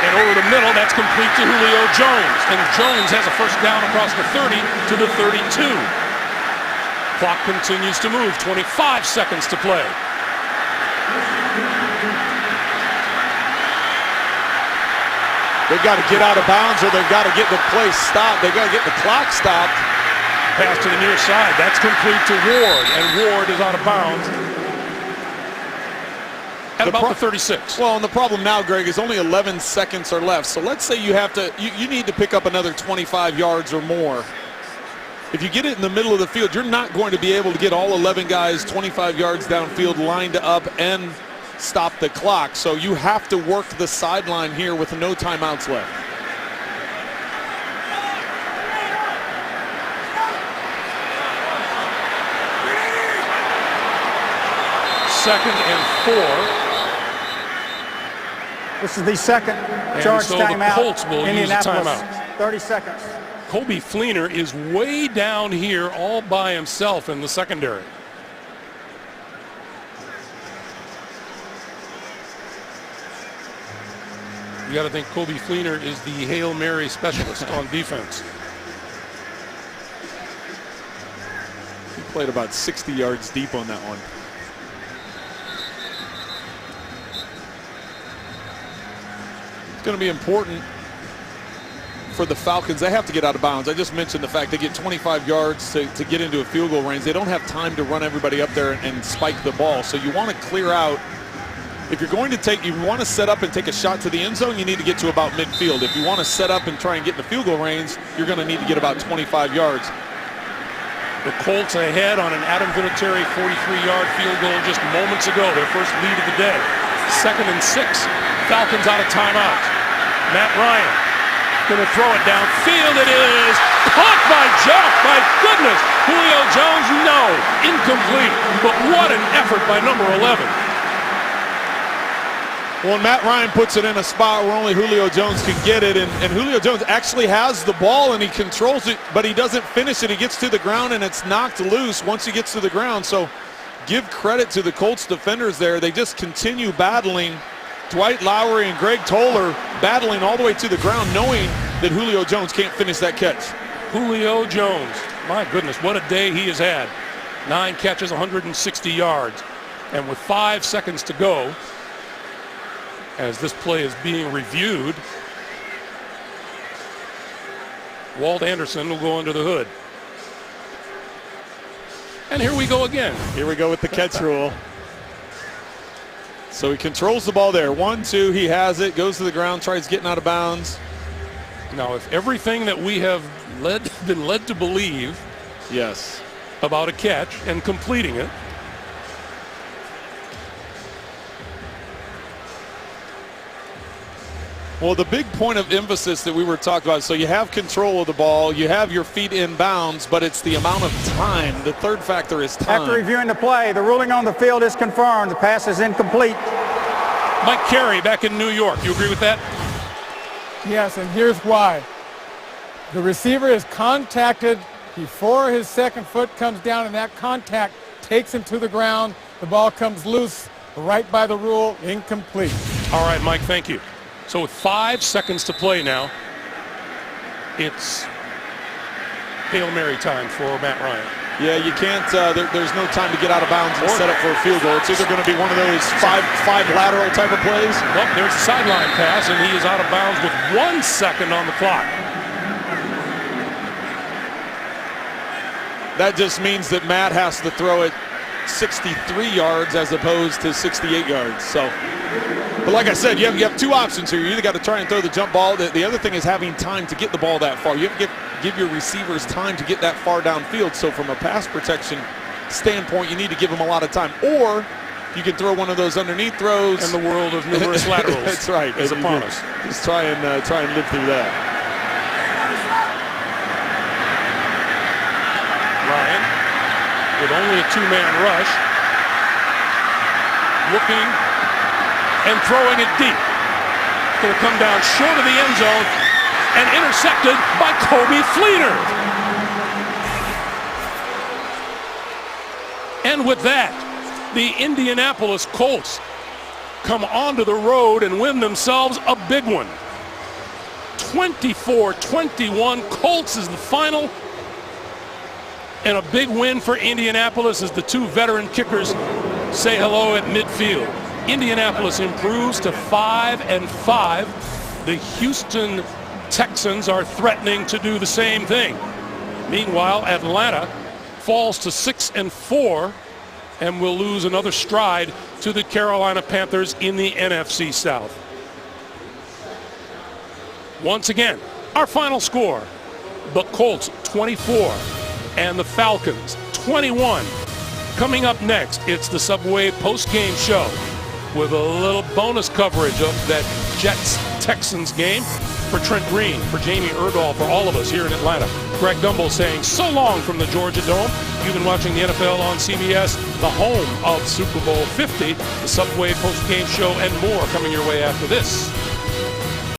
and over the middle, that's complete to Julio Jones. And Jones has a first down across the 30 to the 32. Clock continues to move, 25 seconds to play. They've got to get out of bounds or they've got to get the play stopped. They've got to get the clock stopped. Pass to the near side, that's complete to Ward, and Ward is out of bounds at about the 36. Well, and the problem now, Greg, is only 11 seconds are left. So let's say you have to, you need to pick up another 25 yards or more. If you get it in the middle of the field, you're not going to be able to get all 11 guys 25 yards downfield lined up and stop the clock. So you have to work the sideline here with no timeouts left. Second and 4. This is the second charge so timeout. The Colts will use a Indianapolis, timeout. 30 seconds. Kobe Fleener is way down here all by himself in the secondary. You got to think Kobe Fleener is the Hail Mary specialist on defense. He played about 60 yards deep on that one. It's going to be important for the Falcons. They have to get out of bounds. I just mentioned the fact they get 25 yards to get into a field goal range. They don't have time to run everybody up there and spike the ball. So you want to clear out. If you're going to take, you want to set up and take a shot to the end zone, you need to get to about midfield. If you want to set up and try and get in the field goal range, you're going to need to get about 25 yards. The Colts ahead on an Adam Vinatieri 43-yard field goal just moments ago, their first lead of the day. 2nd and 6. Falcons out of timeout. Matt Ryan going to throw it downfield. It is caught by Jock. My goodness. Julio Jones, no. Incomplete. But what an effort by number 11. Well, Matt Ryan puts it in a spot where only Julio Jones can get it, and Julio Jones actually has the ball and he controls it, but he doesn't finish it. He gets to the ground and it's knocked loose once he gets to the ground. So give credit to the Colts defenders there. They just continue battling. Dwight Lowery and Greg Toller battling all the way to the ground, knowing that Julio Jones can't finish that catch. Julio Jones My goodness, what a day he has had. 9 catches, 160 yards. And with 5 seconds to go, as this play is being reviewed, Walt Anderson will go under the hood. And here we go again. Here we go with the catch rule. So he controls the ball there. 1-2, he has it, goes to the ground, tries getting out of bounds. Now, if everything that we have been led to believe Yes. about a catch and completing it, well, the big point of emphasis that we were talking about, so you have control of the ball, you have your feet in bounds, but it's the amount of time. The third factor is time. After reviewing the play, the ruling on the field is confirmed. The pass is incomplete. Mike Carey back in New York. You agree with that? Yes, and here's why. The receiver is contacted before his second foot comes down, and that contact takes him to the ground. The ball comes loose, right by the rule, incomplete. All right, Mike, thank you. So with 5 seconds to play now, it's Hail Mary time for Matt Ryan. Yeah, you can't, there's no time to get out of bounds and set up for a field goal. It's either going to be one of those five lateral type of plays. Well, there's a sideline pass, and he is out of bounds with 1 second on the clock. That just means that Matt has to throw it 63 yards as opposed to 68 yards. So, but like I said, you have 2 options here. You either got to try and throw the jump ball. The other thing is having time to get the ball that far. You have to give your receivers time to get that far downfield. So from a pass protection standpoint, you need to give them a lot of time. Or you can throw one of those underneath throws. And the world of numerous laterals. That's right. Is upon us. Just try and live through that. Ryan, with only a 2-man rush, looking and throwing it deep. It's going to come down short of the end zone and intercepted by Kobe Fleener. And with that, the Indianapolis Colts come onto the road and win themselves a big one. 24-21, Colts is the final. And a big win for Indianapolis as the 2 veteran kickers say hello at midfield. Indianapolis improves to 5-5. The Houston Texans are threatening to do the same thing. Meanwhile, Atlanta falls to 6-4 and will lose another stride to the Carolina Panthers in the NFC South. Once again, our final score, the Colts 24 and the Falcons 21. Coming up next, it's the Subway post-game show with a little bonus coverage of that Jets-Texans game for Trent Green, for Jamie Erdahl, for all of us here in Atlanta. Greg Gumbel saying so long from the Georgia Dome. You've been watching the NFL on CBS, the home of Super Bowl 50, the Subway post-game show, and more coming your way after this.